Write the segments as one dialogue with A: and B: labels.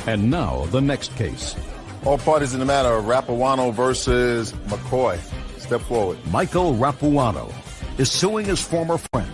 A: And now, the next case.
B: All parties in the matter are Rapuano versus McCoy. Step forward.
A: Michael Rapuano is suing his former friend,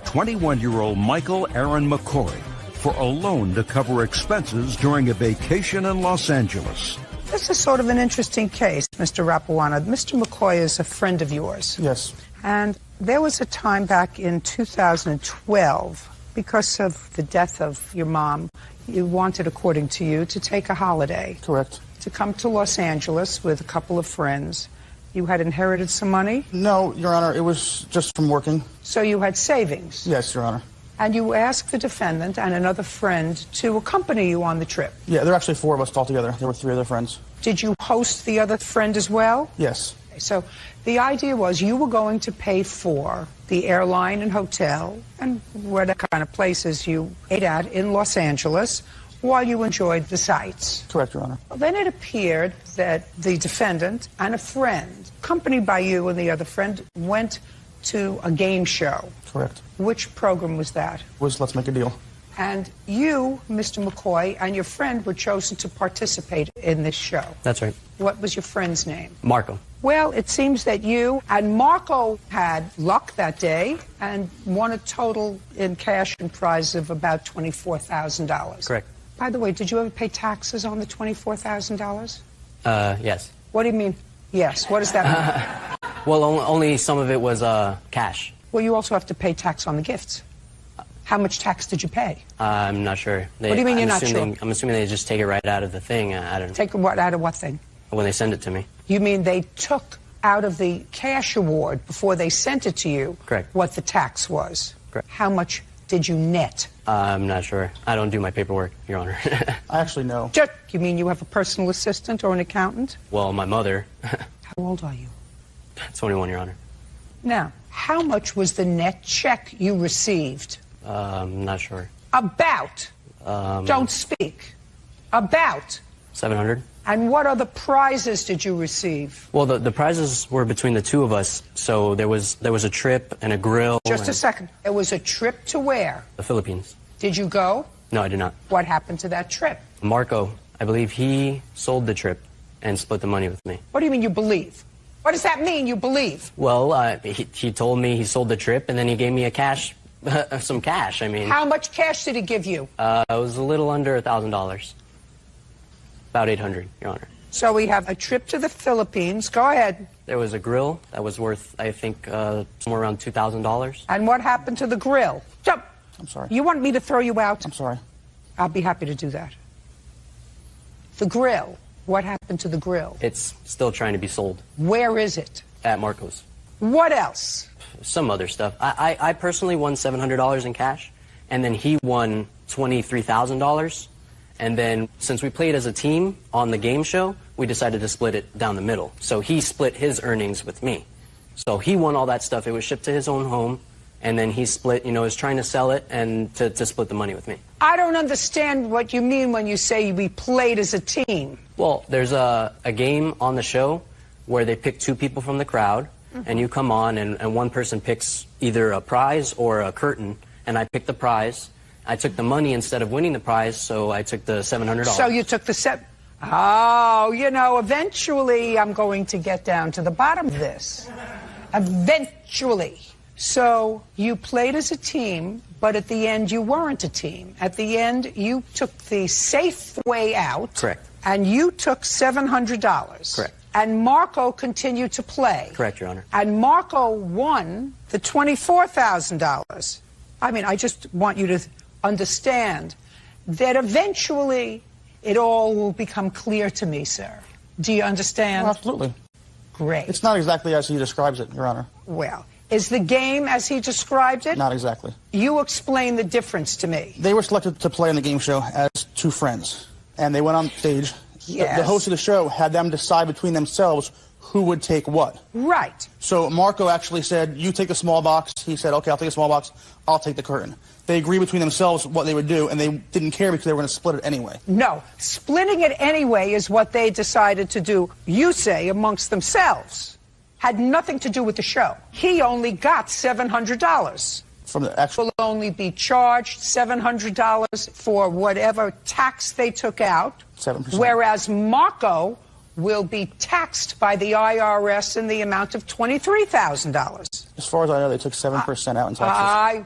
A: 21-year-old Michael Aaron McCoy, for a loan to cover expenses during a vacation in Los Angeles.
C: This is sort of an interesting case, Mr. Rapuano. Mr. McCoy is a friend of yours.
D: Yes.
C: And there was a time back in 2012, because of the death of your mom, you wanted, according to you, to take a holiday.
D: Correct.
C: To come to Los Angeles with a couple of friends. You had inherited some money?
D: No, Your Honor, it was just from working.
C: So you had savings?
D: Yes, Your Honor.
C: And you asked the defendant and another friend to accompany you on the trip?
D: Yeah, there are actually 4 of us altogether. There were 3 other friends.
C: Did you host the other friend as well?
D: Yes.
C: So the idea was you were going to pay for the airline and hotel and what kind of places you ate at in Los Angeles while you enjoyed the sights.
D: Correct, Your Honor.
C: Well, then it appeared that the defendant and a friend, accompanied by you and the other friend, went to a game show.
D: Correct.
C: Which program was that?
D: It was Let's Make a Deal.
C: And you, Mr. McCoy, and your friend were chosen to participate in this show.
E: That's right.
C: What was your friend's name?
E: Marco.
C: Well, it seems that you and Marco had luck that day and won a total in cash and prize of about $24,000.
E: Correct.
C: By the way, did you ever pay taxes on the $24,000?
E: Yes.
C: What do you mean, yes? What does that mean?
E: Well, only some of it was cash.
C: Well, you also have to pay tax on the gifts. How much tax did you pay?
E: I'm not sure.
C: What do you mean you're not sure?
E: I'm assuming they just take it right out of the thing. I don't know.
C: Take what out of what thing?
E: When they send it to me.
C: You mean they took out of the cash award before they sent it to you?
E: Correct.
C: What the tax was?
E: Correct.
C: How much did you net?
E: I'm not sure. I don't do my paperwork, Your Honor.
D: I actually know.
C: You mean you have a personal assistant or an accountant?
E: Well, my mother.
C: How old are you?
E: 21, Your Honor.
C: Now, how much was the net check you received?
E: I'm not sure.
C: About. Don't speak. About.
E: 700.
C: And what other prizes did you receive?
E: Well, the prizes were between the 2 of us. So there was a trip and a grill.
C: Just a second. It was a trip to where?
E: The Philippines.
C: Did you go?
E: No, I did not.
C: What happened to that trip?
E: Marco, I believe he sold the trip and split the money with me.
C: What do you mean you believe? What does that mean, you believe?
E: Well, he told me he sold the trip, and then he gave me some cash. I mean,
C: how much cash did he give you?
E: It was a little under $1,000, about 800, Your Honor.
C: So we have a trip to the Philippines. Go ahead.
E: There was a grill that was worth, I think, somewhere around $2,000.
C: And what happened to the grill? Jump.
D: I'm sorry.
C: You want me to throw you out?
D: I'm sorry.
C: I'll be happy to do that. The grill. What happened to the grill?
E: It's still trying to be sold.
C: Where is it?
E: At Marco's.
C: What else?
E: Some other stuff. I personally won $700 in cash, and then he won $23,000. And then since we played as a team on the game show, we decided to split it down the middle. So he split his earnings with me. So he won all that stuff. It was shipped to his own home, and then he split, is trying to sell it and to split the money with me.
C: I don't understand what you mean when you say we played as a team.
E: Well, there's a game on the show where they pick 2 people from the crowd, and you come on, and one person picks either a prize or a curtain, and I picked the prize. I took the money instead of winning the prize, so I took the $700.
C: So you took the Oh, eventually I'm going to get down to the bottom of this. Eventually. So you played as a team, but at the end you weren't a team. At the end you took the safe way out.
E: Correct.
C: And you took $700.
E: Correct.
C: And Marco continued to play.
E: Correct, Your Honor.
C: And Marco won the $24,000. I mean, I just want you to understand that eventually it all will become clear to me, sir. Do you understand?
D: Well, absolutely.
C: Great.
D: It's not exactly as he describes it, Your Honor.
C: Well, is the game as he described it?
D: Not exactly.
C: You explain the difference to me.
D: They were selected to play in the game show as 2 friends, and they went on stage.
C: Yes.
D: The host of the show had them decide between themselves who would take what.
C: Right.
D: So Marco actually said, you take the small box. He said, okay, I'll take a small box. I'll take the curtain. They agreed between themselves what they would do, and they didn't care because they were going to split it anyway.
C: No. Splitting it anyway is what they decided to do, you say, amongst themselves. Had nothing to do with the show. He only got $700.
D: From the actual...
C: Will only be charged $700 for whatever tax they took out.
D: 7%.
C: Whereas Marco will be taxed by the IRS in the amount of $23,000.
D: As far as I know, they took 7% out in taxes.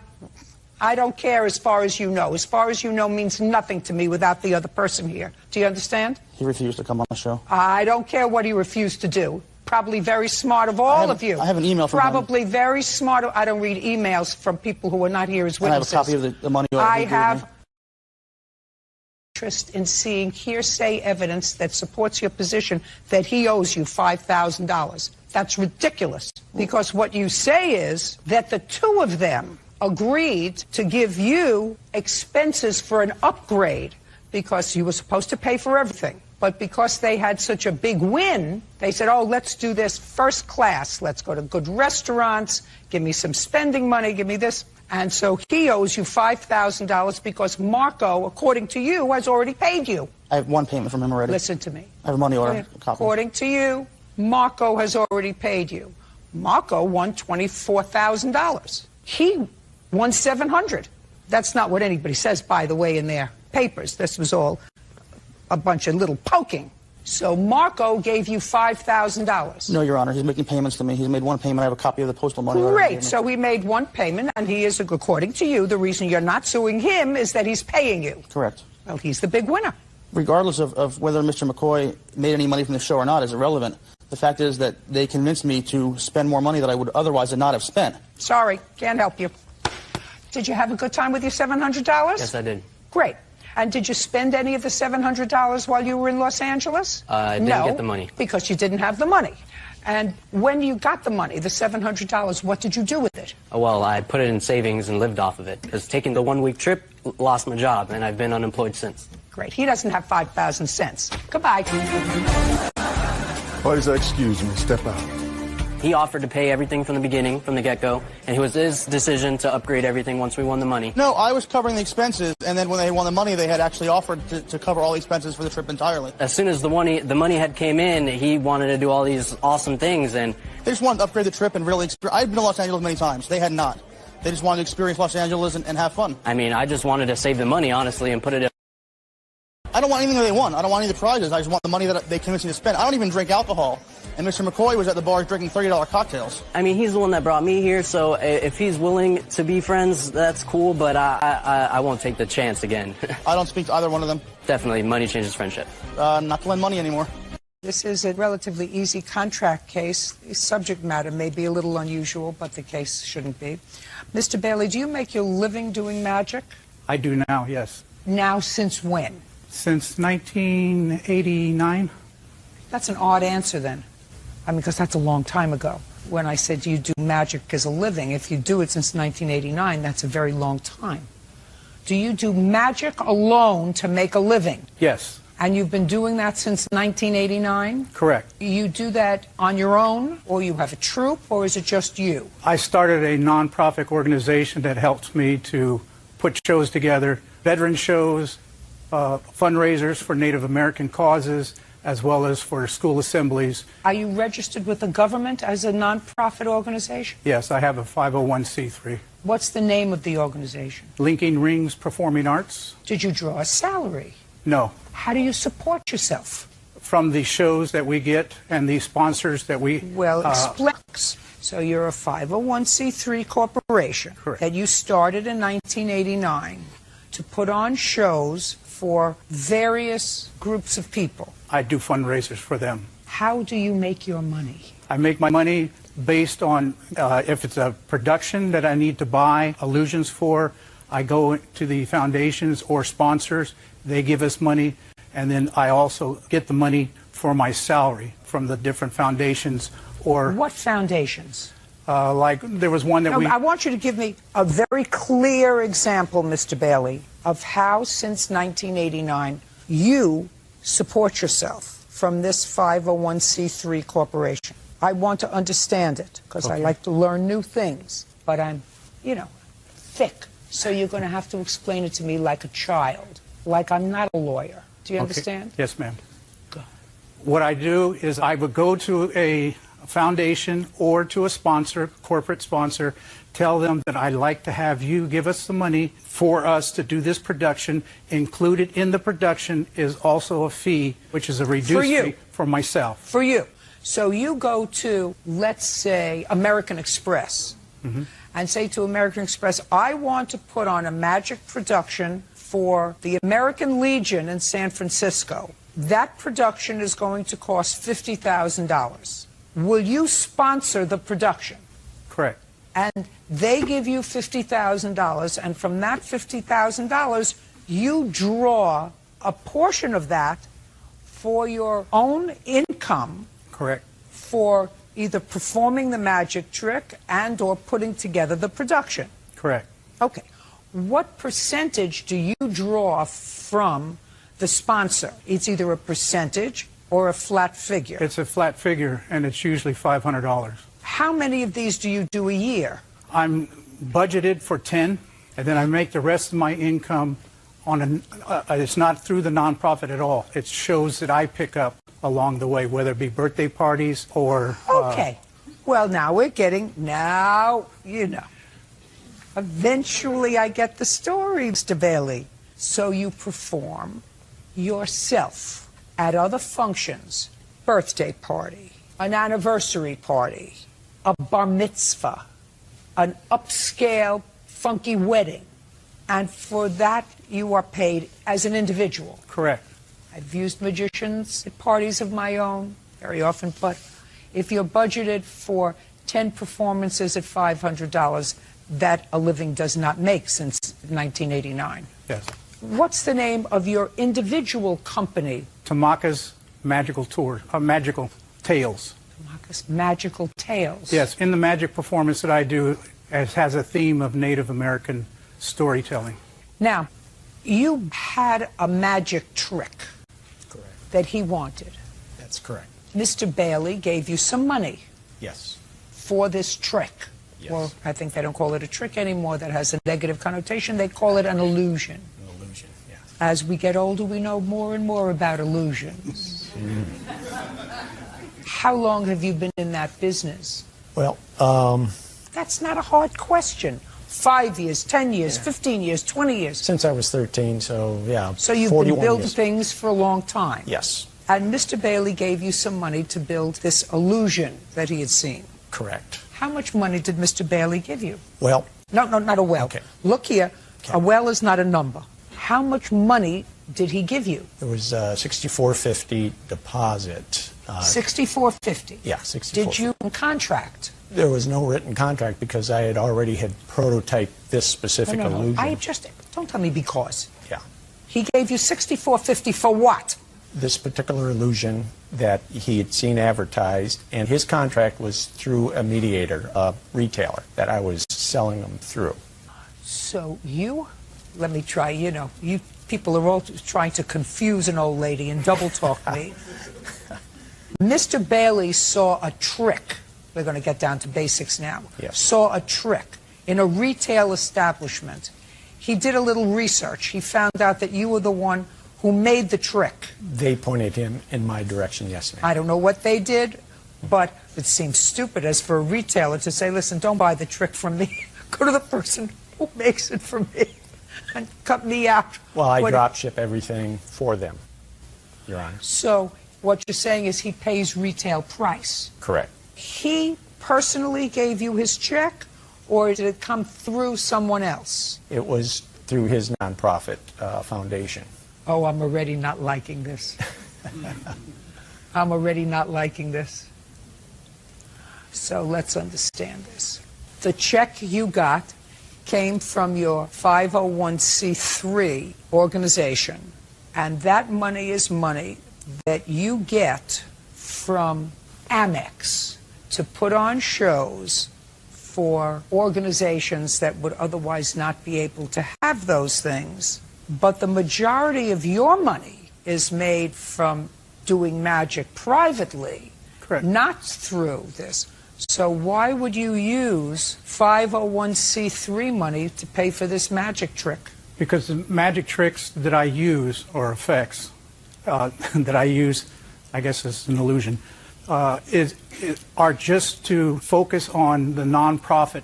C: I don't care as far as you know. As far as you know means nothing to me without the other person here. Do you understand?
D: He refused to come on the show.
C: I don't care what he refused to do. Probably very smart of all of you.
D: I have an email from him.
C: Probably very smart. I don't read emails from people who are not here as witnesses.
D: And I have a copy of the money order.
C: I have interest in seeing hearsay evidence that supports your position that he owes you $5,000. That's ridiculous. Because what you say is that the two of them agreed to give you expenses for an upgrade because you were supposed to pay for everything. But because they had such a big win, they said, oh, let's do this first class. Let's go to good restaurants. Give me some spending money. Give me this. And so he owes you $5,000 because Marco, according to you, has already paid you.
D: I have one payment from him already.
C: Listen to me.
D: I have a money order copy.
C: According to you, Marco has already paid you. Marco won $24,000. He won $700. That's not what anybody says, by the way, in their papers. This was all a bunch of little poking. So Marco gave you $5,000.
D: No, Your Honor. He's making payments to me. He's made one payment. I have a copy of the postal money order.
C: Great. So he made one payment, and he is, according to you, the reason you're not suing him is that he's paying you.
D: Correct.
C: Well, he's the big winner.
D: Regardless of whether Mr. McCoy made any money from the show or not is irrelevant. The fact is that they convinced me to spend more money that I would otherwise not have spent.
C: Sorry, can't help you. Did you have a good time with your $700?
E: Yes, I did.
C: Great. And did you spend any of the $700 while you were in Los Angeles?
E: I didn't get the money.
C: Because you didn't have the money. And when you got the money, the $700, what did you do with it?
E: Well, I put it in savings and lived off of it. Because taking the one-week trip lost my job, and I've been unemployed since.
C: Great. He doesn't have 5,000 cents. Goodbye.
B: Please excuse me. Step out.
E: He offered to pay everything from the beginning, from the get-go, and it was his decision to upgrade everything once we won the money.
D: No, I was covering the expenses, and then when they won the money, they had actually offered to cover all the expenses for the trip entirely.
E: As soon as the money had came in, he wanted to do all these awesome things, and
D: they just wanted to upgrade the trip and really I've been to Los Angeles many times. They had not. They just wanted to experience Los Angeles and have fun.
E: I mean, I just wanted to save the money, honestly, and put it in.
D: I don't want anything that they won. I don't want any of the prizes. I just want the money that they convinced me to spend. I don't even drink alcohol. And Mr. McCoy was at the bar drinking $30 cocktails.
E: I mean, he's the one that brought me here, so if he's willing to be friends, that's cool, but I won't take the chance again.
D: I don't speak to either one of them.
E: Definitely, money changes friendship.
D: Not to lend money anymore.
C: This is a relatively easy contract case. The subject matter may be a little unusual, but the case shouldn't be. Mr. Bailey, do you make your living doing magic?
F: I do now, yes.
C: Now, since when?
F: Since 1989.
C: That's an odd answer, then. I mean, because that's a long time ago. When I said, do you do magic as a living? If you do it since 1989, that's a very long time. Do you do magic alone to make a living?
F: Yes.
C: And you've been doing that since 1989?
F: Correct.
C: You do that on your own, or you have a troupe, or is it just you?
F: I started a nonprofit organization that helps me to put shows together, veteran shows, fundraisers for Native American causes, as well as for school assemblies.
C: Are you registered with the government as a nonprofit organization?
F: Yes, I have a 501c3.
C: What's the name of the organization?
F: Linking Rings Performing Arts.
C: Did you draw a salary?
F: No.
C: How do you support yourself?
F: From the shows that we get and the sponsors that we...
C: Well, explain. So you're a 501c3 corporation.
F: Correct.
C: That you started in 1989 to put on shows for various groups of people.
F: I do fundraisers for them.
C: How do you make your money?
F: I make my money based on if it's a production that I need to buy illusions for, I go to the foundations or sponsors, they give us money, and then I also get the money for my salary from the different foundations. Or
C: what foundations?
F: Like there was one that
C: I want you to give me a very clear example, Mr. Bailey, of how since 1989 you support yourself from this 501c3 corporation. I want to understand it because I like to learn new things, but I'm, thick. So you're going to have to explain it to me like a child, like I'm not a lawyer. Do you understand?
F: Yes, ma'am. What I do is I would go to a foundation or to a sponsor, corporate sponsor, tell them that I'd like to have you give us the money for us to do this production. Included in the production is also a fee, which is a reduced fee for myself.
C: For you. So you go to, let's say, American Express, and say to American Express, I want to put on a magic production for the American Legion in San Francisco. That production is going to cost $50,000. Will you sponsor the production?
F: Correct.
C: And they give you $50,000, and from that $50,000, you draw a portion of that for your own income.
F: Correct.
C: For either performing the magic trick and or putting together the production.
F: Correct.
C: Okay. What percentage do you draw from the sponsor? It's either a percentage or a flat figure.
F: It's a flat figure, and it's usually $500.
C: How many of these do you do a year?
F: I'm budgeted for 10, and then I make the rest of my income on it's not through the nonprofit at all. It's shows that I pick up along the way, whether it be birthday parties or...
C: Okay. Well, now we're getting, you know. Eventually I get the story, Mr. Bailey. So you perform yourself at other functions, birthday party, an anniversary party, a bar mitzvah, an upscale funky wedding, and for that you are paid as an individual.
F: Correct.
C: I've used magicians at parties of my own very often, but if you're budgeted for 10 performances at $500, that a living does not make since 1989.
F: Yes.
C: What's the name of your individual company?
F: Tamaka's Magical Tour, Magical Tales.
C: Tamaka's Magical Tales.
F: Yes, in the magic performance that I do, it has a theme of Native American storytelling.
C: Now, you had a magic trick.
G: Correct.
C: That he wanted.
G: That's correct.
C: Mr. Bailey gave you some money.
G: Yes.
C: For this trick.
G: Yes.
C: Well, I think they don't call it a trick anymore. That has a negative connotation. They call it an illusion.
G: An illusion, yes.
C: As we get older, we know more and more about illusions. How long have you been in that business?
G: Well,
C: That's not a hard question. 5 years, 10 years, 15 years, 20 years.
G: since I was 13, so yeah.
C: So you've been
G: 41
C: building
G: years.
C: things for a long time.
G: Yes,
C: And Mr. Bailey gave you some money to build this illusion that he had seen.
G: correct.
C: How much money did Mr. Bailey give you?
G: Well,
C: No, not a well.
G: Okay.
C: Look here,
G: Okay.
C: a well is not a number. How much money did he give you?
G: it was $64.50 deposit.
C: $64.50.
G: Yeah, $64.50.
C: Did you contract?
G: There was no written contract because I had already had prototyped this specific illusion.
C: Don't tell me because.
G: Yeah.
C: He gave you $64.50 for what?
G: This particular illusion that he had seen advertised, and his contract was through a mediator, a retailer, that I was selling them through.
C: So let me try, you people are all trying to confuse an old lady and double talk me. Mr. Bailey saw a trick. We're going to get down to basics now.
G: Yes.
C: Saw a trick in a retail establishment. He did a little research. He found out that you were the one who made the trick.
G: They pointed him in my direction, yes, ma'am.
C: I don't know what they did, but it seems stupid as for a retailer to say, listen, don't buy the trick from me. Go to the person who makes it for me and cut me out.
G: Well, I drop ship everything for them, Your Honor.
C: So what you're saying is he pays retail price.
G: Correct.
C: He personally gave you his check, or did it come through someone else?
G: It was through his nonprofit foundation.
C: Oh, I'm already not liking this. I'm already not liking this. So let's understand this. The check you got came from your 501c3 organization, and that money is money that you get from Amex to put on shows for organizations that would otherwise not be able to have those things. But the majority of your money is made from doing magic privately,
F: Correct.
C: not through this. So why would you use 501c3 money to pay for this magic trick?
F: Because the magic tricks that I use, or effects that I use, I guess it's an illusion, are just to focus on the nonprofit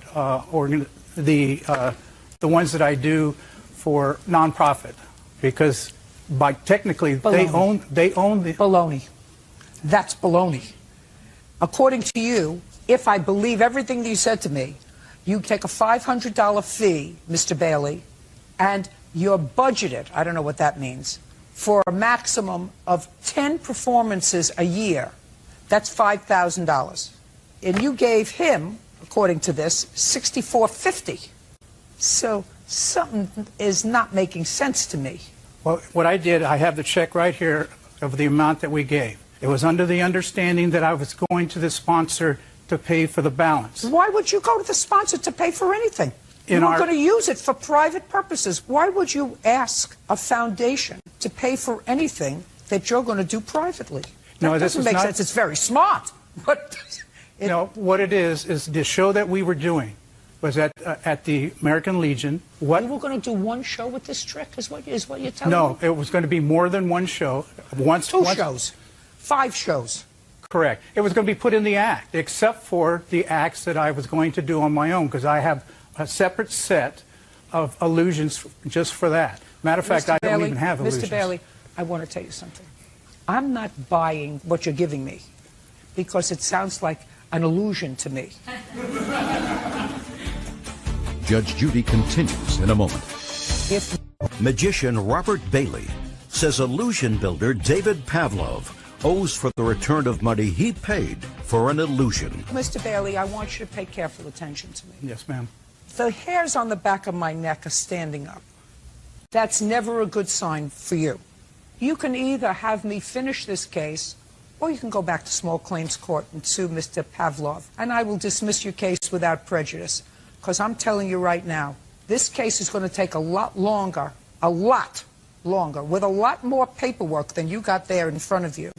F: the ones that I do for nonprofit, because by technically they own the
C: baloney. That's baloney. According to you, if I believe everything that you said to me, you take a $500 fee, Mr. Bailey, and you're budgeted, I don't know what that means, for a maximum of 10 performances a year. That's $5,000. And you gave him, according to this, $6,450. So something is not making sense to me.
F: Well, what I did, I have the check right here of the amount that we gave. It was under the understanding that I was going to the sponsor to pay for the balance.
C: Why would you go to the sponsor to pay for anything? You're going to use it for private purposes. Why would you ask a foundation to pay for anything that you're going to do privately? That doesn't make sense. It's very smart. But
F: no, what it is the show that we were doing was at the American Legion. What?
C: You were going to do one show with this trick, is what you're telling me?
F: No, it was going to be more than one show.
C: Two shows. 5 shows.
F: Correct. It was going to be put in the act, except for the acts that I was going to do on my own, because I have a separate set of illusions just for that. Matter of fact, I don't even have illusions.
C: Mr. Bailey, I want to tell you something. I'm not buying what you're giving me, because it sounds like an illusion to me.
A: Judge Judy continues in a moment. Magician Robert Bailey says illusion builder David Pavlov owes for the return of money he paid for an illusion.
C: Mr. Bailey, I want you to pay careful attention to me.
F: Yes, ma'am.
C: The hairs on the back of my neck are standing up. That's never a good sign for you. You can either have me finish this case, or you can go back to small claims court and sue Mr. Pavlov, and I will dismiss your case without prejudice. Because I'm telling you right now, this case is going to take a lot longer, with a lot more paperwork than you got there in front of you.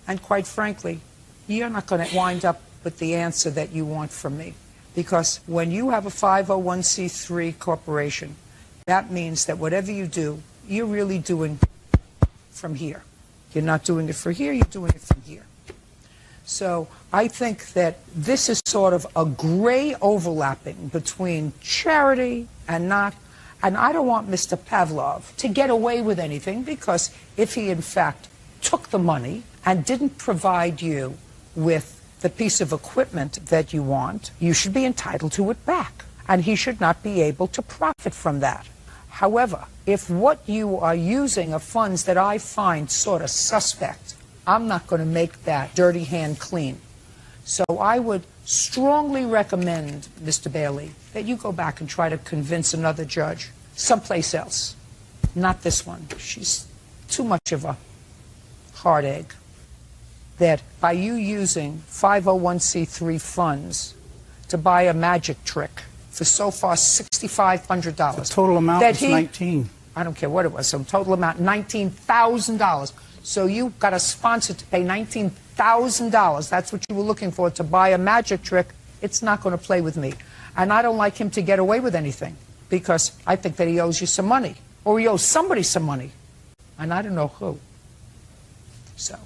C: And quite frankly, you're not going to wind up with the answer that you want from me. Because when you have a 501c3 corporation, that means that whatever you do, you're really doing from here. You're not doing it for here, you're doing it from here. So I think that this is sort of a gray overlapping between charity and not. And I don't want Mr. Pavlov to get away with anything, because if he in fact took the money and didn't provide you with the piece of equipment that you want, you should be entitled to it back. And he should not be able to profit from that. However, if what you are using are funds that I find sort of suspect, I'm not going to make that dirty hand clean. So I would strongly recommend, Mr. Bailey, that you go back and try to convince another judge someplace else. Not this one. She's too much of a hard egg. That by you using 501c3 funds to buy a magic trick for so far $6,500.
F: The total amount was $19,000.
C: I don't care what it was. So total amount $19,000. So you got a sponsor to pay $19,000. That's what you were looking for, to buy a magic trick. It's not going to play with me. And I don't like him to get away with anything, because I think that he owes you some money, or he owes somebody some money, and I don't know who. So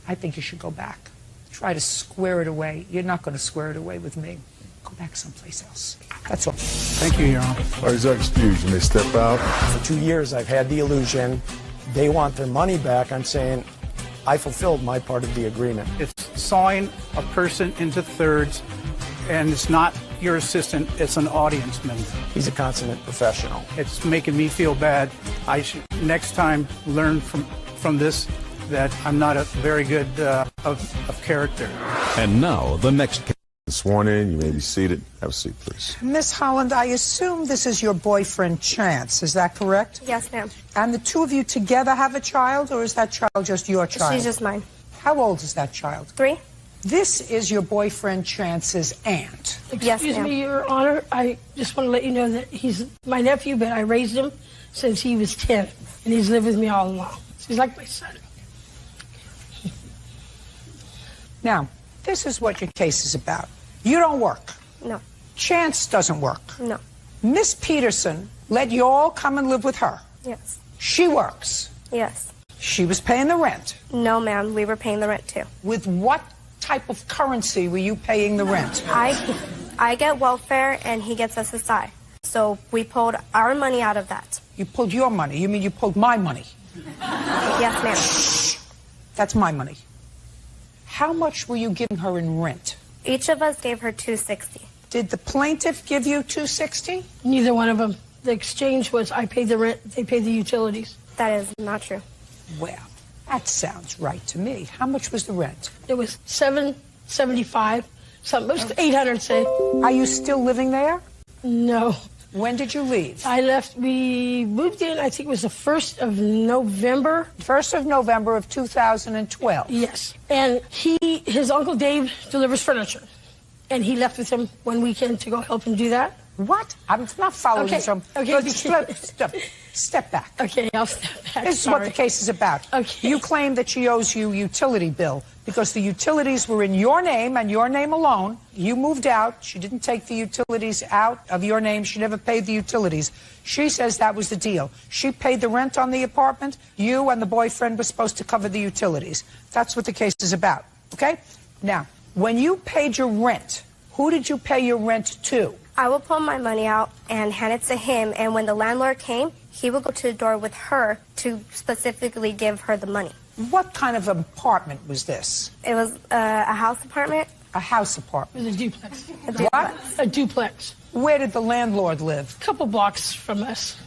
C: I think you should go back. Try to square it away. You're not going to square it away with me. Go back someplace else. That's all.
F: Thank you, Your Honor.
B: All right, you're excused. You may step out.
G: For 2 years, I've had the illusion. They want their money back. I'm saying I fulfilled my part of the agreement.
F: It's sawing a person into thirds, and it's not your assistant, it's an audience member.
G: He's a consummate professional.
F: It's making me feel bad. I should next time learn from this that I'm not a very good of character.
A: And now the next case.
B: Sworn in, you may be seated. Have a seat, please.
C: Miss Holland, I assume this is your boyfriend, Chance. Is that correct?
H: Yes, ma'am.
C: And the two of you together have a child, or is that child just your child?
H: She's just mine.
C: How old is that child?
H: 3.
C: This is your boyfriend, Chance's aunt.
H: Yes,
I: Excuse
H: ma'am.
I: me, Your Honor. I just want to let you know that he's my nephew, but I raised him since he was 10, and he's lived with me all along. So he's like my son.
C: Now, this is what your case is about. You don't work.
H: No.
C: Chance doesn't work.
H: No.
C: Miss Peterson let you all come and live with her.
H: Yes.
C: She works.
H: Yes.
C: She was paying the rent.
H: No, ma'am. We were paying the rent, too.
C: With what type of currency were you paying the rent?
H: I get welfare and he gets SSI. So we pulled our money out of that.
C: You pulled your money. You mean you pulled my money?
H: Yes, ma'am.
C: That's my money. How much were you giving her in rent?
H: Each of us gave her $260.
C: Did the plaintiff give you $260?
I: Neither one of them. The exchange was I paid the rent, they paid the utilities.
H: That is not true.
C: Well, that sounds right to me. How much was the rent?
I: It was $775, something. It was $800, say.
C: Are you still living there?
I: No.
C: When did you leave?
I: I left. We moved in. I think it was the 1st of November.
C: 1st of November of 2012.
I: Yes. And his Uncle Dave delivers furniture. And he left with him one weekend to go help him do that.
C: What? I'm not following you.
I: Okay.
C: Step back.
I: Okay, I'll step back.
C: This is what the case is about.
I: Okay.
C: You claim that she owes you utility bill because the utilities were in your name and your name alone. You moved out. She didn't take the utilities out of your name. She never paid the utilities. She says that was the deal. She paid the rent on the apartment. You and the boyfriend were supposed to cover the utilities. That's what the case is about. Okay? Now, when you paid your rent, who did you pay your rent to?
H: I would pull my money out and hand it to him, and when the landlord came, he would go to the door with her to specifically give her the money.
C: What kind of apartment was this?
H: It was a house apartment.
C: A house apartment.
I: It was a duplex.
H: A duplex.
C: What?
I: A duplex.
C: Where did the landlord live?
I: A couple blocks from us.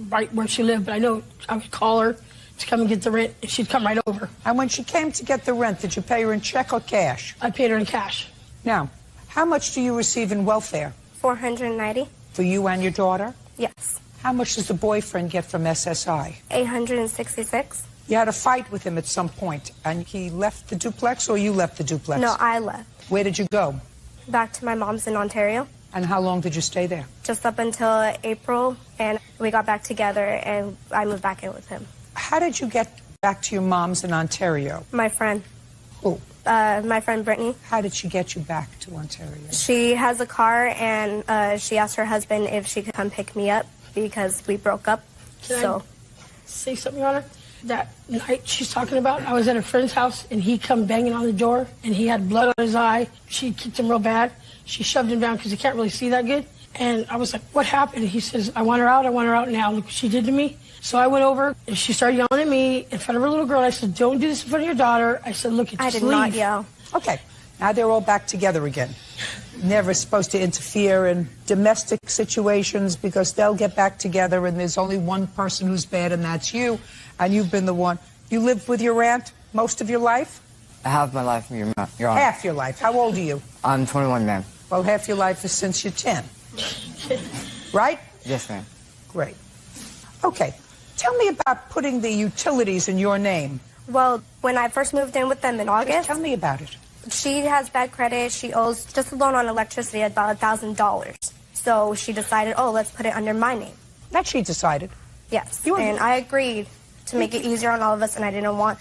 I: Right where she lived, but I know I would call her to come and get the rent, and she'd come right over.
C: And when she came to get the rent, did you pay her in check or cash?
I: I paid her in cash.
C: Now, how much do you receive in welfare?
H: $490.
C: For you and your daughter?
H: Yes.
C: How much does the boyfriend get from SSI?
H: $866.
C: You had a fight with him at some point, and he left the duplex, or you left the duplex?
H: No, I left.
C: Where did you go?
H: Back to my mom's in Ontario.
C: And how long did you stay there?
H: Just up until April, and we got back together, and I moved back in with him.
C: How did you get back to your mom's in Ontario?
H: My friend.
C: Who?
H: My friend Brittany.
C: How did she get you back to Ontario?
H: She has a car, and she asked her husband if she could come pick me up because we broke up.
I: Can I say something, Your Honor? That night she's talking about, I was at a friend's house, and he come banging on the door, and he had blood on his eye. She kicked him real bad. She shoved him down because he can't really see that good. And I was like, what happened? And he says, I want her out now. Look what she did to me. So I went over, and she started yelling at me in front of her little girl. I said, don't do this in front of your daughter. I said, look,
H: I did not yell.
C: Okay, now they're all back together again. Never supposed to interfere in domestic situations because they'll get back together and there's only one person who's bad, and that's you. And you've been the one. You lived with your aunt most of your life?
J: Half my life, Your Honor.
C: Half your life. How old are you?
J: I'm 21, ma'am.
C: Well, half your life is since you're 10. Right?
J: Yes, ma'am.
C: Great. Okay. Tell me about putting the utilities in your name.
H: Well, when I first moved in with them in August.
C: Just tell me about it.
H: She has bad credit. She owes just a loan on electricity about $1,000. So she decided, oh, let's put it under my name.
C: That she decided?
H: Yes. And I agreed to make it easier on all of us, and I didn't want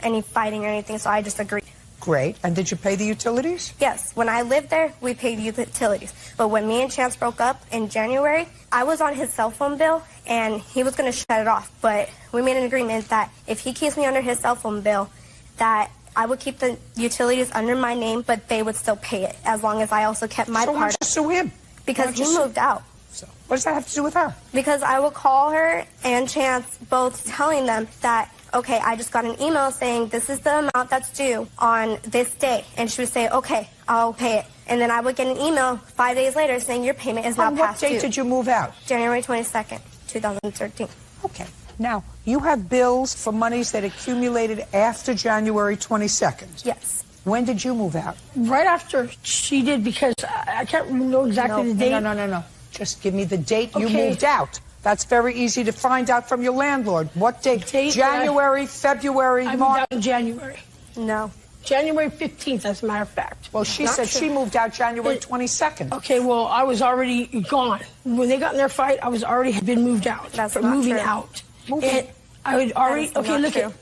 H: any fighting or anything, so I just agreed.
C: Great. And did you pay the utilities?
H: Yes. When I lived there, we paid utilities. But when me and Chance broke up in January, I was on his cell phone bill, and he was going to shut it off. But we made an agreement that if he keeps me under his cell phone bill, that I would keep the utilities under my name, but they would still pay it, as long as I also kept my
C: part. So why don't you sue him?
H: Because he moved out.
C: So what does that have to do with her?
H: Because I would call her and Chance both telling them that, okay, I just got an email saying this is the amount that's due on this day. And she would say, okay, I'll pay it. And then I would get an email 5 days later saying your payment is now past due.
C: On what date did you move out?
H: January 22nd, 2013.
C: Okay. Now, you have bills for monies that accumulated after January 22nd.
H: Yes.
C: When did you move out?
I: Right after she did, because I can't know exactly the date.
C: No. Just give me the date you
I: Okay.
C: moved out. That's very easy to find out from your landlord. What date? January, February,
I: I moved
C: March?
I: out in January.
H: No.
I: January 15th, as a matter of fact.
C: Well, she said she moved out January 22nd.
I: Okay, well, I was already gone. When they got in their fight, I was already had been moved out.
H: That's
I: for
H: not
I: moving
H: true.
I: out.
H: Moving.
I: And I would already,
H: That is
I: okay,
H: not
I: look
H: true.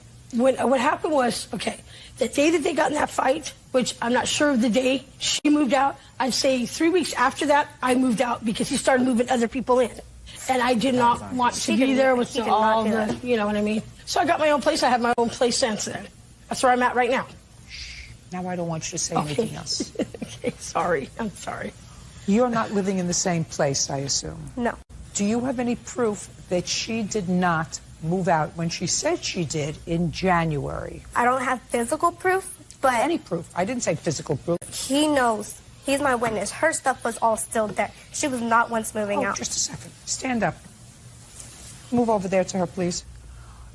I: at, what happened was, okay, the day that they got in that fight, which I'm not sure of the day she moved out, I'd say 3 weeks after that, I moved out because he started moving other people in. And I did not want to be there with all the, you know what I mean? So I got my own place. I have my own place since then. That's where I'm at right now.
C: Now I don't want you to say anything else.
I: Okay, sorry. I'm sorry.
C: You're not living in the same place, I assume.
H: No.
C: Do you have any proof that she did not move out when she said she did in January?
H: I don't have physical proof, but...
C: Any proof? I didn't say physical proof.
H: He knows. He's my witness. Her stuff was all still there. She was not once moving out.
C: Just a second. Stand up. Move over there to her, please.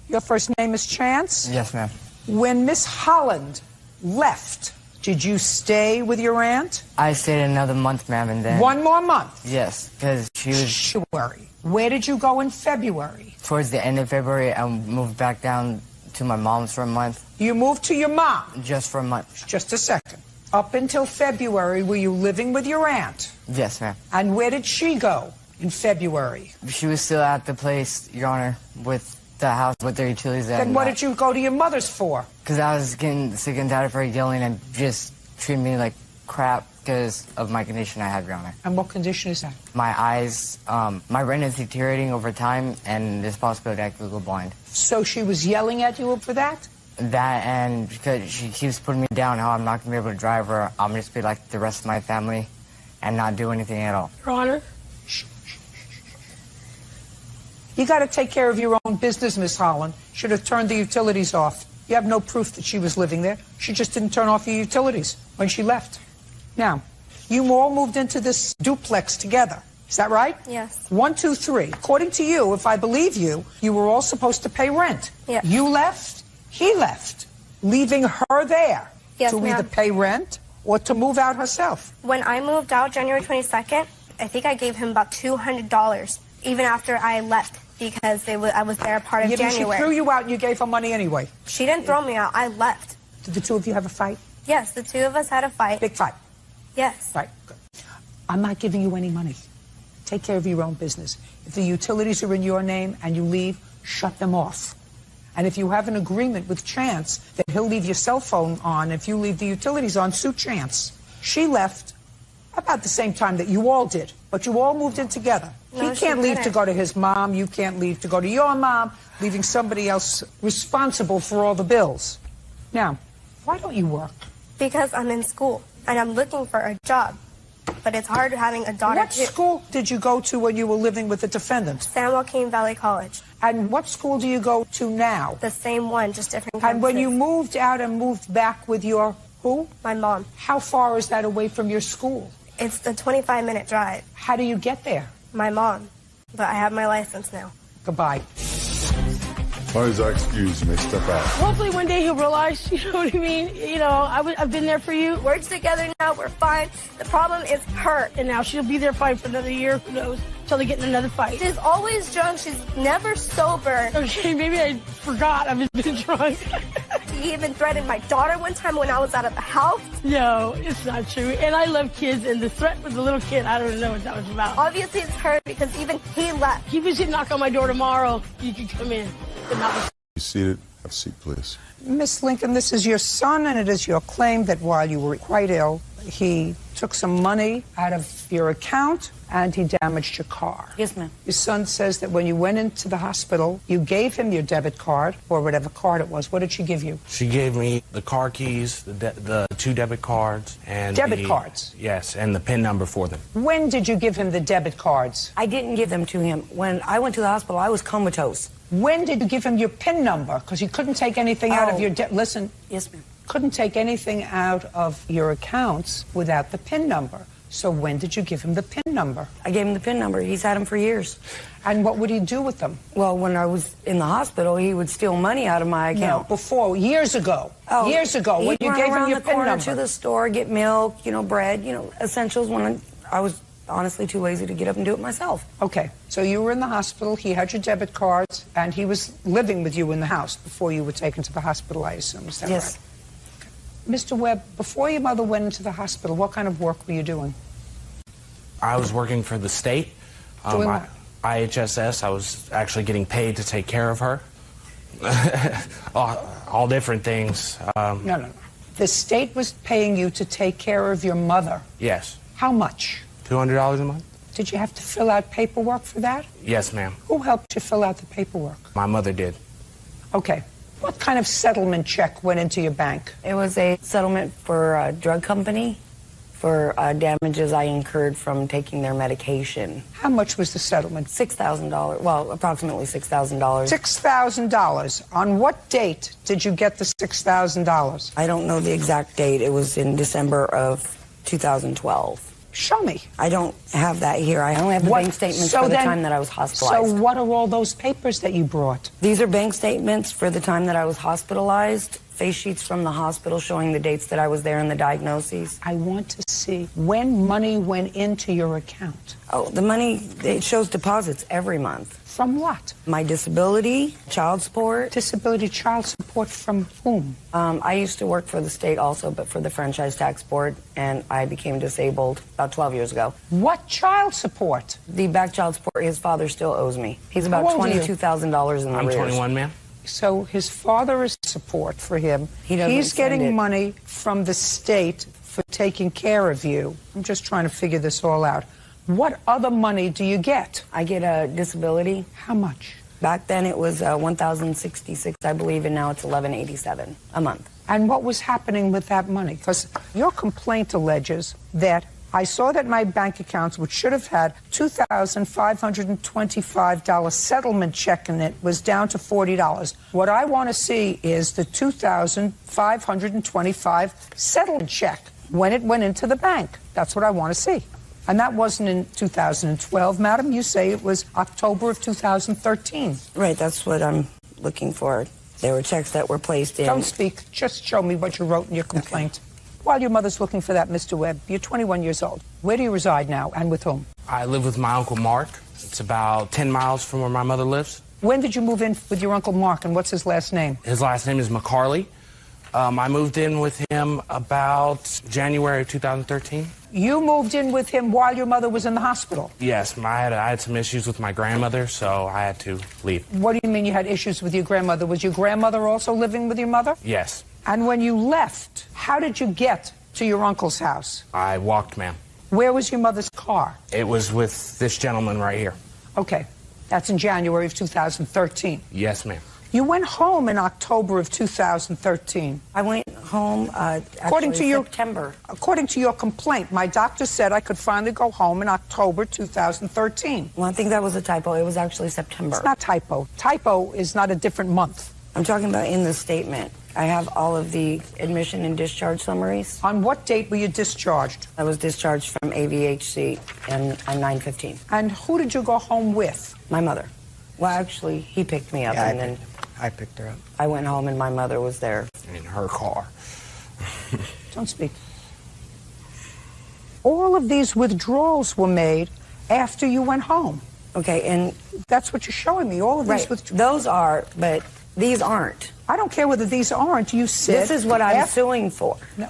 C: Your first name is Chance?
J: Yes, ma'am.
C: When Miss Holland left, did you stay with your aunt?
J: I stayed another month, ma'am, and then...
C: 1 more month?
J: Yes, because she was...
C: February. Where did you go in February?
J: Towards the end of February, I moved back down to my mom's for a month.
C: You moved to your mom?
J: Just for a month.
C: Just a second. Up until February, were you living with your aunt?
J: Yes, ma'am.
C: And where did she go in February?
J: She was still at the place, Your Honor, with the house with their utilities.
C: Then what did you go to your mother's for?
J: Because I was getting sick and tired of her yelling and just treating me like crap because of my condition I have, Your Honor.
C: And what condition is that?
J: My eyes, my retina is deteriorating over time, and there's possibility I could go blind.
C: So she was yelling at you for that?
J: That, and because she keeps putting me down, how I'm not going to be able to drive her, I'm going to just be like the rest of my family and not do anything at all.
I: Your Honor?
C: You got to take care of your own business, Miss Holland. Should have turned the utilities off. You have no proof that she was living there. She just didn't turn off your utilities when she left. Now, you all moved into this duplex together. Is that right?
H: Yes.
C: 1, 2, 3. According to you, if I believe you, you were all supposed to pay rent.
H: Yes.
C: You left, he left, leaving her there
H: Yes,
C: to either
H: ma'am.
C: pay rent or to move out herself.
H: When I moved out January 22nd, I think I gave him about $200, even after I left, because I was there part of January.
C: She threw you out and you gave her money anyway.
H: She didn't throw me out. I left.
C: Did the two of you have a fight?
H: Yes, the two of us had a fight.
C: Big fight?
H: Yes.
C: Right. Good. I'm not giving you any money. Take care of your own business. If the utilities are in your name and you leave, shut them off. And if you have an agreement with Chance that he'll leave your cell phone on, if you leave the utilities on, sue Chance. She left about the same time that you all did, but you all moved in together.
H: No,
C: He can't
H: she
C: leave
H: didn't.
C: to go to his mom. You can't leave to go to your mom, leaving somebody else responsible for all the bills. Now, why don't you work?
H: Because I'm in school, and I'm looking for a job. But it's hard having a daughter,
C: What
H: too.
C: school did you go to when you were living with the defendant?
H: San Joaquin Valley College.
C: And what school do you go to now?
H: The same one, just different
C: And when
H: campuses.
C: you moved out and moved back with your who?
H: My mom.
C: How far is that away from your school?
H: It's the 25-minute drive.
C: How do you get there?
H: My mom. But I have my license now.
C: Goodbye.
B: Why is our excuse? May step out.
I: Hopefully one day he'll realize, you know what I mean? You know, I've been there for you.
H: We're together now. We're fine. The problem is her.
I: And now she'll be there fine for another year, who knows, until they get in another fight.
H: She's always drunk. She's never sober.
I: Okay, maybe I forgot I've been drunk.
H: He even threatened my daughter one time when I was out of the house.
I: No, it's not true. And I love kids, and the threat with the little kid, I don't know what that was about.
H: Obviously, it's her because even he left.
I: He was gonna knock on my door tomorrow. You can come in. But not
B: Be seated. Have a seat, please.
C: Miss Lincoln, this is your son, and it is your claim that while you were quite ill, he took some money out of your account and he damaged your car.
K: Yes, ma'am.
C: Your son says that when you went into the hospital, you gave him your debit card or whatever card it was. What did she give you?
L: She gave me the car keys, the 2 debit cards, and
C: Debit cards?
L: Yes, and the PIN number for them.
C: When did you give him the debit cards?
K: I didn't give them to him. When I went to the hospital, I was comatose.
C: When did you give him your PIN number? Because you couldn't take anything out of your listen.
K: Yes, ma'am.
C: Couldn't take anything out of your accounts without the PIN number. So when did you give him the PIN number?
K: I gave him the PIN number. He's had them for years.
C: And what would he do with them?
K: Well, when I was in the hospital, he would steal money out of my account.
C: No, before, years ago.
K: Oh,
C: Years ago, when
K: he'd
C: you
K: run
C: gave him
K: around
C: your
K: the
C: PIN
K: corner
C: number.
K: to the store, get milk, bread, essentials. When I was honestly too lazy to get up and do it myself.
C: Okay, so you were in the hospital, he had your debit cards, and he was living with you in the house before you were taken to the hospital, I assume. Is that
K: Yes.
C: right? Mr. Webb, before your mother went into the hospital, what kind of work were you doing?
L: I was working for the state.
C: Doing what?
L: IHSS. I was actually getting paid to take care of her. all different things.
C: No. The state was paying you to take care of your mother.
L: Yes.
C: How much?
L: $200 a month?
C: Did you have to fill out paperwork for that?
L: Yes, ma'am.
C: Who helped you fill out the paperwork?
L: My mother did.
C: Okay. What kind of settlement check went into your bank?
K: It was a settlement for a drug company for damages I incurred from taking their medication.
C: How much was the settlement?
K: $6,000. Well, approximately $6,000.
C: $6,000. On what date did you get the $6,000?
K: I don't know the exact date. It was in December of 2012.
C: Show me.
K: I don't have that here. I only have the bank statements for the time that I was hospitalized.
C: So what are all those papers that you brought?
K: These are bank statements for the time that I was hospitalized, face sheets from the hospital showing the dates that I was there and the diagnoses.
C: I want to see when money went into your account.
K: Oh, the money, it shows deposits every month.
C: From what?
K: My disability, child support.
C: Disability, child support from whom?
K: I used to work for the state also, but for the Franchise Tax Board, and I became disabled about 12 years ago.
C: What child support?
K: The back child support his father still owes me. He's about $22,000 in the
L: I'm
K: arrears.
L: 21, ma'am.
C: So his father is support for him.
K: He's
C: getting money from the state for taking care of you. I'm just trying to figure this all out. What other money do you get?
K: I get a disability.
C: How much?
K: Back then it was $1,066, I believe, and now it's $1,187 a month.
C: And what was happening with that money? Because your complaint alleges that I saw that my bank accounts, which should have had $2,525 settlement check in it, was down to $40. What I want to see is the $2,525 settlement check when it went into the bank. That's what I want to see. And that wasn't in 2012, madam. You say it was October of 2013.
K: Right, that's what I'm looking for. There were checks that were placed in.
C: Don't speak. Just show me what you wrote in your complaint. Okay. While your mother's looking for that, Mr. Webb, you're 21 years old. Where do you reside now, and with whom?
L: I live with my Uncle Mark. It's about 10 miles from where my mother lives.
C: When did you move in with your Uncle Mark, and what's his last name?
L: His last name is McCarley. I moved in with him about January of 2013.
C: You moved in with him while your mother was in the hospital?
L: Yes, I had some issues with my grandmother, so I had to leave.
C: What do you mean you had issues with your grandmother? Was your grandmother also living with your mother?
L: Yes.
C: And when you left, how did you get to your uncle's house?
L: I walked, ma'am.
C: Where was your mother's car?
L: It was with this gentleman right here.
C: Okay. That's in January of 2013.
L: Yes, ma'am.
C: You went home in October of 2013.
K: I went home September.
C: According to your complaint, my doctor said I could finally go home in October 2013.
K: Well, I think that was a typo. It was actually September.
C: It's not typo. Typo is not a different month.
K: I'm talking about in the statement. I have all of the admission and discharge summaries.
C: On what date were you discharged?
K: I was discharged from AVHC on 9/15.
C: And who did you go home with?
K: My mother. Well, actually, he picked me up,
G: Yeah,
K: and then
G: I picked her up.
K: I went home, and my mother was there.
L: In her car.
C: Don't speak. All of these withdrawals were made after you went home.
K: Okay, and
C: that's what you're showing me. All of these withdrawals.
K: Those are, but these aren't.
C: I don't care whether these aren't. You said
K: this is what I'm suing for.
C: No.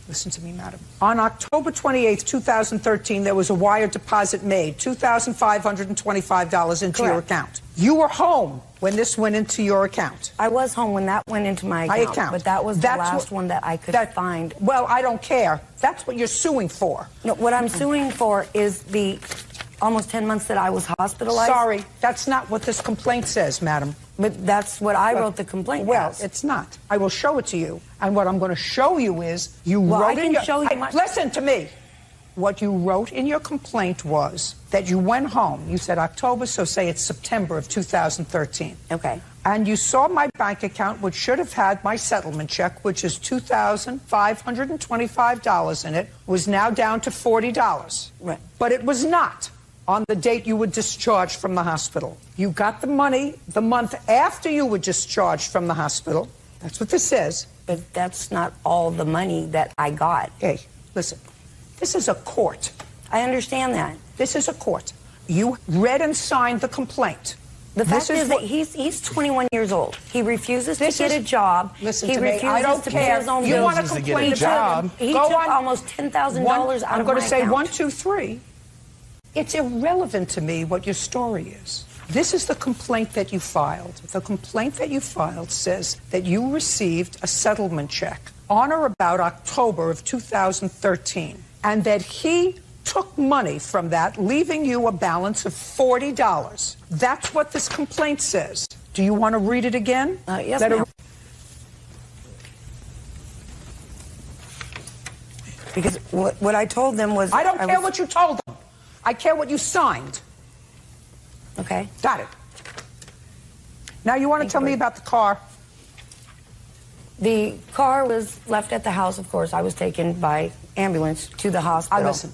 C: Listen to me, madam. On October 28th, 2013, there was a wire deposit made, $2,525 into your account. You were home when this went into your account.
K: I was home when that went into my account. But that was the last one that I could find.
C: Well, I don't care. That's what you're suing for.
K: No, what I'm suing for is the almost 10 months that I was hospitalized.
C: Sorry, that's not what this complaint says, madam.
K: But that's what I wrote the complaint as.
C: It's not. I will show it to you. And what I'm going to show you is you wrote in your... Listen to me. What you wrote in your complaint was that you went home. You said October, so say it's September of 2013.
K: Okay.
C: And you saw my bank account, which should have had my settlement check, which is $2,525 in it, was now down to $40.
K: Right.
C: But it was not on the date you were discharged from the hospital. You got the money the month after you were discharged from the hospital. That's what this says.
K: But that's not all the money that I got.
C: Hey, listen. This is a court.
K: I understand that.
C: This is a court. You read and signed the complaint.
K: The fact is that he's 21 years old. He refuses to get a job.
C: Listen
K: to me.
C: I don't care. You want to complain?
K: He took almost $10,000 out of my account.
C: I'm going to say 1, 2, 3. It's irrelevant to me what your story is. This is the complaint that you filed. The complaint that you filed says that you received a settlement check on or about October of 2013, and that he took money from that, leaving you a balance of $40. That's what this complaint says. Do you want to read it again?
K: Yes, ma'am. Because what I told them was...
C: I don't care what you told them. I care what you signed.
K: Okay.
C: Got it. Now you want to tell me about the car?
K: The car was left at the house, of course. I was taken by ambulance to the hospital.
C: Listen.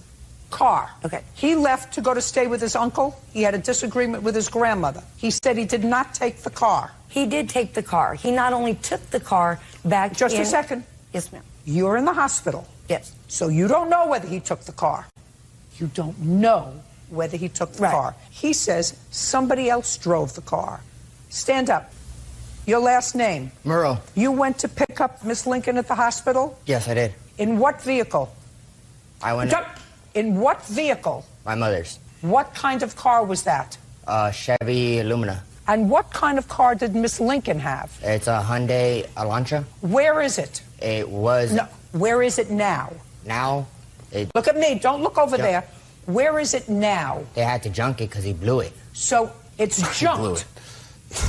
C: Car.
K: Okay.
C: He left to go to stay with his uncle. He had a disagreement with his grandmother. He said he did not take the car.
K: He did take the car. He not only took the car back
C: Just a second.
K: Yes, ma'am.
C: You're in the hospital.
K: Yes.
C: So you don't know whether he took the car. You don't know whether he took the car. He says somebody else drove the car. Stand up. Your last name?
J: Murrow.
C: You went to pick up Miss Lincoln at the hospital?
J: Yes, I did.
C: In what vehicle?
J: I went...
C: In what vehicle?
J: My mother's.
C: What kind of car was that?
J: Chevy Lumina.
C: And what kind of car did Miss Lincoln have?
J: It's a Hyundai Elantra.
C: Where is it?
J: It was...
C: No. Where is it now?
J: Now?
C: Look at me. Don't look over there. Where is it now?
J: They had to junk it because he blew it.
C: So it's junked.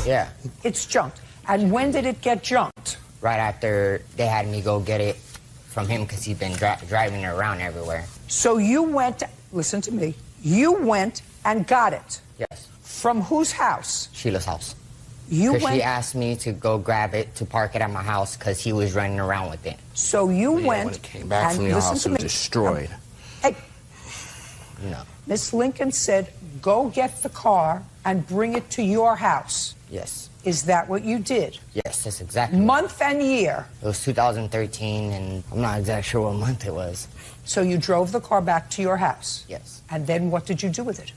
J: Yeah.
C: It's junked. And when did it get junked?
J: Right after they had me go get it from him because he'd been driving it around everywhere.
C: So you went, listen to me, you went and got it.
J: Yes.
C: From whose house?
J: Sheila's house.
C: You went.
J: She asked me to go grab it to park it at my house because he was running around with it.
C: So you went.
L: When it came back
C: and
L: from your house, it was destroyed.
C: Hey.
J: No.
C: Miss Lincoln said, go get the car and bring it to your house.
J: Yes.
C: Is that what you did?
J: Yes, that's exactly.
C: Month and year?
J: It was 2013, and I'm not exactly sure what month it was.
C: So you drove the car back to your house?
J: Yes.
C: And then what did you do with it?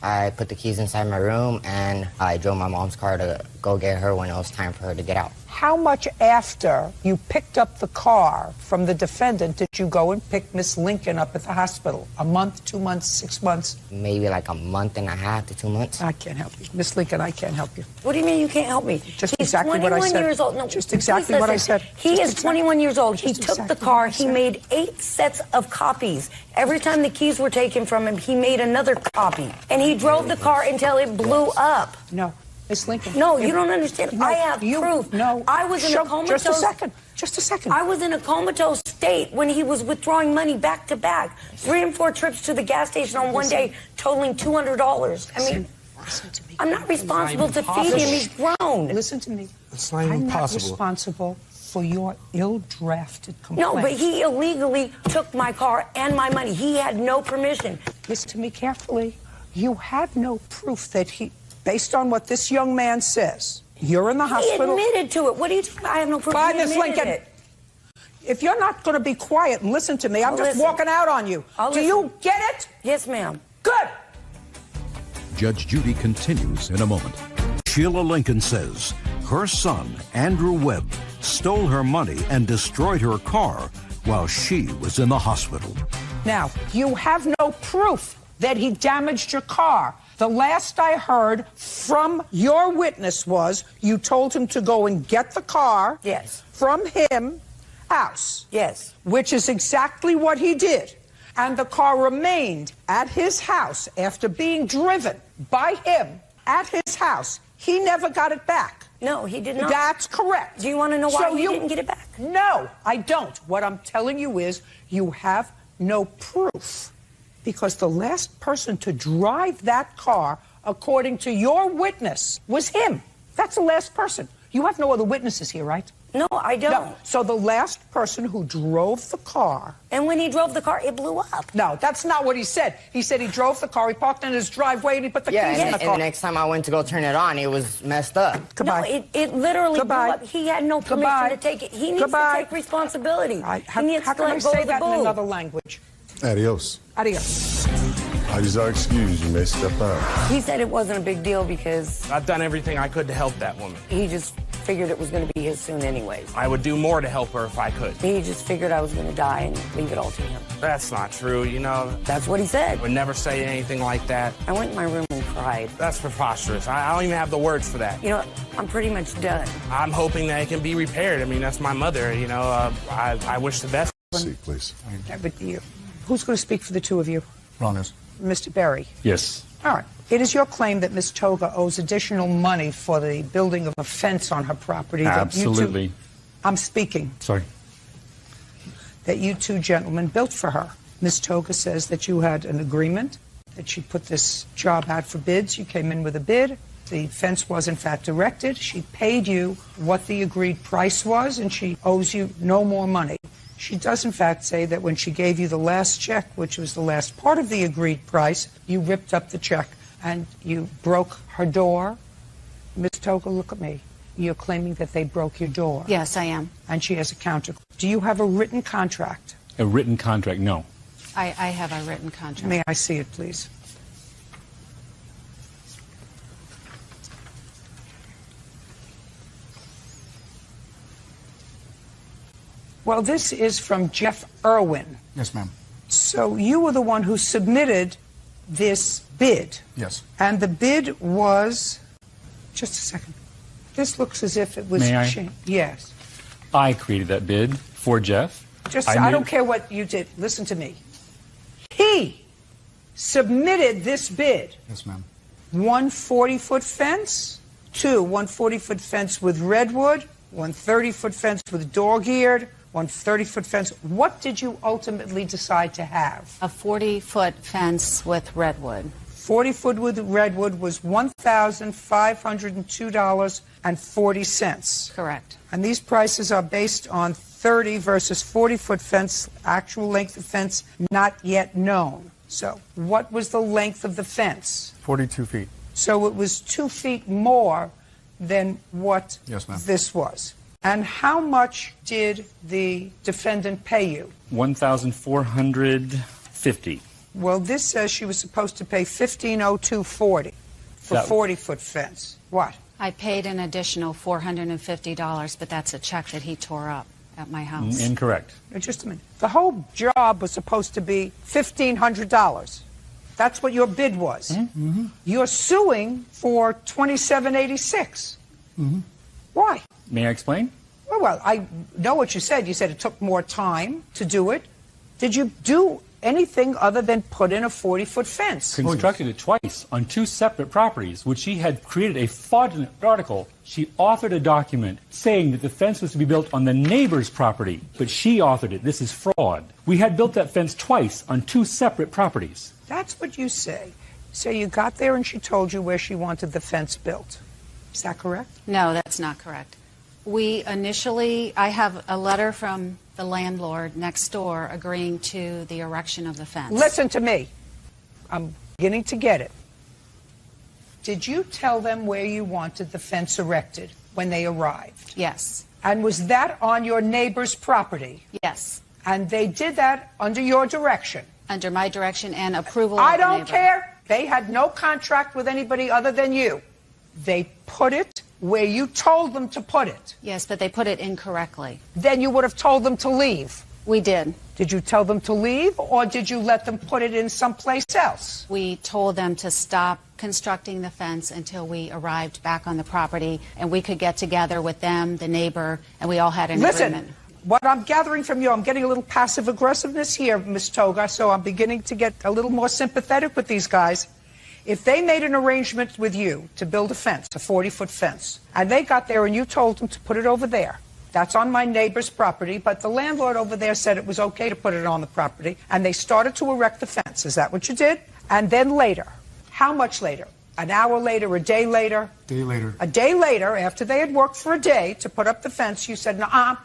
J: I put the keys inside my room, and I drove my mom's car to go get her when it was time for her to get out.
C: How much after you picked up the car from the defendant did you go and pick Miss Lincoln up at the hospital? A month, 2 months, 6 months?
J: Maybe like a month and a half to 2 months.
C: I can't help you. Miss Lincoln, I can't help you.
K: What do you mean you can't help me?
C: Just
K: He's
C: exactly what I
K: 21
C: said.
K: years old. No,
C: just
K: please
C: exactly what I
K: listen.
C: said.
K: He
C: Just
K: is 21 years old. He
C: just
K: took the
C: exactly
K: car.
C: what I
K: He
C: said.
K: made 8 sets of copies. Every time the keys were taken from him, he made another copy. And he drove the car until it blew up.
C: No. Miss Lincoln.
K: No, you don't understand.
C: No,
K: I have proof.
C: No.
K: I was in a comatose...
C: Just a second. Just a second.
K: I was in a comatose state when he was withdrawing money back to back. 3 and 4 trips to the gas station on one day, totaling $200. I mean,
C: listen to me.
K: I'm not responsible to feed him. He's grown.
C: Listen to me.
L: It's not even
C: I'm not
L: possible.
C: responsible for your ill-drafted complaint.
K: No, but he illegally took my car and my money. He had no permission.
C: Listen to me carefully. You have no proof that he, based on what this young man says, you're in the hospital.
K: He admitted to it. What are you talking about? I have no proof.
C: Bye,
K: He
C: Miss
K: admitted
C: Lincoln.
K: it.
C: If you're not going to be quiet and listen to me, I'm
K: I'll
C: just
K: listen.
C: walking out on you.
K: I'll
C: Do you
K: listen.
C: get it?
K: Yes, ma'am.
C: Good.
A: Judge Judy continues in a moment. Sheila Lincoln says her son, Andrew Webb, stole her money and destroyed her car while she was in the hospital.
C: Now, you have no proof that he damaged your car. The last I heard from your witness was you told him to go and get the car
K: Yes.
C: from him house.
K: Yes.
C: Which is exactly what he did. And the car remained at his house after being driven by him at his house. He never got it back.
K: No, he did not.
C: That's correct.
K: Do you want to know why
C: So
K: he
C: you
K: didn't get it back?
C: No, I don't. What I'm telling you is you have no proof because the last person to drive that car, according to your witness, was him. That's the last person. You have no other witnesses here, right?
K: No, I don't.
C: No. So the last person who drove the car...
K: And when he drove the car, it blew up.
C: No, that's not what he said. He said he drove the car, he parked in his driveway, and he put the keys in the car.
J: And the next time I went to go turn it on, it was messed up.
C: Goodbye.
K: No, it literally
C: Goodbye.
K: blew up. He had no permission
C: Goodbye.
K: to take it. He needs
C: Goodbye.
K: to take responsibility.
C: How
K: he needs
C: can
K: to
C: I
K: let go
C: say
K: of the
C: that in
K: bull.
C: another language?
B: Adios.
C: Adios.
B: I just are excused. You may step out.
K: He said it wasn't a big deal because
L: I've done everything I could to help that woman.
K: he just figured it was going to be his soon anyways.
L: I would do more to help her if I could.
K: He just figured I was going to die and leave it all to him.
L: That's not true, you know.
K: That's what he said.
L: I would never say anything like that.
K: I went in my room and cried.
L: That's preposterous. I don't even have the words for that.
K: You know, I'm pretty much done.
L: I'm hoping that it can be repaired. I mean, that's my mother, you know. I wish the best.
B: Seat, please.
C: But who's going to speak for the two of you?
M: Ron is.
C: Mr. Berry.
M: Yes.
C: All right. It is your claim that Ms. Toga owes additional money for the building of a fence on her property.
M: Absolutely.
C: That I'm speaking.
M: Sorry.
C: That you two gentlemen built for her. Ms. Toga says that you had an agreement, that she put this job out for bids. You came in with a bid. The fence was, in fact, erected. She paid you what the agreed price was, and she owes you no more money. She does, in fact, say that when she gave you the last check, which was the last part of the agreed price, you ripped up the check and you broke her door. Ms. Toga, look at me. You're claiming that they broke your door.
N: Yes, I am.
C: And she has a counter. Do you have a written contract?
M: A written contract? No.
N: I have a written contract.
C: May I see it, please? Well, this is from Jeff Irwin.
D: Yes, ma'am.
C: So you were the one who submitted this bid.
D: Yes.
C: And the bid was, just a second. This looks as if it was
M: May I?
C: changed. Yes.
M: I created that bid for Jeff.
C: I don't care what you did. Listen to me. He submitted this bid.
D: Yes, ma'am.
C: 1 40-foot fence, 2 1 40-foot fence with redwood, 1 30-foot fence with door-geared, 1 30-foot fence. What did you ultimately decide to have?
N: A 40-foot fence with redwood.
C: 40-foot with redwood was $1,502.40.
N: Correct.
C: And these prices are based on 30 versus 40-foot fence, actual length of fence not yet known. So what was the length of the fence?
D: 42 feet.
C: So it was 2 feet more than what
D: Yes, ma'am.
C: this was. And how much did the defendant pay you?
M: $1,450.
C: Well, this says she was supposed to pay $1,502.40 for 40-foot fence. What?
N: I paid an additional $450, but that's a check that he tore up at my house.
M: Incorrect.
C: Just a minute. The whole job was supposed to be $1,500. That's what your bid was.
D: Mm-hmm.
C: You're suing for $2,786.
D: Mm-hmm.
C: Why?
M: May I explain?
C: Well, I know what you said. You said it took more time to do it. Did you do anything other than put in a 40-foot fence?
M: Constructed it twice on 2 separate properties, which she had created a fraudulent article. She authored a document saying that the fence was to be built on the neighbor's property, but she authored it. This is fraud. We had built that fence twice on 2 separate properties.
C: That's what you say. So you got there and she told you where she wanted the fence built. Is that correct?
N: No, that's not correct. I have a letter from the landlord next door agreeing to the erection of the fence.
C: Listen to me. I'm beginning to get it. Did you tell them where you wanted the fence erected when they arrived?
N: Yes.
C: And was that on your neighbor's property?
N: Yes.
C: And they did that under your direction?
N: Under my direction and approval
C: I
N: of the
C: don't
N: neighbor.
C: care. They had no contract with anybody other than you. They put it where you told them to put it.
N: Yes, but they put it incorrectly.
C: Then you would have told them to leave.
N: We did.
C: Did you tell them to leave, or did you let them put it in someplace else?
N: We told them to stop constructing the fence until we arrived back on the property and we could get together with them, the neighbor, and we all had an agreement.
C: What I'm gathering from you, I'm getting a little passive aggressiveness here, Ms. Toga, so I'm beginning to get a little more sympathetic with these guys. If they made an arrangement with you to build a fence, a 40-foot fence, and they got there and you told them to put it over there, that's on my neighbor's property, but the landlord over there said it was okay to put it on the property, and they started to erect the fence. Is that what you did? And then later, how much later? An hour later, a day later?
D: Day later.
C: A day later, after they had worked for a day to put up the fence, you said, "Nuh-uh,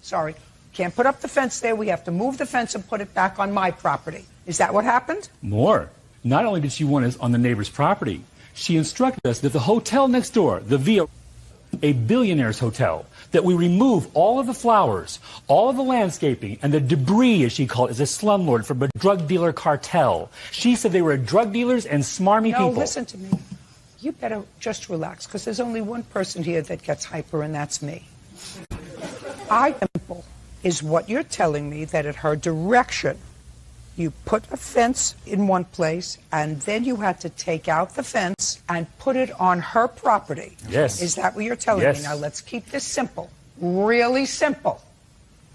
C: sorry, can't put up the fence there. We have to move the fence and put it back on my property." Is that what happened?
M: More. Not only did she want us on the neighbor's property, she instructed us that the hotel next door, the Via, a billionaire's hotel, that we remove all of the flowers, all of the landscaping, and the debris, as she called it, as a slumlord from a drug dealer cartel. She said they were drug dealers and smarmy people.
C: No, listen to me. You better just relax, because there's only one person here that gets hyper, and that's me. Simple is what you're telling me, that at her direction, you put a fence in one place, and then you had to take out the fence and put it on her property.
M: Yes.
C: Is that what you're telling
M: Yes.
C: me? Now, let's keep this simple. Really simple.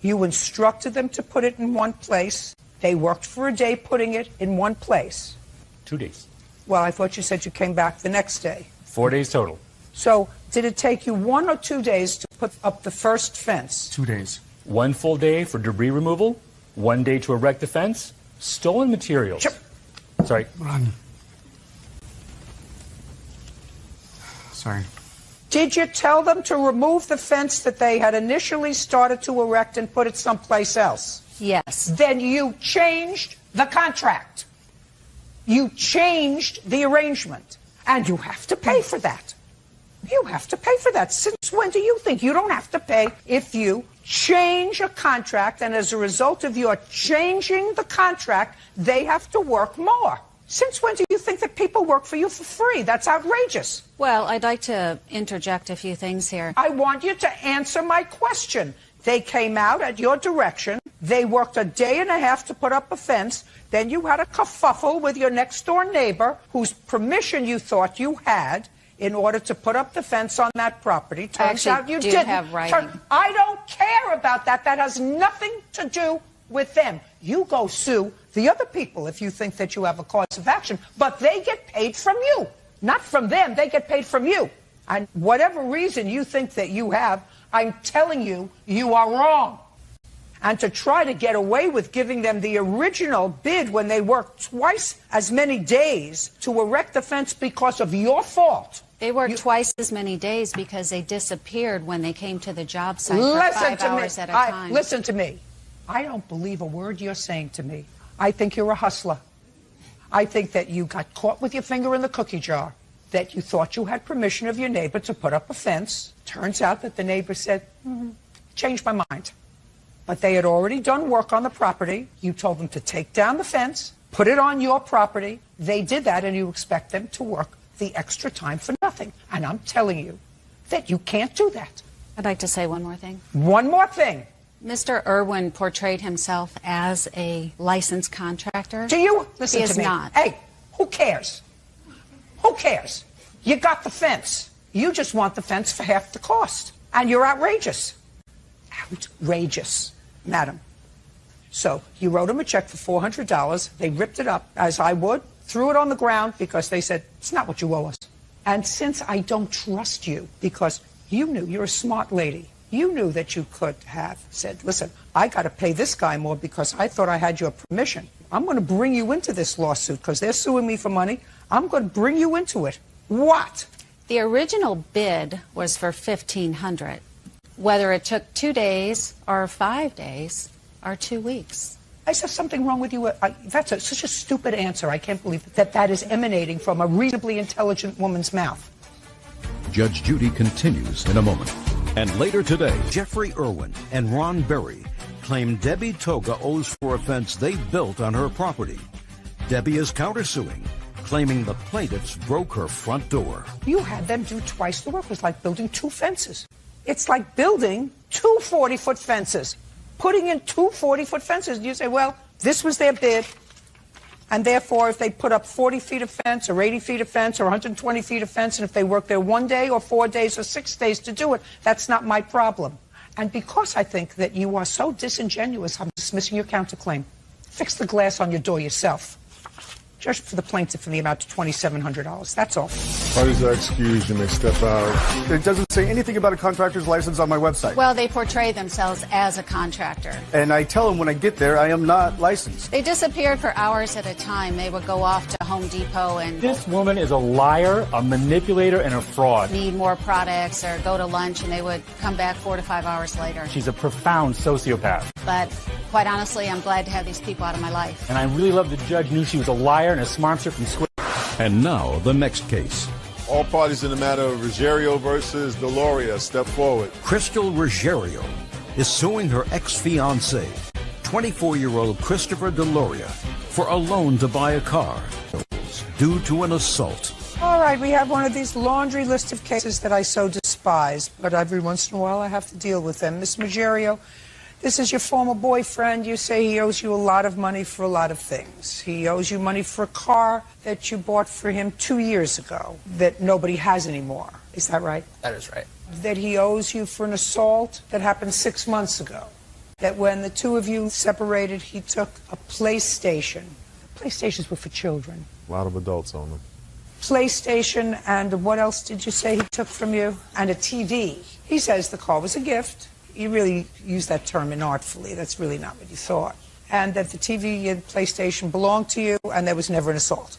C: You instructed them to put it in one place. They worked for a day putting it in one place.
M: 2 days.
C: Well, I thought you said you came back the next day.
M: 4 days total.
C: So did it take you 1 or 2 days to put up the first fence?
M: 2 days. 1 full day for debris removal, 1 day to erect the fence, stolen materials. Sorry.
O: Run. Sorry.
C: Did you tell them to remove the fence that they had initially started to erect and put it someplace else?
N: Yes.
C: Then you changed the contract. You changed the arrangement. And you have to pay for that. You have to pay for that. Since when do you think you don't have to pay if you change a contract, and as a result of your changing the contract, they have to work more? Since when do you think that people work for you for free? That's outrageous.
N: Well, I'd like to interject a few things here.
C: I want you to answer my question. They came out at your direction. They worked a day and a half to put up a fence. Then you had a kerfuffle with your next door neighbor whose permission you thought you had in order to put up the fence on that property. Turns out you didn't.
N: Have writing.
C: I don't care about that. That has nothing to do with them. You go sue the other people if you think that you have a cause of action, but they get paid from you, not from them. They get paid from you. And whatever reason you think that you have, I'm telling you, you are wrong. And to try to get away with giving them the original bid when they worked twice as many days to erect the fence because of your fault.
N: They worked twice as many days because they disappeared when they came to the job site for 5 hours at a time.
C: Listen to me. I don't believe a word you're saying to me. I think you're a hustler. I think that you got caught with your finger in the cookie jar, that you thought you had permission of your neighbor to put up a fence. Turns out that the neighbor said, change my mind. But they had already done work on the property. You told them to take down the fence, put it on your property. They did that, and you expect them to work the extra time for nothing. And I'm telling you that you can't do that.
N: I'd like to say one more thing.
C: One more thing.
N: Mr. Irwin portrayed himself as a licensed contractor.
C: Do you? Listen
N: He
C: to
N: is
C: me.
N: not.
C: Hey, who cares? Who cares? You got the fence. You just want the fence for half the cost. And you're outrageous. Outrageous, madam. So you wrote them a check for $400. They ripped it up, as I would, threw it on the ground because they said, it's not what you owe us. And since I don't trust you, because you knew, you're a smart lady, you knew that you could have said, listen, I got to pay this guy more because I thought I had your permission. I'm going to bring you into this lawsuit because they're suing me for money. I'm going to bring you into it. What?
N: The original bid was for $1,500. Whether it took 2 days or 5 days or 2 weeks.
C: Is there something wrong with you? That's such a stupid answer. I can't believe that is emanating from a reasonably intelligent woman's mouth.
A: Judge Judy continues in a moment. And later today, Jeffrey Irwin and Ron Berry claim Debbie Toga owes for a fence they built on her property. Debbie is countersuing, claiming the plaintiffs broke her front door.
C: You had them do twice the work. It was like building 2 fences. It's like building 2 40-foot fences, putting in 2 40-foot fences. And you say, well, this was their bid, and therefore if they put up 40 feet of fence or 80 feet of fence or 120 feet of fence, and if they work there 1 day or 4 days or 6 days to do it, that's not my problem. And because I think that you are so disingenuous, I'm dismissing your counterclaim. Fix the glass on your door yourself. Judge for the plaintiff in the amount of $2,700. That's all.
B: Parties are excused. You may step out.
D: It doesn't say anything about a contractor's license on my website.
N: Well, they portray themselves as a contractor.
D: And I tell them when I get there, I am not licensed.
N: They disappeared for hours at a time. They would go off to Home Depot and
M: This woman is a liar, a manipulator, and a fraud.
N: need more products or go to lunch, and they would come back 4 to 5 hours later.
M: She's a profound sociopath.
N: But quite honestly, I'm glad to have these people out of my life.
M: And I really love the judge knew she was a liar and a smarmster from Square.
A: And now, the next case.
B: All parties in the matter of Ruggiero versus Deloria, step forward.
A: Crystal Ruggiero is suing her ex-fiancé, 24-year-old Christopher Deloria, for a loan to buy a car due to an assault.
C: All right, we have one of these laundry list of cases that I so despise, but every once in a while I have to deal with them. Miss Ruggiero, this is your former boyfriend. You say he owes you a lot of money for a lot of things. He owes you money for a car that you bought for him 2 years ago that nobody has anymore. Is that right?
E: That is right.
C: That he owes you for an assault that happened 6 months ago. That when the two of you separated, he took a PlayStation. PlayStations were for children.
B: A lot of adults on them.
C: PlayStation, and what else did you say he took from you? And a TV. He says the car was a gift. You really used that term inartfully. That's really not what you thought. And that the TV and PlayStation belonged to you, and there was never an assault.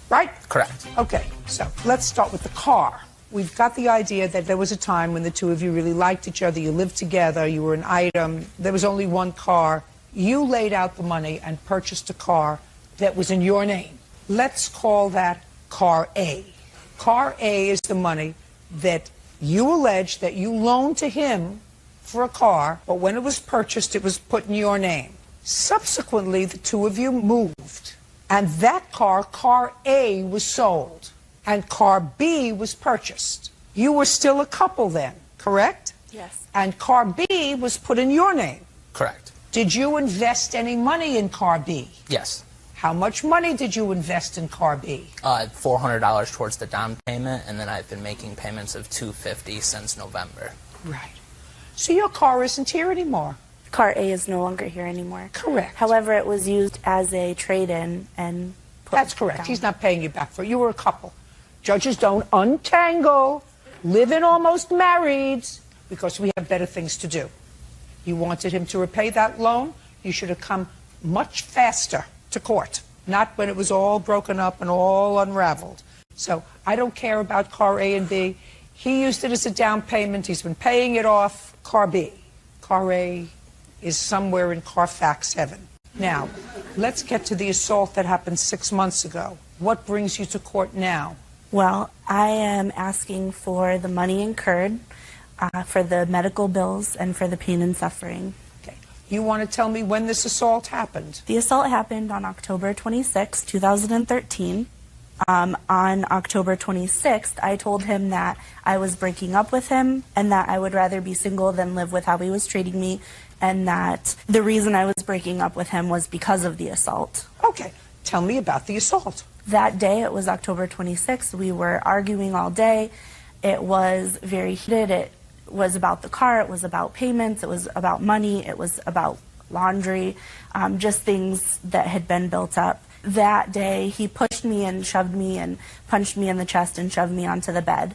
C: Right?
P: Correct.
C: Okay, so let's start with the car. We've got the idea that there was a time when the two of you really liked each other, you lived together, you were an item, there was only one car. You laid out the money and purchased a car that was in your name. Let's call that Car A. Car A is the money that you allege that you loaned to him for a car, but when it was purchased, it was put in your name. Subsequently, the two of you moved, and that car, Car A, was sold, and Car B was purchased. You were still a couple then, correct?
Q: Yes.
C: And Car B was put in your name.
P: Correct.
C: Did you invest any money in Car B?
P: Yes.
C: How much money did you invest in Car B?
P: $400 towards the down payment, and then I've been making payments of $250 since November.
C: Right. So your car isn't here anymore.
Q: Car A is no longer here anymore.
C: Correct.
Q: However, it was used as a trade-in and put
C: That's correct.
Q: down.
C: He's not paying you back for it. You were a couple. Judges don't untangle, live in almost married, because we have better things to do. You wanted him to repay that loan. You should have come much faster to court, not when it was all broken up and all unraveled. So I don't care about Car A and B. He used it as a down payment. He's been paying it off. Car B. Car A is somewhere in Carfax heaven. Now, let's get to the assault that happened 6 months ago. What brings you to court now?
Q: Well, I am asking for the money incurred for the medical bills and for the pain and suffering.
C: Okay. You want to tell me when this assault happened?
Q: The assault happened on October 26, 2013. On October 26th, I told him that I was breaking up with him and that I would rather be single than live with how he was treating me, and that the reason I was breaking up with him was because of the assault.
C: Okay. Tell me about the assault.
Q: That day, it was October 26th. We were arguing all day. It was very heated. It was about the car. It was about payments. It was about money. It was about laundry, just things that had been built up. That day, he pushed me and shoved me and punched me in the chest and shoved me onto the bed.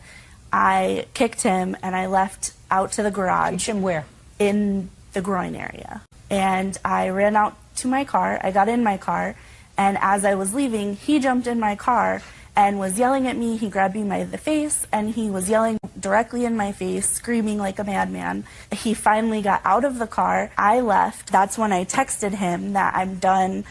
Q: I kicked him and I left out to the garage.
C: Kicked him where?
Q: In the groin area. And I ran out to my car. I got in my car, and as I was leaving, he jumped in my car and was yelling at me. He grabbed me by the face, and he was yelling directly in my face, screaming like a madman. He finally got out of the car. I left. That's when I texted him that I'm done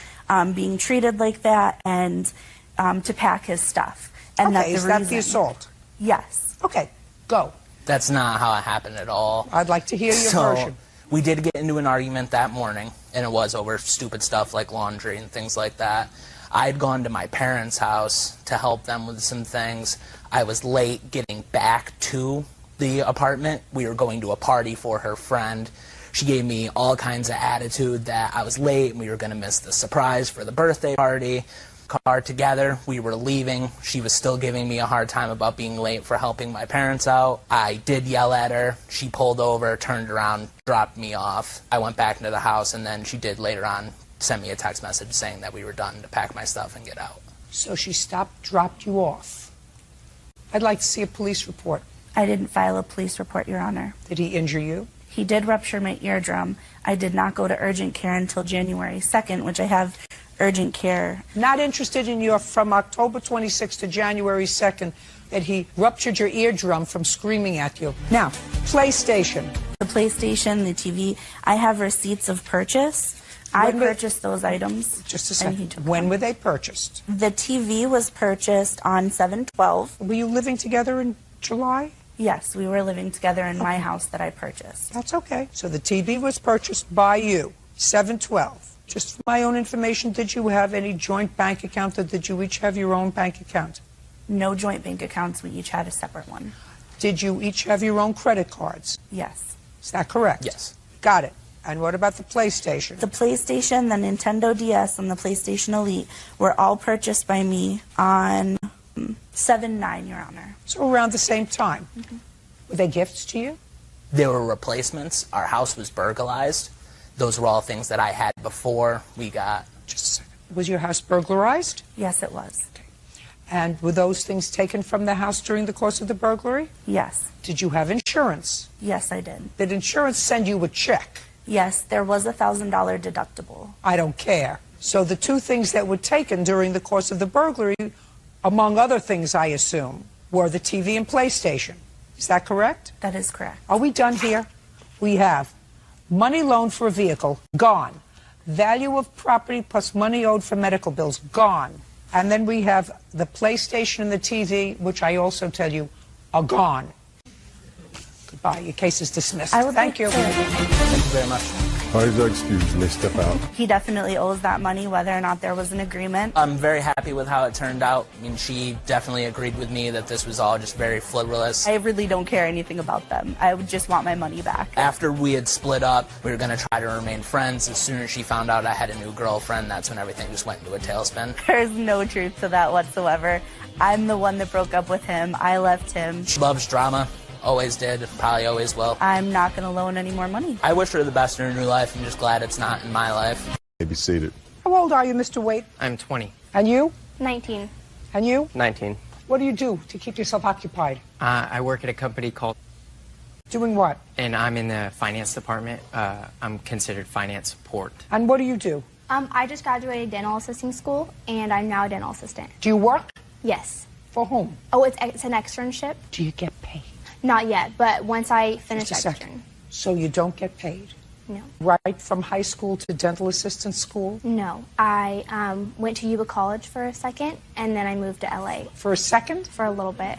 Q: being treated like that, and to pack his stuff. And
C: Okay, is that the assault?
Q: Yes.
C: Okay, go.
P: That's not how it happened at all.
C: I'd like to hear your version.
P: We did get into an argument that morning, and it was over stupid stuff like laundry and things like that. I had gone to my parents' house to help them with some things. I was late getting back to the apartment. We were going to a party for her friend. She gave me all kinds of attitude that I was late and we were going to miss the surprise for the birthday party. Car together, we were leaving. She was still giving me a hard time about being late for helping my parents out. I did yell at her. She pulled over, turned around, dropped me off. I went back into the house, and then she did later on send me a text message saying that we were done to pack my stuff and get out.
C: So she stopped, dropped you off. I'd like to see a police report.
Q: I didn't file a police report, Your Honor.
C: Did he injure you?
Q: He did rupture my eardrum. I did not go to urgent care until January 2nd, which I have urgent care.
C: Not interested in your, from October 26th to January 2nd, that he ruptured your eardrum from screaming at you. Now, PlayStation.
Q: The PlayStation, the TV, I have receipts of purchase. I purchased those items.
C: Just a second. When were they purchased?
Q: The TV was purchased on 7/12.
C: Were you living together in July?
Q: Yes, we were living together in my house that I purchased.
C: That's okay. So the TV was purchased by you, 7/12. Just for my own information, did you have any joint bank account, or did you each have your own bank account?
Q: No joint bank accounts. We each had a separate one.
C: Did you each have your own credit cards?
Q: Yes.
C: Is that correct?
P: Yes.
C: Got it. And what about the PlayStation?
Q: The PlayStation, the Nintendo DS, and the PlayStation Elite were all purchased by me on 7/9, Your Honor.
C: So around the same time. Mm-hmm. Were they gifts to you?
P: They were replacements. Our house was burglarized. Those were all things that I had before we got.
C: Just a second. Was your house burglarized?
Q: Yes, it was.
C: Okay. And were those things taken from the house during the course of the burglary?
Q: Yes.
C: Did you have insurance?
Q: Yes, I did.
C: Did insurance send you a check?
Q: Yes, there was a $1,000 deductible.
C: I don't care. So the two things that were taken during the course of the burglary, among other things, I assume, were the TV and PlayStation. Is that correct?
Q: That is correct.
C: Are we done here? We have money loaned for a vehicle, gone. Value of property plus money owed for medical bills, gone. And then we have the PlayStation and the TV, which I also tell you are gone. Goodbye. Your case is dismissed. Thank you.
D: Thank you very much.
B: Excuse me, step out.
Q: He definitely owes that money, whether or not there was an agreement.
P: I'm very happy with how it turned out. I mean, she definitely agreed with me that this was all just very frivolous.
Q: I really don't care anything about them. I would just want my money back.
P: After we had split up, we were going to try to remain friends. As soon as she found out I had a new girlfriend, that's when everything just went into a tailspin.
Q: There's no truth to that whatsoever. I'm the one that broke up with him. I left him.
P: She loves drama. Always did, probably always will.
Q: I'm not going to loan any more money.
P: I wish her the best in her new life. I'm just glad it's not in my life.
B: Be seated.
C: How old are you, Mr. Waite?
R: I'm 20.
C: And you?
H: 19.
C: And you?
R: 19.
C: What do you do to keep yourself occupied?
R: I work at a company called...
C: Doing what?
R: And I'm in the finance department. I'm considered finance support.
C: And what do you do?
H: I just graduated dental assisting school, and I'm now a dental assistant.
C: Do you work?
H: Yes.
C: For whom?
H: Oh, it's an externship.
C: Do you get paid?
H: Not yet, but once I finish
C: Just a
H: extern.
C: second. So you don't get paid?
H: No.
C: Right from high school to dental assistant school?
H: No. I went to Yuba College for a second, and then I moved to LA.
C: For a second?
H: For a little bit.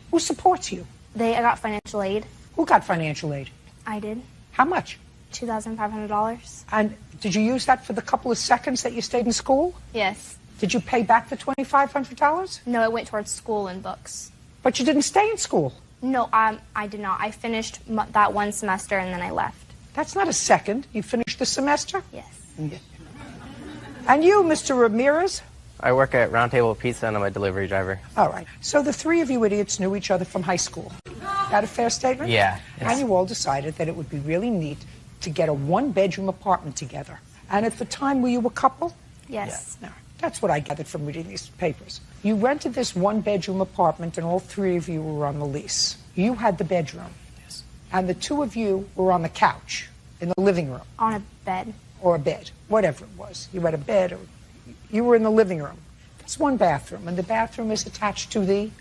C: Who supports you?
H: I got financial aid.
C: Who got financial aid?
H: I did.
C: How much?
H: $2,500.
C: And did you use that for the couple of seconds that you stayed in school?
H: Yes.
C: Did you pay back the $2,500?
H: No, it went towards school and books.
C: But you didn't stay in school?
H: No, I did not. I finished that one semester and then I left.
C: That's not a second. You finished the semester?
H: Yes.
C: And you, Mr. Ramirez?
R: I work at Round Table Pizza and I'm a delivery driver.
C: All right. So the three of you idiots knew each other from high school. That a fair statement?
R: Yeah.
C: And you all decided that it would be really neat to get a one-bedroom apartment together. And at the time, were you a couple?
H: Yes.
C: No. That's what I gathered from reading these papers. You rented this one-bedroom apartment, and all three of you were on the lease. You had the bedroom.
R: Yes.
C: And the two of you were on the couch in the living room.
H: On a bed.
C: Or a bed, whatever it was. You had a bed, or you were in the living room. That's one bathroom, and the bathroom is attached to the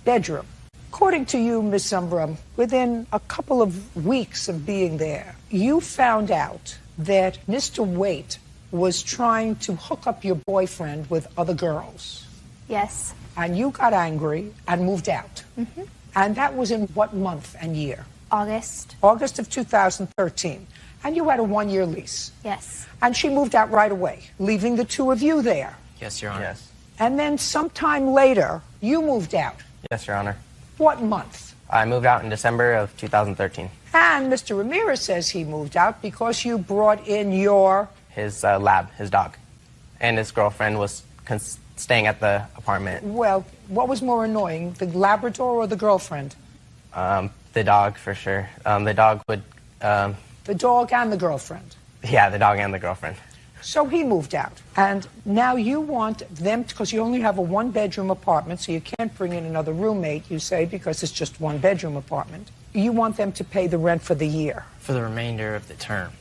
C: bedroom. According to you, Miss Umbra, within a couple of weeks of being there, you found out that Mr. Waite was trying to hook up your boyfriend with other girls.
H: Yes.
C: And you got angry and moved out.
H: Mm-hmm.
C: And that was in what month and year?
H: August.
C: August of 2013. And you had a one-year lease.
H: Yes.
C: And she moved out right away, leaving the two of you there.
R: Yes, Your Honor. Yes.
C: And then sometime later, you moved out.
R: Yes, Your Honor.
C: What month?
R: I moved out in December of 2013.
C: And Mr. Ramirez says he moved out because you brought in your...
R: His lab, his dog. And his girlfriend was staying at the apartment.
C: Well, what was more annoying, the Labrador or the girlfriend?
R: The dog, for sure. The dog would...
C: The dog and the girlfriend?
R: Yeah, the dog and the girlfriend.
C: So he moved out. And now you want them, because you only have a one-bedroom apartment, so you can't bring in another roommate, you say, because it's just one-bedroom apartment. You want them to pay the rent for the year.
R: For the remainder of the term.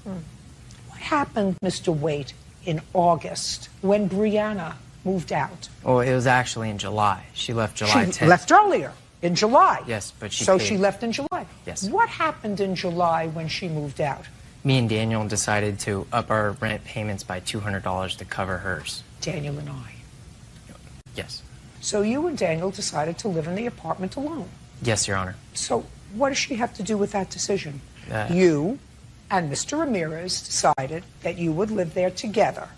C: What happened, Mr. Waite, in August when Brianna moved out?
R: Well, it was actually in July. She left July 10th.
C: She left earlier, in July.
R: Yes, but she
C: So
R: paid.
C: she left in July.
R: Yes.
C: What happened in July when she moved out?
R: Me and Daniel decided to up our rent payments by $200 to cover hers.
C: Daniel and I.
R: Yes.
C: So you and Daniel decided to live in the apartment alone.
R: Yes, Your Honor.
C: So what does she have to do with that decision?
R: Uh,
C: You and Mr. Ramirez decided that you would live there together,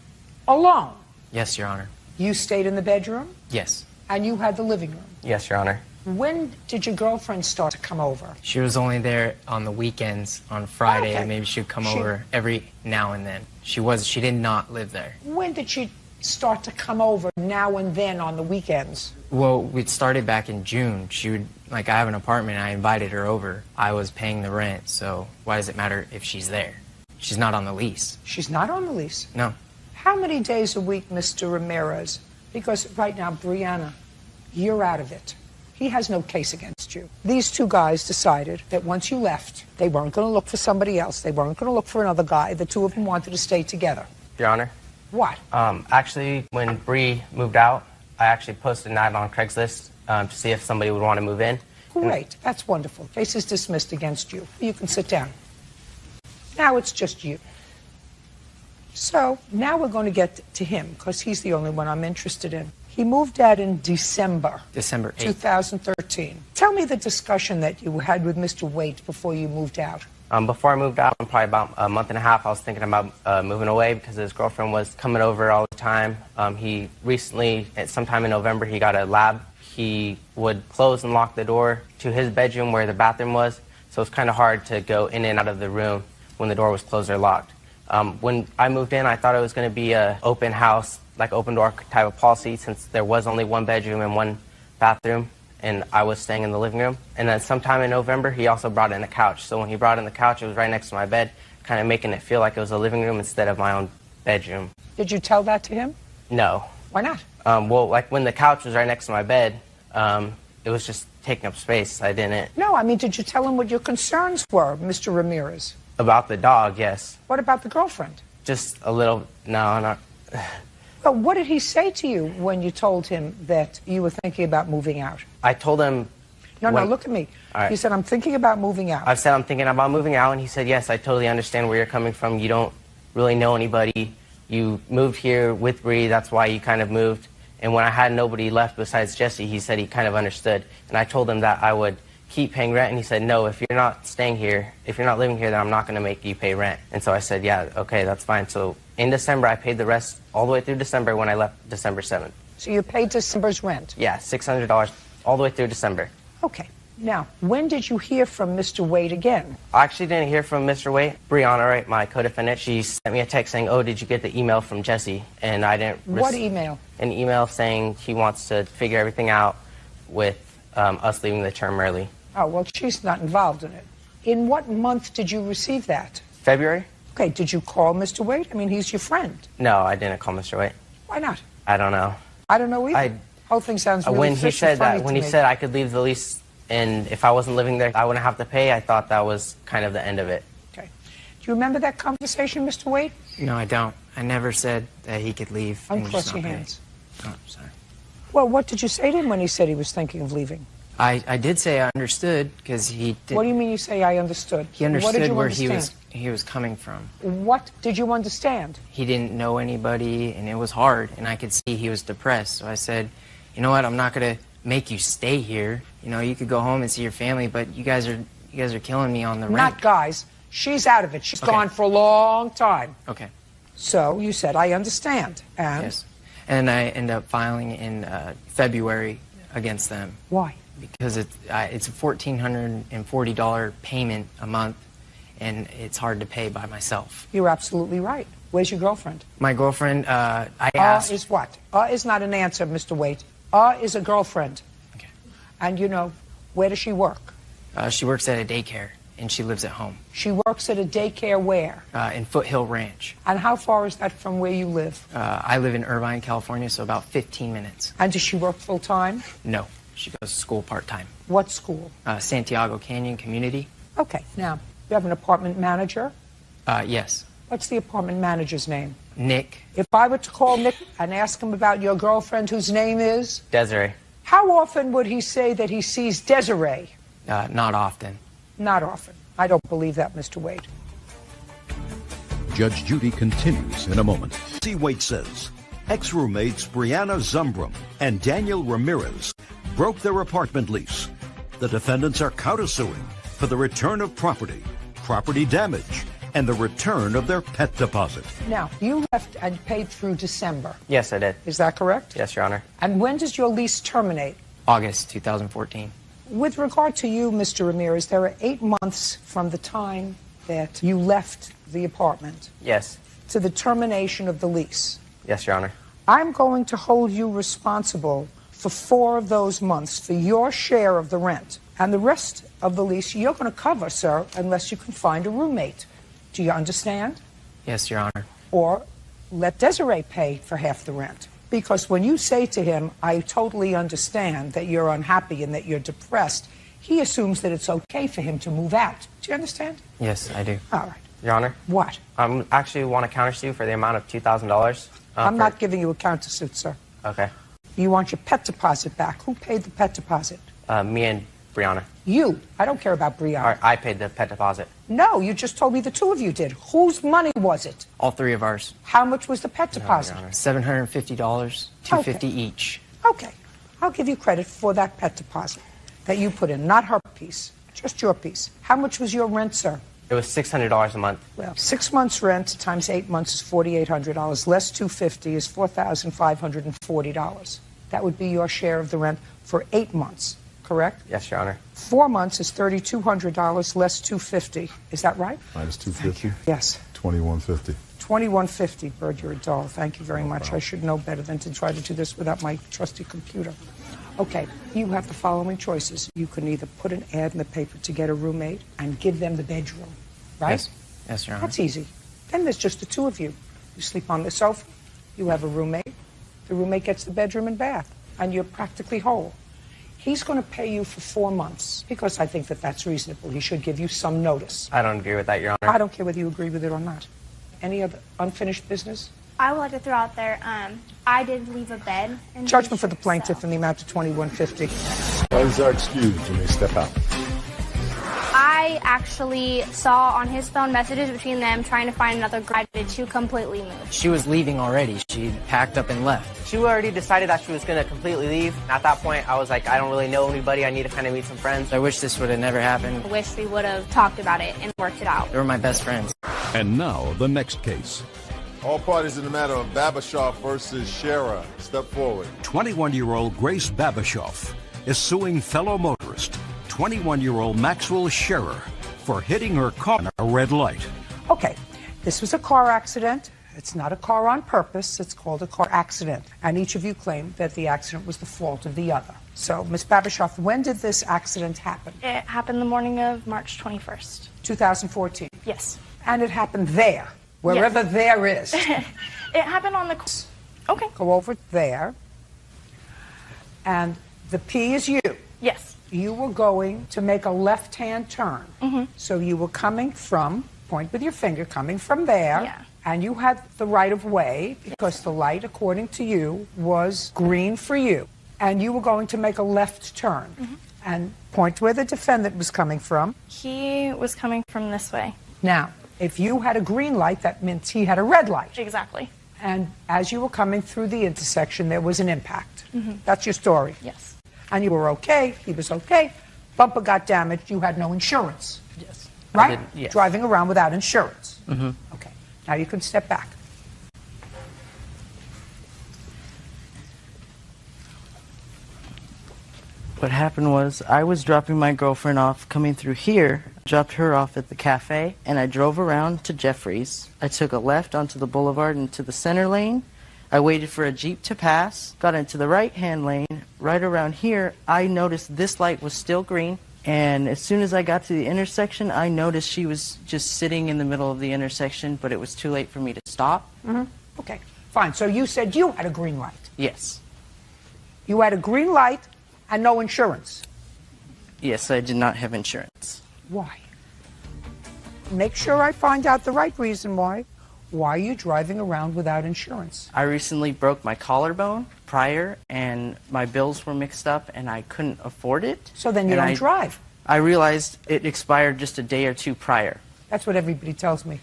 C: alone.
R: Yes, Your Honor.
C: You stayed in the bedroom,
R: Yes.
C: and you had the living room.
R: Yes, Your Honor.
C: When did your girlfriend start to come over?
R: She was only there on the weekends, on Friday.
C: Okay.
R: Maybe she'd come
C: She-
R: over every now and then. She did not live there.
C: When did she start to come over now and then on the weekends?
R: Well, we started back in June. She would, I have an apartment, I invited her over. I was paying the rent, so why does it matter if she's there? She's not on the lease.
C: She's not on the lease.
R: No.
C: How many days a week, Mr. Ramirez, Because right now, Brianna, you're out of it. He has no case against you. These two guys decided that once you left, they weren't going to look for somebody else. They weren't going to look for another guy. The two of them wanted to stay together.
R: Your Honor.
C: What?
R: Actually, when Bree moved out, I actually posted an ad on Craigslist to see if somebody would want to move in.
C: Great. That's wonderful. Case is dismissed against you. You can sit down. Now it's just you. So now we're going to get to him, because he's the only one I'm interested in. He moved out in December
R: 8th.
C: 2013. Tell me the discussion that you had with Mr. Waite before you moved out.
R: Before I moved out, probably about a month and a half, I was thinking about moving away because his girlfriend was coming over all the time. He recently, sometime in November, he got a lab. He would close and lock the door to his bedroom where the bathroom was, so it's kind of hard to go in and out of the room when the door was closed or locked. When I moved in, I thought it was going to be an open house, like open door type of policy, since there was only one bedroom and one bathroom, and I was staying in the living room. And then sometime in November, he also brought in a couch. So when he brought in the couch, it was right next to my bed, kind of making it feel like it was a living room instead of my own bedroom.
C: Did you tell that to him?
R: No.
C: Why not?
R: Well, like when the couch was right next to my bed, it was just taking up space. I didn't.
C: No, I mean, did you tell him what your concerns were, Mr. Ramirez?
R: About the dog, yes.
C: What about the girlfriend?
R: Just a little, no, not.
C: Well, what did he say to you when you told him that you were thinking about moving out?
R: I told him.
C: No, look at me.
R: All right.
C: You said, I'm thinking about moving out.
R: I said, I'm thinking about moving out, and he said, yes, I totally understand where you're coming from. You don't really know anybody. You moved here with Bree, that's why you kind of moved. And when I had nobody left besides Jesse, he said he kind of understood. And I told him that I would keep paying rent, and he said, no, if you're not staying here, if you're not living here, then I'm not going to make you pay rent. And so I said, yeah, okay, that's fine. So in December, I paid the rest all the way through December when I left December 7th.
C: So you paid December's rent?
R: Yeah, $600 all the way through December.
C: Okay. Now, when did you hear from Mr. Waite again?
R: I actually didn't hear from Mr. Waite. Brianna, right, my co-defendant, she sent me a text saying, oh, did you get the email from Jesse? And I didn't.
C: What email?
R: An email saying he wants to figure everything out with us leaving the term early.
C: Oh, well, she's not involved in it. In what month did you receive that?
R: February.
C: Okay, did you call Mr. Waite? I mean, he's your friend.
R: No, I didn't call Mr. Waite.
C: Why not?
R: I don't know.
C: I don't know either. Whole thing sounds really
R: when he said
C: funny
R: that, when
C: to
R: he
C: me.
R: said I could leave the lease, and if I wasn't living there, I wouldn't have to pay, I thought that was kind of the end of it.
C: Okay. Do you remember that conversation, Mr. Waite?
R: No, I don't. I never said that he could leave.
C: Uncross your hands.
R: Oh, sorry.
C: Well, what did you say to him when he said he was thinking of leaving?
R: I did say I understood because he did.
C: What do you mean you say I understood?
R: He
C: What did
R: understood
C: you
R: where
C: understand?
R: he was coming from.
C: What did you understand?
R: He didn't know anybody, and it was hard, and I could see he was depressed. So I said, you know what, I'm not going to make you stay here. You know, you could go home and see your family, but you guys are killing me on the rent.
C: Not guys. She's out of it. She's gone for a long time.
R: Okay.
C: So you said, I understand. And?
R: Yes. And I ended up filing in February against them.
C: Why?
R: Because it's a $1,440 payment a month, and it's hard to pay by myself.
C: You're absolutely right. Where's your girlfriend?
R: My girlfriend, I asked...
C: is what? Is not an answer, Mr. Waite. Is a girlfriend.
R: Okay.
C: And, you know, where does she work?
R: She works at a daycare, and she lives at home.
C: She works at a daycare where?
R: In Foothill Ranch.
C: And how far is that from where you live?
R: I live in Irvine, California, so about 15 minutes.
C: And does she work full-time?
R: No. She goes to school part-time.
C: What school?
R: Santiago Canyon Community.
C: Okay. Now, you have an apartment manager?
R: Yes.
C: What's the apartment manager's name?
R: Nick.
C: If I were to call Nick and ask him about your girlfriend whose name is?
R: Desiree.
C: How often would he say that he sees Desiree?
R: Not often.
C: Not often. I don't believe that, Mr. Waite.
A: Judge Judy continues in a moment. C. Waite says ex-roommates Brianna Zumbrum and Daniel Ramirez broke their apartment lease. The defendants are countersuing for the return of property, property damage, and the return of their pet deposit.
C: Now, you left and paid through December.
R: Yes, I did.
C: Is that correct?
R: Yes, Your Honor.
C: And when does your lease terminate?
R: August 2014.
C: With regard to you, Mr. Ramirez, there are 8 months from the time that you left the apartment
R: Yes.
C: to the termination of the lease.
R: Yes, Your Honor.
C: I'm going to hold you responsible for 4 of those months for your share of the rent. And the rest of the lease you're going to cover, sir, unless you can find a roommate. Do you understand?
R: Yes, Your Honor.
C: Or let Desiree pay for half the rent. Because when you say to him, I totally understand that you're unhappy and that you're depressed, he assumes that it's okay for him to move out. Do you understand?
R: Yes, I do.
C: All right.
R: Your Honor?
C: What?
R: I actually want to countersue for the amount of $2,000.
C: I'm not giving you a countersuit, sir.
R: Okay.
C: You want your pet deposit back. Who paid the pet deposit?
R: Me and Brianna.
C: You. I don't care about Brianna.
R: I paid the pet deposit.
C: No, you just told me the two of you did. Whose money was it?
J: All three of ours.
C: How much was the pet deposit?
J: $750, $250 each.
C: Okay. I'll give you credit for that pet deposit that you put in, not her piece, just your piece. How much was your rent, sir?
R: It was $600 a month.
C: Well, 6 months rent times 8 months is $4,800. Less $250 is $4,540. That would be your share of the rent for 8 months, correct?
R: Yes, Your Honor.
C: 4 months is $3,200 less $250. Is that right?
B: Minus 250?
C: Yes.
B: 2150.
C: $21.50, Bird, you're a doll. Thank you very much. I should know better than to try to do this without my trusty computer. Okay, you have the following choices. You can either put an ad in the paper to get a roommate and give them the bedroom, right?
J: Yes, yes, Your Honor.
C: That's easy. Then there's just the two of you. You sleep on the sofa, you have a roommate, the roommate gets the bedroom and bath, and you're practically whole. He's going to pay you for 4 months because I think that that's reasonable. He should give you some notice.
R: I don't agree with that, Your Honor.
C: I don't care whether you agree with it or not. Any other unfinished business?
H: I would like to throw out there, I did leave a bed. In
C: Judgment for the plaintiff in the amount of $21.50.
B: What is our excuse when they step out?
H: I actually saw on his phone messages between them trying to find another guy to completely move.
J: She was leaving already. She packed up and left.
R: She already decided that she was going to completely leave. At that point, I was like, I don't really know anybody. I need to kind of meet some friends.
J: I wish this would have never happened.
H: I wish we would have talked about it and worked it out.
J: They were my best friends.
A: And now, the next case.
B: All parties in the matter of Babashoff versus Scherer. Step forward.
A: 21-year-old Grace Babashoff is suing fellow motorist, 21-year-old Maxwell Scherer, for hitting her car at a red light.
C: Okay, this was a car accident. It's not a car on purpose. It's called a car accident. And each of you claim that the accident was the fault of the other. So, Ms. Babashoff, when did this accident happen?
H: It happened the morning of March 21st.
C: 2014?
H: Yes.
C: And it happened there, wherever
H: Yes.
C: there is.
H: It happened on the... Okay.
C: Go over there. And the P is you.
H: Yes.
C: You were going to make a left-hand turn. So you were coming from, point with your finger, coming from there.
H: Yeah.
C: And you had the right of way because the light, according to you, was green for you. And you were going to make a left turn. And point where the defendant was coming from.
H: He was coming from this way.
C: Now, if you had a green light, that meant he had a red light.
H: Exactly.
C: And as you were coming through the intersection, there was an impact. That's your story.
H: Yes.
C: And you were okay, he was okay. Bumper got damaged, you had no insurance.
J: Yes.
C: Right?
J: Yes.
C: Driving around without insurance. Okay. Now you can step back.
S: What happened was I was dropping my girlfriend off coming through here, dropped her off at the cafe, and I drove around to Jeffrey's. I took a left onto the boulevard into the center lane. I waited for a Jeep to pass, got into the right-hand lane. Right around here, I noticed this light was still green, and as soon as I got to the intersection, I noticed she was just sitting in the middle of the intersection, but it was too late for me to stop.
C: Okay, fine. So you said you had a green light.
S: Yes.
C: You had a green light and no insurance.
S: Yes, I did not have insurance.
C: Why? Make sure I find out the right reason why. Why are you driving around without insurance?
S: I recently broke my collarbone prior, and my bills were mixed up, and I couldn't afford it.
C: So then you
S: And
C: don't drive.
S: I realized it expired just a day or two prior.
C: That's what everybody tells me.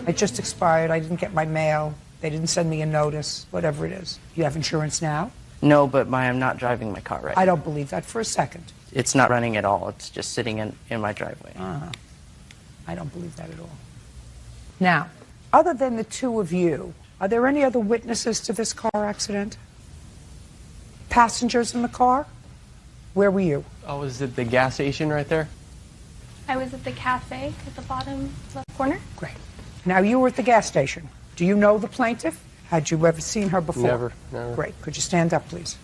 C: It just expired. I didn't get my mail. They didn't send me a notice, whatever it is. You have insurance now?
S: No, but I'm not driving my car right
C: I
S: now.
C: don't believe that for a second.
S: It's not running at all. It's just sitting in my driveway.
C: I don't believe that at all. Now, other than the two of you, are there any other witnesses to this car accident? Passengers in the car? Where were you?
O: Oh, was it the gas station right there?
H: I was at the cafe at the bottom left corner.
C: Great. Now, you were at the gas station. Do you know the plaintiff? Had you ever seen her before?
O: Never.
C: Great. Could you stand up, please?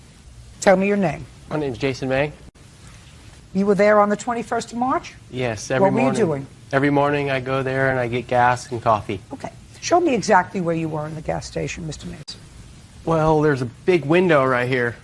C: Tell me your name.
O: My name's Jason May.
C: You were there on the 21st of March?
O: Yes, every
C: What were you
O: morning.
C: doing?
O: Every morning I go there and I get gas and coffee.
C: Okay. Show me exactly where you were in the gas station, Mr. Mason.
O: Well, there's a big window right here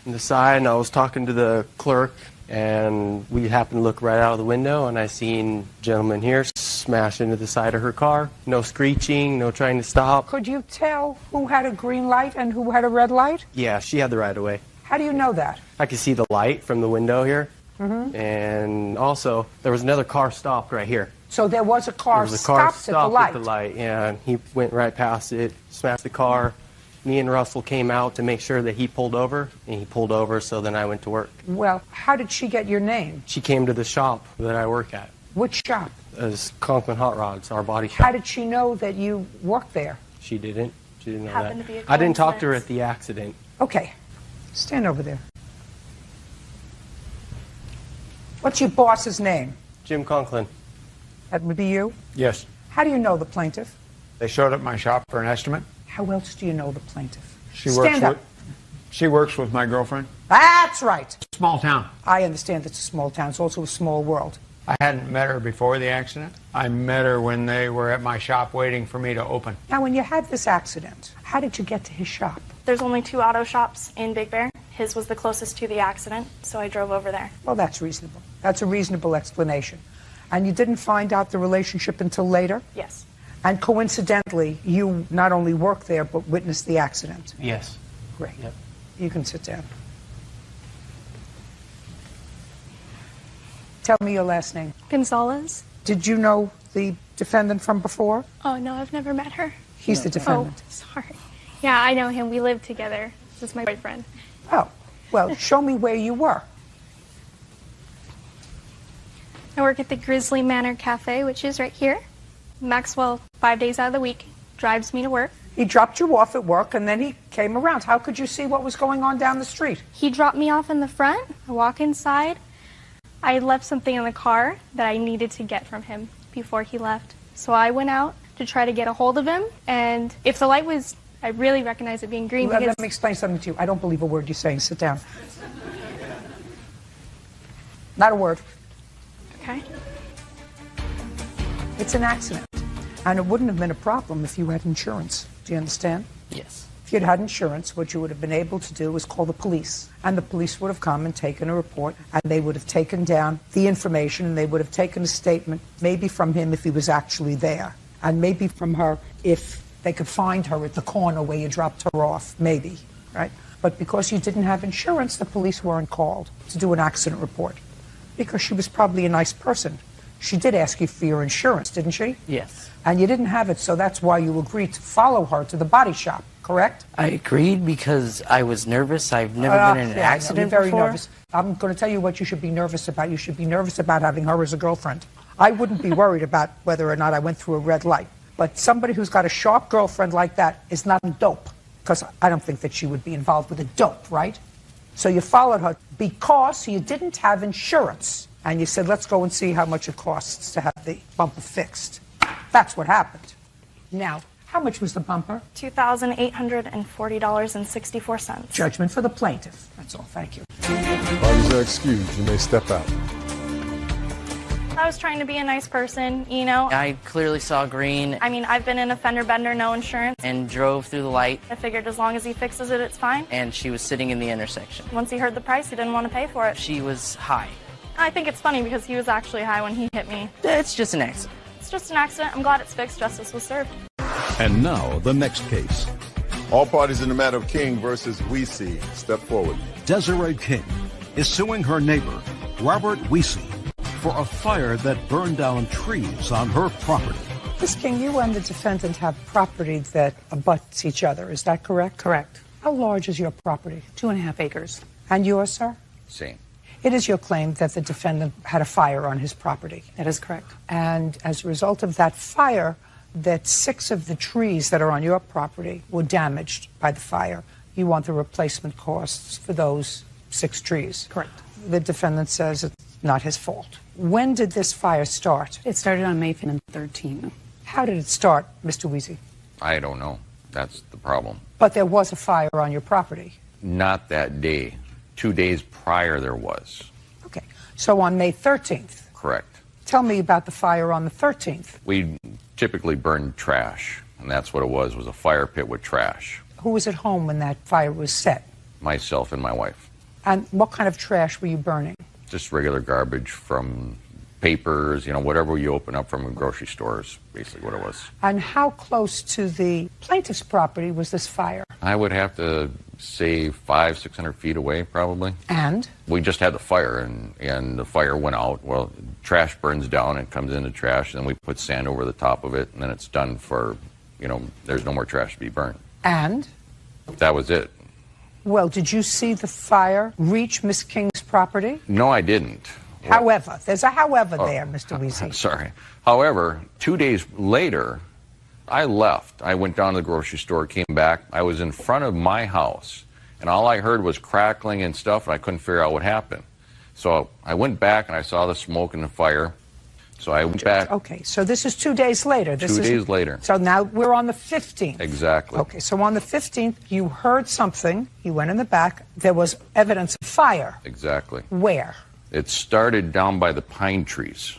O: on the side, and I was talking to the clerk, and we happened to look right out of the window, and I seen a gentleman here smash into the side of her car. No screeching, no trying to stop.
C: Could you tell who had a green light and who had a red light?
O: Yeah, she had the right of way.
C: How do you know that?
O: I could see the light from the window here.
C: Mm-hmm.
O: And also, there was another car stopped right here.
C: So there was a car stopped at the light.
O: Yeah, and he went right past it, smashed the car. Me and Russell came out to make sure that he pulled over, and he pulled over, so then I went to work.
C: Well, how did she get your name?
O: She came to the shop that I work at.
C: Which shop?
O: It's Conklin Hot Rods, our body shop.
C: How did she know that you worked there?
O: She didn't. She didn't know
C: Happened
O: that.
C: to be a
O: I didn't talk to her
C: coincidence.
O: at the accident.
C: Okay. Stand over there. What's your boss's name?
O: Jim Conklin.
C: That would be you?
T: Yes.
C: How do you know the plaintiff?
T: They showed up at my shop for an estimate.
C: How else do you know the plaintiff?
T: She
C: Stand up.
T: She works with my girlfriend.
C: That's right.
T: Small town.
C: I understand it's a small town. It's also a small world.
T: I hadn't met her before the accident. I met her when they were at my shop waiting for me to open.
C: Now, when you had this accident, how did you get to his shop?
U: There's only 2 auto shops in Big Bear. His was the closest to the accident, so I drove over there.
C: Well, that's reasonable. That's a reasonable explanation. And you didn't find out the relationship until later?
U: Yes.
C: And coincidentally, you not only worked there, but witnessed the accident?
O: Yes.
C: Great.
O: Yep.
C: You can sit down. Tell me your last name.
U: Gonzalez?
C: Did you know the defendant from before?
U: Oh, no, I've never met her.
C: He's the defendant.
U: Oh, sorry. Yeah, I know him. We live together. This is my boyfriend.
C: Oh, well, show me where you were.
U: I work at the Grizzly Manor Cafe, which is right here. Maxwell, 5 days out of the week, drives me to work.
C: He dropped you off at work, and then he came around. How could you see what was going on down the street?
U: He dropped me off in the front. I walk inside. I left something in the car that I needed to get from him before he left. So I went out to try to get a hold of him, and if the light was, I really recognize it being green.
C: Let me explain something to you. I don't believe a word you're saying. Sit down. Not a word.
U: Okay.
C: It's an accident. And it wouldn't have been a problem if you had insurance. Do you understand?
E: Yes.
C: If you'd had insurance, what you would have been able to do is call the police. And the police would have come and taken a report, and they would have taken down the information, and they would have taken a statement, maybe from him if he was actually there, and maybe from her if they could find her at the corner where you dropped her off, maybe, right? But because you didn't have insurance, the police weren't called to do an accident report, because she was probably a nice person. She did ask you for your insurance, didn't she?
E: Yes.
C: And you didn't have it, so that's why you agreed to follow her to the body shop, correct?
E: I agreed because I was nervous. I've never been in an accident
C: you're very
E: before.
C: nervous. I'm going to tell you what you should be nervous about. You should be nervous about having her as a girlfriend. I wouldn't be worried about whether or not I went through a red light. But somebody who's got a sharp girlfriend like that is not a dope, because I don't think that she would be involved with a dope, right? So you followed her because you didn't have insurance. And you said, let's go and see how much it costs to have the bumper fixed. That's what happened. Now, how much was the bumper?
U: $2,840.64.
C: Judgment for the plaintiff. That's all. Thank you.
B: Parties are excused. You may step out.
U: I was trying to be a nice person, you know.
S: I clearly saw green
U: I mean, I've been in a fender bender, no insurance.
S: and drove through the light,
U: I figured as long as he fixes it, it's fine.
S: and she was sitting in the intersection.
U: Once he heard the price, he didn't want to pay for it.
S: She was high.
U: I think it's funny because he was actually high when he hit me.
S: It's just an accident.
U: It's just an accident. I'm glad it's fixed. Justice was served.
A: And now, the next case.
B: All parties in the matter of King versus Weesey. Step forward.
A: Desiree King is suing her neighbor, Robert Weesey, for a fire that burned down trees on her property.
C: Ms. King, you and the defendant have property that abuts each other. Is that correct?
V: Correct.
C: How large is your property?
V: 2.5 acres.
C: And yours, sir?
V: Same.
C: It is your claim that the defendant had a fire on his property.
V: That is correct.
C: And as a result of that fire, that 6 of the trees that are on your property were damaged by the fire. You want the replacement costs for those 6 trees.
V: Correct.
C: The defendant says it's not his fault. When did this fire start?
V: It started on May 13th.
C: How did it start, Mr. Weesey?
W: I don't know. That's the problem.
C: But there was a fire on your property.
W: Not that day. 2 days prior there was.
C: Okay. So on May 13th.
W: Correct.
C: Tell me about the fire on the 13th.
W: We typically burn trash, and that's what it was a fire pit with trash.
C: Who was at home when that fire was set?
W: Myself and my wife.
C: And what kind of trash were you burning?
W: Just regular garbage from papers, whatever you open up from a grocery store is basically what it was.
C: And how close to the plaintiff's property was this fire?
W: I would have to say 500-600 feet away, probably.
C: And?
W: We just had the fire, and the fire went out. Well, trash burns down and comes into trash, and we put sand over the top of it, and then it's done for, there's no more trash to be burned.
C: And?
W: That was it.
C: Well, did you see the fire reach Miss King's property?
W: No, I didn't.
C: However, there's a however there, Mr. Weezy.
W: Sorry. However, 2 days later, I left. I went down to the grocery store, came back. I was in front of my house, and all I heard was crackling and stuff, and I couldn't figure out what happened. So I went back, and I saw the smoke and the fire. So I went back.
C: Okay, so this is 2 days later.
W: 2 days later.
C: So now we're on the 15th.
W: Exactly.
C: Okay, so on the 15th, you heard something. You went in the back. There was evidence of fire.
W: Exactly.
C: Where?
W: It started down by the pine trees,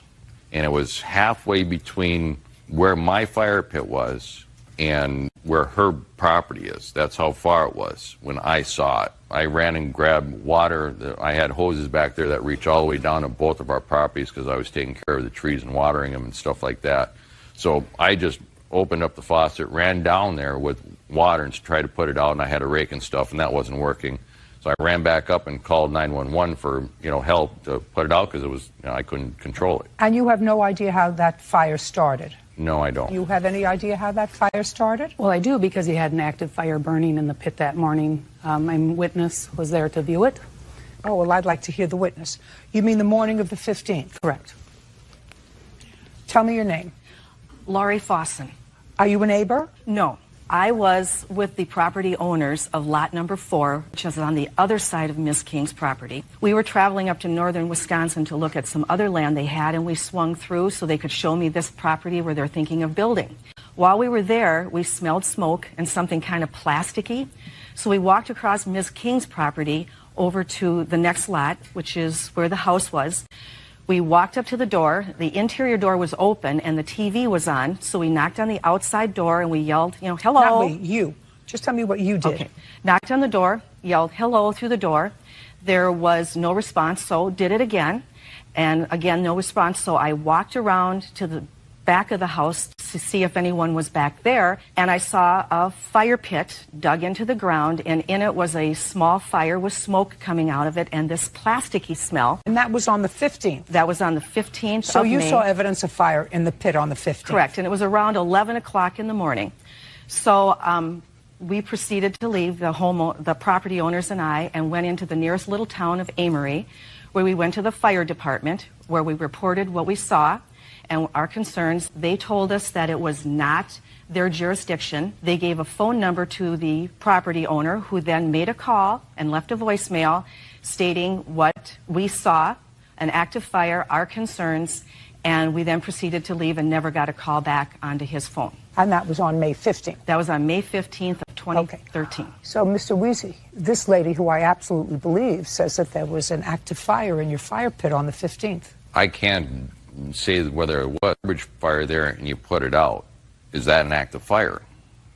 W: and it was halfway between where my fire pit was and where her property is. That's how far it was when I saw it. I ran and grabbed water. I had hoses back there that reach all the way down to both of our properties because I was taking care of the trees and watering them and stuff like that. So I just opened up the faucet, ran down there with water and tried to put it out, and I had a rake and stuff, and that wasn't working. So I ran back up and called 911 for help to put it out because it was I couldn't control it.
C: And you have no idea how that fire started?
W: No, I don't.
C: You have any idea how that fire started?
V: Well, I do because he had an active fire burning in the pit that morning. My witness was there to view it.
C: Oh, well, I'd like to hear the witness. You mean the morning of the 15th?
V: Correct.
C: Tell me your name.
F: Laurie Fossen.
C: Are you a neighbor?
F: No. I was with the property owners of lot number 4, which is on the other side of Miss King's property. We were traveling up to northern Wisconsin to look at some other land they had, and we swung through so they could show me this property where they're thinking of building. While we were there, we smelled smoke and something kind of plasticky. So we walked across Miss King's property over to the next lot, which is where the house was. We walked up to the door. The interior door was open and the TV was on. So we knocked on the outside door and we yelled, hello.
C: Not me, you. Just tell me what you did.
F: Okay. Knocked on the door, yelled hello through the door. There was no response, so did it again. And again, no response. So I walked around to the back of the house to see if anyone was back there, and I saw a fire pit dug into the ground, and in it was a small fire with smoke coming out of it and this plasticky smell.
C: And that was on the 15th?
F: That was on the 15th
C: So
F: of
C: you
F: May.
C: saw evidence of fire in the pit on the 15th?
F: Correct, and it was around 11 o'clock in the morning. So we proceeded to leave, the property owners and I, and went into the nearest little town of Amory, where we went to the fire department, where we reported what we saw and our concerns. They told us that it was not their jurisdiction. They gave a phone number to the property owner, who then made a call and left a voicemail stating what we saw, an active fire, our concerns, and we then proceeded to leave and never got a call back onto his phone.
C: And that was on May 15th?
F: That was on May 15th of 2013.
C: Okay. So, Mr. Weezy, this lady, who I absolutely believe, says that there was an active fire in your fire pit on the 15th.
W: I can't say whether it was a garbage fire there and you put it out. Is that an active fire?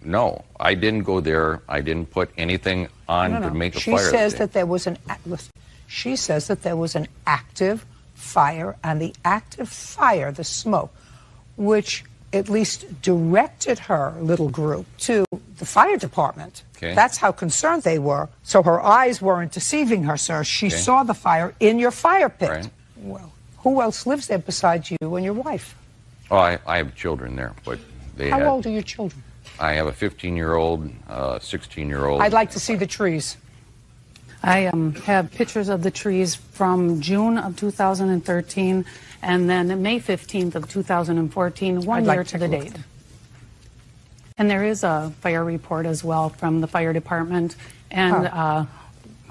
W: No, I didn't go there. I didn't put anything on to make a fire.
C: She says that there was she says that there was an active fire, and the active fire, the smoke, which at least directed her little group to the fire department.
W: Okay.
C: That's how concerned they were. So her eyes weren't deceiving her, sir. She saw the fire in your fire pit.
W: Right.
C: Well, who else lives there besides you and your wife?
W: Oh, I have children there, but they
C: How old are your children?
W: I have a 15-year-old, 16-year-old.
C: I'd like to see the trees.
V: I have pictures of the trees from June of 2013 and then May 15th of 2014, one year to the date. And there is a fire report as well from the fire department and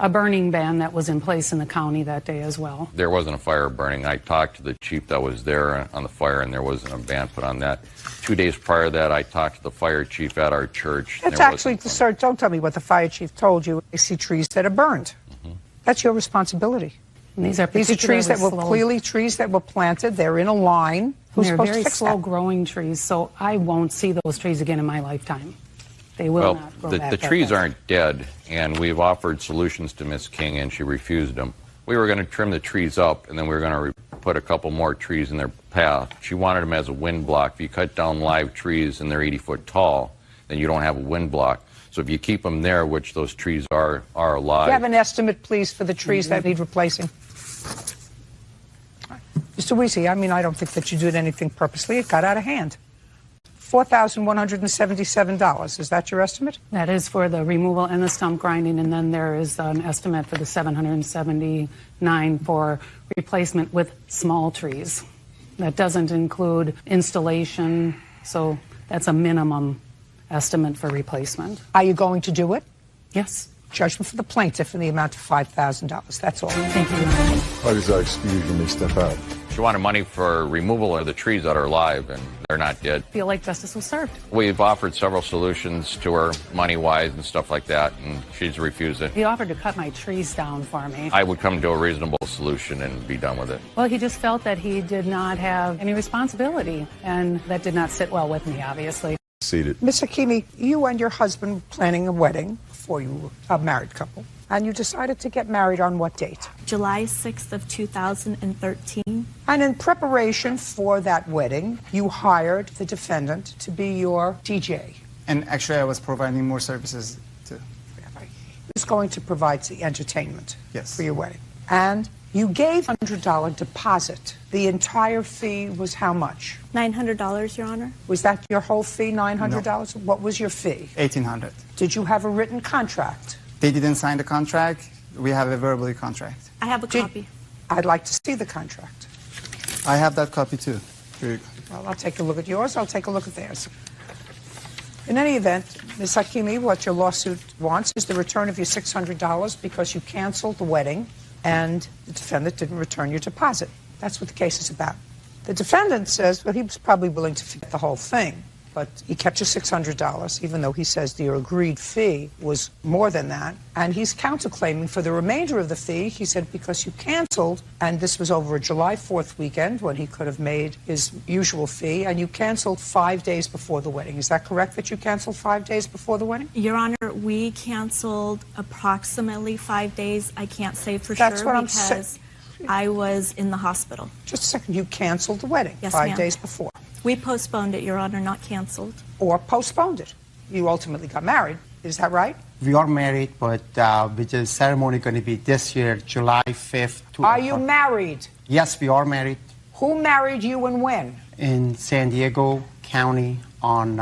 V: a burning ban that was in place in the county that day as well.
W: There wasn't a fire burning. I talked to the chief that was there on the fire, and there wasn't a ban put on that. 2 days prior to that, I talked to the fire chief at our church.
C: That's actually, sir, don't tell me what the fire chief told you. I see trees that are burned. That's your responsibility.
V: And these are
C: trees that were
V: slow.
C: clearly trees that were planted. They're in a line. Who's
V: They're
C: supposed
V: very
C: to fix
V: slow
C: that?
V: growing trees, so I won't see those trees again in my lifetime. They will not grow back.
W: The
V: that
W: trees
V: fast.
W: aren't dead, and we've offered solutions to Miss King, and she refused them. We were going to trim the trees up, and then we were going to put a couple more trees in their path. She wanted them as a wind block. If you cut down live trees and they're 80 foot tall, then you don't have a wind block. So if you keep them there, which those trees are alive.
C: Do you have an estimate, please, for the trees that need replacing? Mr. Weesey, I mean, I don't think that you did anything purposely. It got out of hand. $4,177. Is that your estimate?
V: That is for the removal and the stump grinding, and then there is an estimate for the $779 for replacement with small trees. That doesn't include installation, so that's a minimum estimate for replacement.
C: Are you going to do it?
V: Yes.
C: Judgment for the plaintiff in the amount of $5,000. That's all.
V: Thank you, Your Honor.
B: How does that excuse you may step out?
W: She wanted money for removal of the trees that are alive, and they're not dead.
V: I feel like justice was served.
W: We've offered several solutions to her, money-wise and stuff like that, and she's refused it.
V: He offered to cut my trees down for me.
W: I would come to a reasonable solution and be done with it.
V: Well, he just felt that he did not have any responsibility, and that did not sit well with me, obviously.
B: Seated.
C: Ms. Hakimi, you and your husband were planning a wedding before you were a married couple, and you decided to get married on what date?
Q: July 6th of 2013.
C: And in preparation for that wedding, you hired the defendant to be your DJ.
D: And actually, I was providing more services too.
C: He was going to provide the entertainment for your wedding. And you gave a $100 deposit. The entire fee was how much?
Q: $900, Your Honor.
C: Was that your whole fee, $900? No. What was your fee?
D: $1,800.
C: Did you have a written contract?
D: They didn't sign the contract. We have a verbal contract.
Q: I have a copy.
C: I'd like to see the contract.
D: I have that copy too. Here you go.
C: Well, I'll take a look at yours. I'll take a look at theirs. In any event, Ms. Hakimi, what your lawsuit wants is the return of your $600 because you canceled the wedding and the defendant didn't return your deposit. That's what the case is about. The defendant says, well, he was probably willing to forget the whole thing, but he kept your $600, even though he says your agreed fee was more than that. And he's counterclaiming for the remainder of the fee. He said because you canceled, and this was over a July 4th weekend when he could have made his usual fee, and you canceled 5 days before the wedding. Is that correct that you canceled 5 days before the wedding?
Q: Your Honor, we canceled approximately 5 days. I can't say for
C: That's
Q: sure
C: what I'm
Q: because I was in the hospital.
C: Just a second. You canceled the wedding
Q: Yes,
C: 5
Q: ma'am.
C: days before.
Q: We postponed it, Your Honor, not canceled.
C: Or postponed it. You ultimately got married. Is that right?
G: We are married, but the ceremony going to be this year, July 5th.
C: Are you married?
G: Yes, we are married.
C: Who married you and when?
G: In San Diego County on...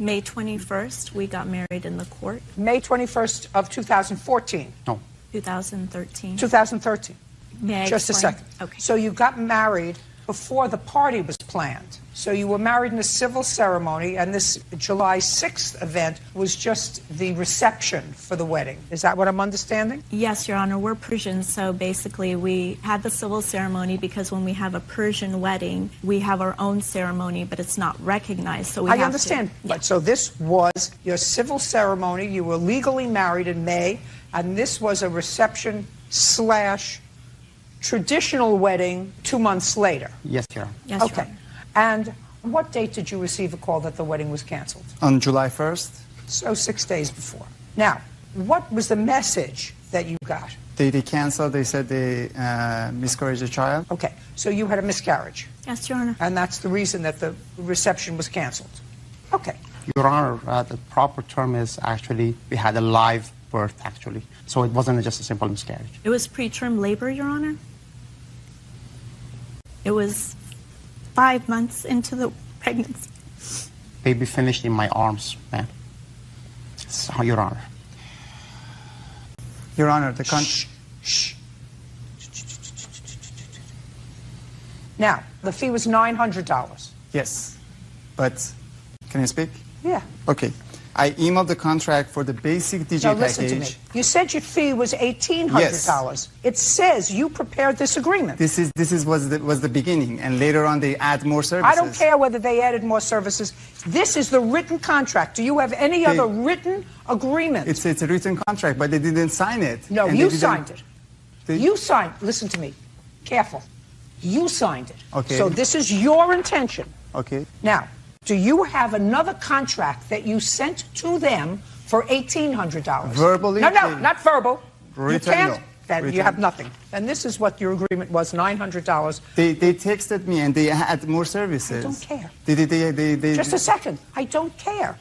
Q: May 21st, we got married in the court.
C: May 21st of 2014?
G: No.
Q: 2013.
C: 2013.
Q: May I
C: Just
Q: explain?
C: a second.
Q: Okay.
C: So you got married before the party was planned. So you were married in a civil ceremony, and this July 6th event was just the reception for the wedding. Is that what I'm understanding?
Q: Yes, Your Honor. We're Persian, so basically we had the civil ceremony because when we have a Persian wedding, we have our own ceremony, but it's not recognized. So we
C: I
Q: have
C: understand.
Q: To,
C: But so this was your civil ceremony. You were legally married in May, and this was a reception / traditional wedding 2 months later.
G: Yes, Your Honor.
Q: Yes,
C: Okay.
Q: Your Honor.
C: And what date did you receive a call that the wedding was canceled?
D: On July 1st.
C: So 6 days before. Now, what was the message that you got?
D: They canceled. They said they miscarried a child.
C: Okay. So you had a miscarriage.
Q: Yes, Your Honor.
C: And that's the reason that the reception was canceled. Okay.
G: Your Honor, the proper term is actually we had a live birth, actually. So it wasn't just a simple miscarriage.
Q: It was preterm labor, Your Honor. It was 5 months into the pregnancy.
G: Baby finished in my arms, man. So, Your Honor.
D: Your Honor, the
C: Shh. Now, the fee was $900.
D: Yes, but can I speak?
C: Yeah.
D: Okay. I emailed the contract for the basic DJ
C: Now,
D: package.
C: listen to me. You said your fee was $1,800.
D: Yes.
C: It says you prepared this agreement.
D: This was the beginning, and later on they add more services.
C: I don't care whether they added more services. This is the written contract. Do you have any other written agreement?
D: It's a written contract, but they didn't sign it.
C: No,
D: and
C: you
D: they didn't-
C: signed it. You signed. Listen to me. Careful. You signed it.
D: Okay.
C: So this is your intention.
D: Okay.
C: Now, Do you have another contract that you sent to them for $1,800?
G: Verbally?
C: No, not verbal.
G: Written,
C: you can't.
G: no.
C: Then
G: Written.
C: you have nothing. And this is what your agreement was, $900.
G: They texted me and they had more services.
C: I don't care.
G: They
C: Just a second. I don't care.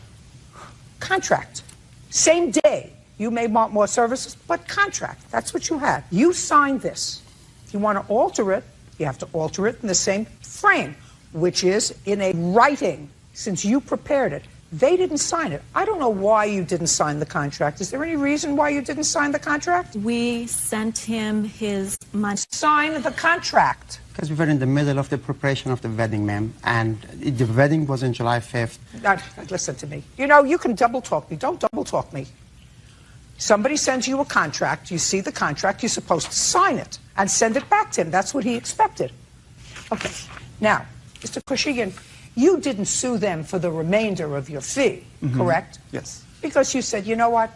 C: Contract. Same day. You may want more services, but contract. That's what you had. You signed this. If you want to alter it, you have to alter it in the same frame, which is in a writing, since you prepared it. They didn't sign it. I don't know why you didn't sign the contract. Is there any reason why you didn't sign the contract?
I: We sent him his money.
C: Sign the contract.
G: Because we were in the middle of the preparation of the wedding, ma'am, and the wedding was on July 5th.
C: Listen to me. You know, you can double talk me. Don't double talk me. Somebody sends you a contract, you see the contract, you're supposed to sign it and send it back to him. That's what he expected. Okay. Now, Mr. Koshigian, you didn't sue them for the remainder of your fee, correct?
G: Yes.
C: Because you said, you know what?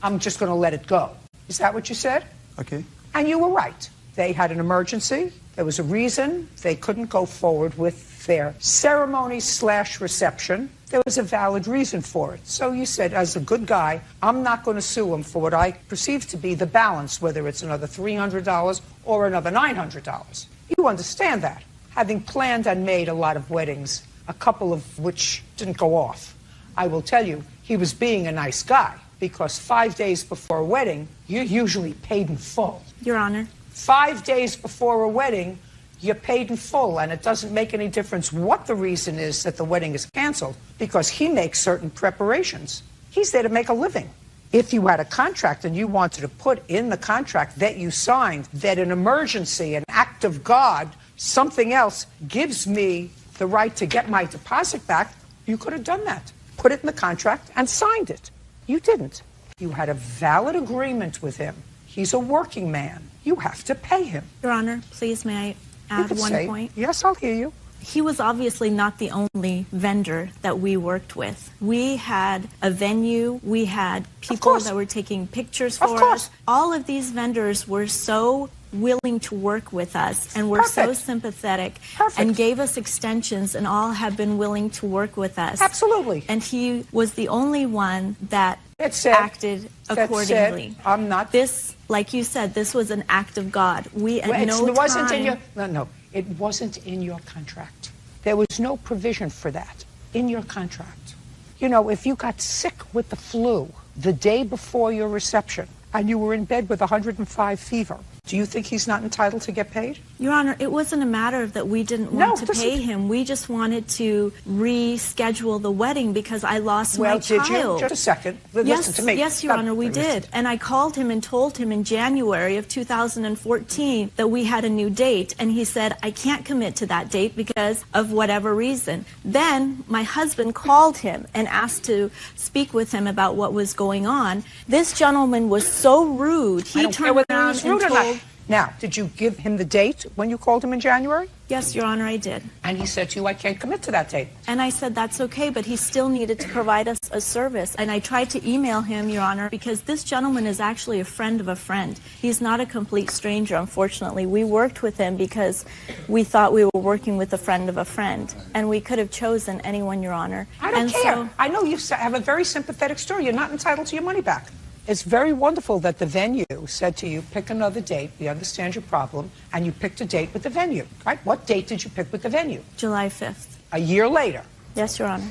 C: I'm just going to let it go. Is that what you said?
G: Okay.
C: And you were right. They had an emergency. There was a reason they couldn't go forward with their ceremony/reception. There was a valid reason for it. So you said, as a good guy, I'm not going to sue them for what I perceive to be the balance, whether it's another $300 or another $900. You understand that, having planned and made a lot of weddings, a couple of which didn't go off. I will tell you, he was being a nice guy, because 5 days before a wedding, you're usually paid in full.
I: Your Honor.
C: 5 days before a wedding, you're paid in full, and it doesn't make any difference what the reason is that the wedding is canceled, because he makes certain preparations. He's there to make a living. If you had a contract and you wanted to put in the contract that you signed that an emergency, an act of God, something else gives me the right to get my deposit back, you could have done that. Put it in the contract and signed it. You didn't. You had a valid agreement with him. He's a working man. You have to pay him.
I: Your Honor, please may I add one point?
C: Yes, I'll hear you.
I: He was obviously not the only vendor that we worked with. We had a venue. We had people that were taking pictures for us. All of these vendors were so willing to work with us and were so sympathetic and gave us extensions, and all have been willing to work with us.
C: Absolutely.
I: And he was the only one that acted accordingly.
C: I'm not.
I: This, like you said, this was an act of God. We at
C: It
I: no
C: wasn't
I: time.
C: in your, no, it wasn't in your contract. There was no provision for that in your contract. You know, if you got sick with the flu the day before your reception and you were in bed with 105 fever, do you think he's not entitled to get paid?
I: Your Honor, it wasn't a matter of that we didn't want to pay him. We just wanted to reschedule the wedding because I lost my child.
C: Did you? Just a second. Listen to me.
I: Yes, Your Honor, we did. And I called him and told him in January of 2014 that we had a new date. And he said, I can't commit to that date because of whatever reason. Then my husband called him and asked to speak with him about what was going on. This gentleman was so rude. He turned around and told...
C: Now, did you give him the date when you called him in January?
I: Yes, Your Honor, I did.
C: And he said to you, I can't commit to that date.
I: And I said, that's okay, but he still needed to provide us a service. And I tried to email him, Your Honor, because this gentleman is actually a friend of a friend. He's not a complete stranger, unfortunately. We worked with him because we thought we were working with a friend of a friend. And we could have chosen anyone, Your Honor.
C: I don't care. I know you have a very sympathetic story. You're not entitled to your money back. It's very wonderful that the venue said to you, pick another date. We understand your problem. And you picked a date with the venue, right? What date did you pick with the venue?
I: July 5th.
C: A year later.
I: Yes, Your Honor.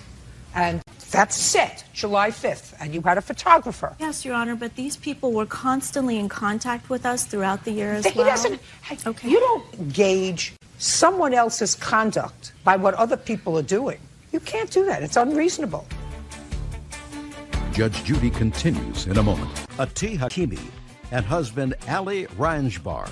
C: And that's set, July 5th. And you had a photographer.
I: Yes, Your Honor, but these people were constantly in contact with us throughout the year as
C: He
I: well.
C: doesn't, You don't gauge someone else's conduct by what other people are doing. You can't do that. It's unreasonable.
A: Judge Judy continues in a moment. Ati Hakimi and husband Ali Ranjbar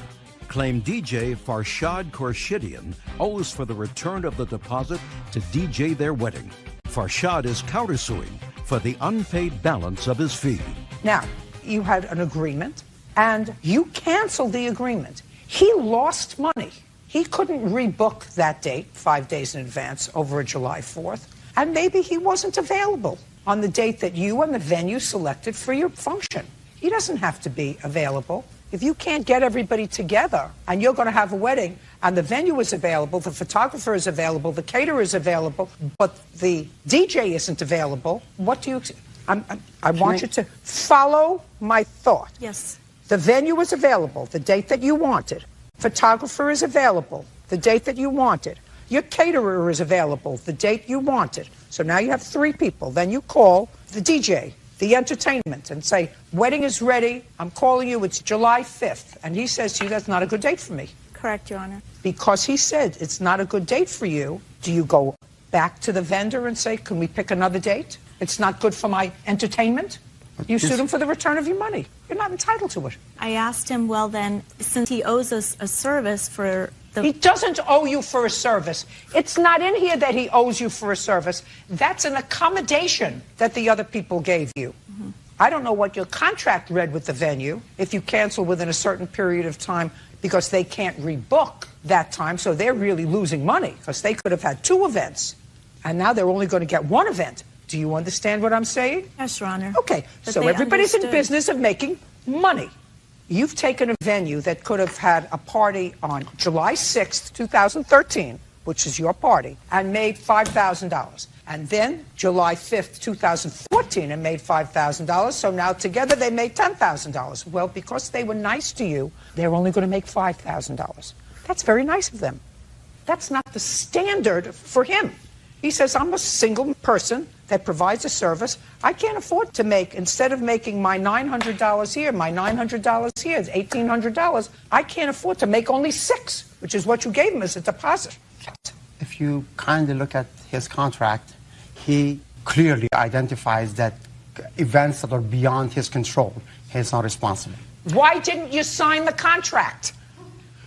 A: claim DJ Farshad Khorshidian owes for the return of the deposit to DJ their wedding. Farshad is countersuing for the unpaid balance of his fee.
C: Now, you had an agreement, and you canceled the agreement. He lost money. He couldn't rebook that date 5 days in advance over a July 4th, and maybe he wasn't available on the date that you and the venue selected for your function. He doesn't have to be available. If you can't get everybody together and you're going to have a wedding and the venue is available, the photographer is available, the caterer is available, but the DJ isn't available, what do you... I want you to follow my thought.
I: Yes.
C: The venue is available, the date that you wanted. Photographer is available, the date that you wanted. Your caterer is available, the date you wanted. So now you have 3 people. Then you call the DJ, the entertainment, and say, wedding is ready. I'm calling you. It's July 5th. And he says to you, that's not a good date for me.
I: Correct, Your Honor.
C: Because he said it's not a good date for you, do you go back to the vendor and say, can we pick another date? It's not good for my entertainment? You sued him for the return of your money. You're not entitled to it.
I: I asked him, well then, since he owes us a service for the...
C: He doesn't owe you for a service. It's not in here that he owes you for a service. That's an accommodation that the other people gave you. I don't know what your contract read with the venue, if you cancel within a certain period of time because they can't rebook that time, so they're really losing money because they could have had 2 events, and now they're only going to get 1 event. Do you understand what I'm saying?
I: Yes, Your Honor.
C: Okay, so everybody's in business of making money. You've taken a venue that could have had a party on July 6th, 2013, which is your party, and made $5,000. And then July 5th, 2014, and made $5,000. So now together they made $10,000. Well, because they were nice to you, they're only going to make $5,000. That's very nice of them. That's not the standard for him. He says, I'm a single person that provides a service. I can't afford to make, instead of making my $900 here, my $900 here, it's $1,800, I can't afford to make only $6, which is what you gave him as a deposit.
G: If you kindly look at his contract, he clearly identifies that events that are beyond his control, he's not responsible.
C: Why didn't you sign the contract?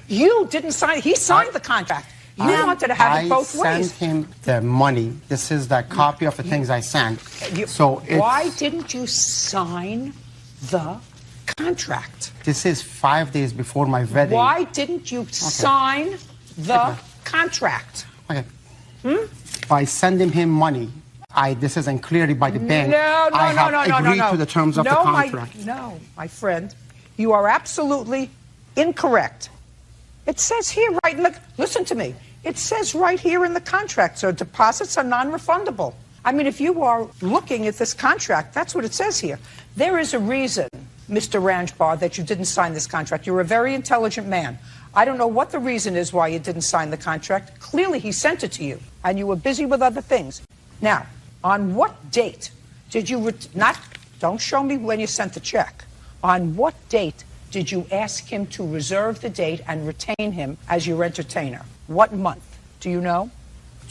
C: You didn't sign, he signed the contract. You wanted to have it both ways.
G: I sent him the money. This is the copy of the things I sent.
C: Why didn't you sign the contract?
G: This is 5 days before my wedding.
C: Why didn't you sign the contract?
G: Okay. By sending him money, this isn't clearly by the bank.
C: No.
G: I have agreed to the terms of the contract.
C: No, my friend, you are absolutely incorrect. It says here right in the, listen to me, it says right here in the contract, so deposits are non-refundable. I mean, if you are looking at this contract, that's what it says here. There is a reason, Mr. Ranjbar, that you didn't sign this contract. You're a very intelligent man. I don't know what the reason is why you didn't sign the contract. Clearly, he sent it to you, and you were busy with other things. Now, on what date did you, don't show me when you sent the check. On what date did you ask him to reserve the date and retain him as your entertainer? What month? Do you know?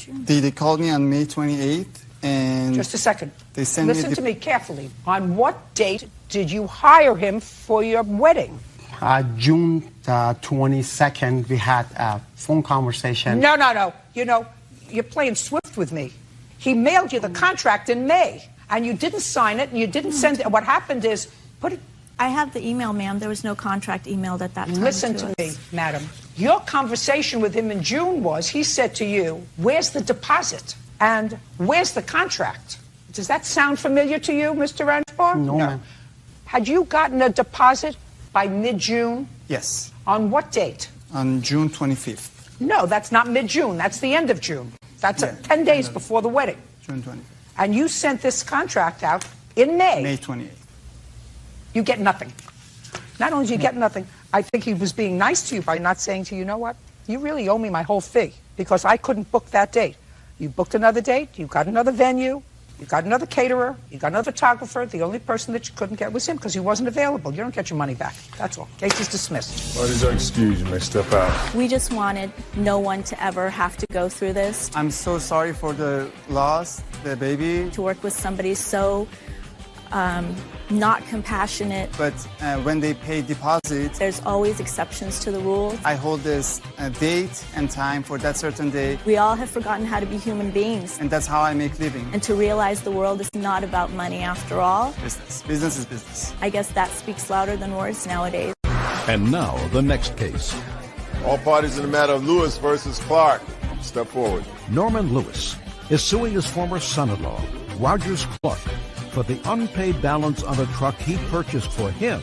K: They called me on May 28th, and...
C: Just a second.
K: They sent
C: Listen to me carefully. On what date did you hire him for your wedding?
G: June 22nd, we had a phone conversation.
C: No. You know, you're playing swift with me. He mailed you the contract in May, and you didn't sign it, and you didn't send it. What happened is,
I: I have the email, ma'am. There was no contract emailed at that time.
C: Listen to me, madam. Your conversation with him in June was, he said to you, where's the deposit? And where's the contract? Does that sound familiar to you, Mr. Ranjbar?
G: No, ma'am.
C: Had you gotten a deposit by mid-June?
K: Yes.
C: On what date?
K: On June 25th.
C: No, that's not mid-June. That's the end of June. That's 10 days before the wedding.
K: June 25th.
C: And you sent this contract out in May.
K: May 28th.
C: You get nothing. Not only did you get nothing, I think he was being nice to you by not saying to you, you know what, you really owe me my whole fee because I couldn't book that date. You booked another date, you got another venue, you got another caterer, you got another photographer. The only person that you couldn't get was him because he wasn't available. You don't get your money back. That's all. Case is dismissed.
L: What is your excuse? You may step out.
I: We just wanted no one to ever have to go through this.
K: I'm so sorry for the loss, the baby.
I: To work with somebody so not compassionate.
K: But when they pay deposits,
I: there's always exceptions to the rules.
K: I hold this date and time for that certain day.
I: We all have forgotten how to be human beings.
K: And that's how I make living.
I: And to realize the world is not about money after all.
K: Business. Business is business.
I: I guess that speaks louder than words nowadays.
A: And now, the next case.
B: All parties in the matter of Lewis versus Clark. Step forward.
A: Norman Lewis is suing his former son-in-law, Rogers Clark, for the unpaid balance on a truck he purchased for him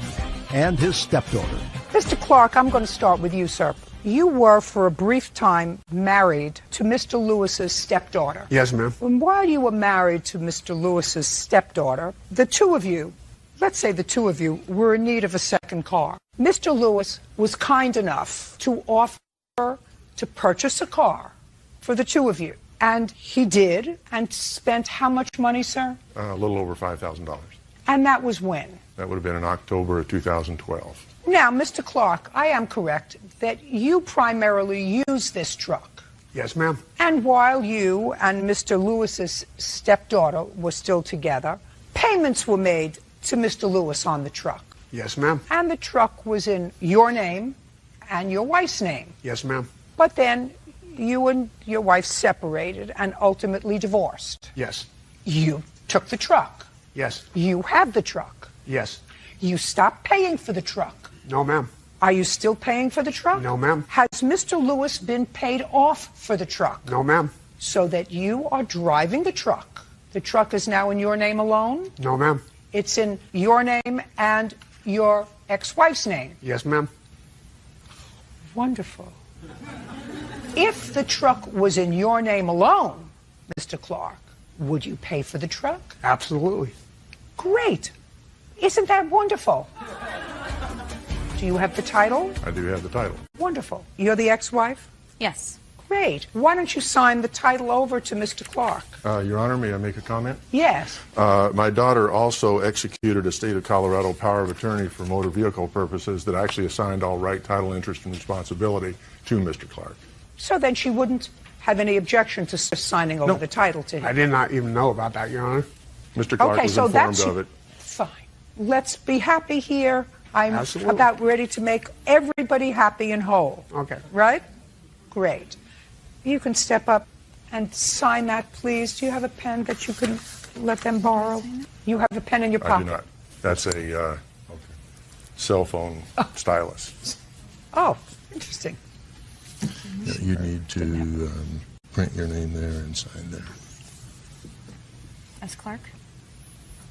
A: and his stepdaughter.
C: Mr. Clark, I'm going to start with you, sir. you were for a brief time married to Mr. Lewis's stepdaughter.
T: Yes, ma'am.
C: And while you were married to Mr. Lewis's stepdaughter, the two of you, let's say the two of you, were in need of a second car. Mr. Lewis was kind enough to offer to purchase a car for the two of you. And he did, and spent how much money, sir?
L: A little over $5,000.
C: And that was when?
L: That would have been in October of 2012.
C: Now, Mr. Clark, I am correct that you primarily use this truck.
T: Yes, ma'am.
C: And while you and Mr. Lewis's stepdaughter were still together, payments were made to Mr. Lewis on the truck.
T: Yes, ma'am.
C: And the truck was in your name and your wife's name.
T: Yes, ma'am.
C: But then you and your wife separated and ultimately divorced.
T: Yes.
C: You took the truck.
T: Yes.
C: You have the truck.
T: Yes.
C: You stopped paying for the truck.
T: No, ma'am.
C: Are you still paying for the truck?
T: No, ma'am.
C: Has Mr. Lewis been paid off for the truck?
T: No, ma'am.
C: So that you are driving the truck. The truck is now in your name alone?
T: No, ma'am.
C: It's in your name and your ex-wife's name?
T: Yes, ma'am.
C: Wonderful. If the truck was in your name alone, Mr. Clark, would you pay for the truck?
T: Absolutely.
C: Great. Isn't that wonderful? Do you have the title?
L: I do have the title.
C: Wonderful. You're the ex-wife?
M: Yes.
C: Great. Why don't you sign the title over to Mr. Clark?
L: Your Honor, may I make a comment?
C: Yes.
L: My daughter also executed a state of Colorado power of attorney for motor vehicle purposes that actually assigned all right, title, interest, and responsibility to Mr. Clark.
C: So then she wouldn't have any objection to signing over the title to him?
T: I did not even know about that, Your Honor.
L: Mr. Clark was informed of it.
C: Fine. Let's be happy here. I'm
T: Absolutely.
C: about ready to make everybody happy and whole.
T: Okay.
C: Right? Great. You can step up and sign that, please. Do you have a pen that you can let them borrow? You have a pen in your pocket?
L: I do not. That's a cell phone stylus.
C: Oh, interesting.
L: Yeah, you need to print your name there and sign there.
M: As Clark?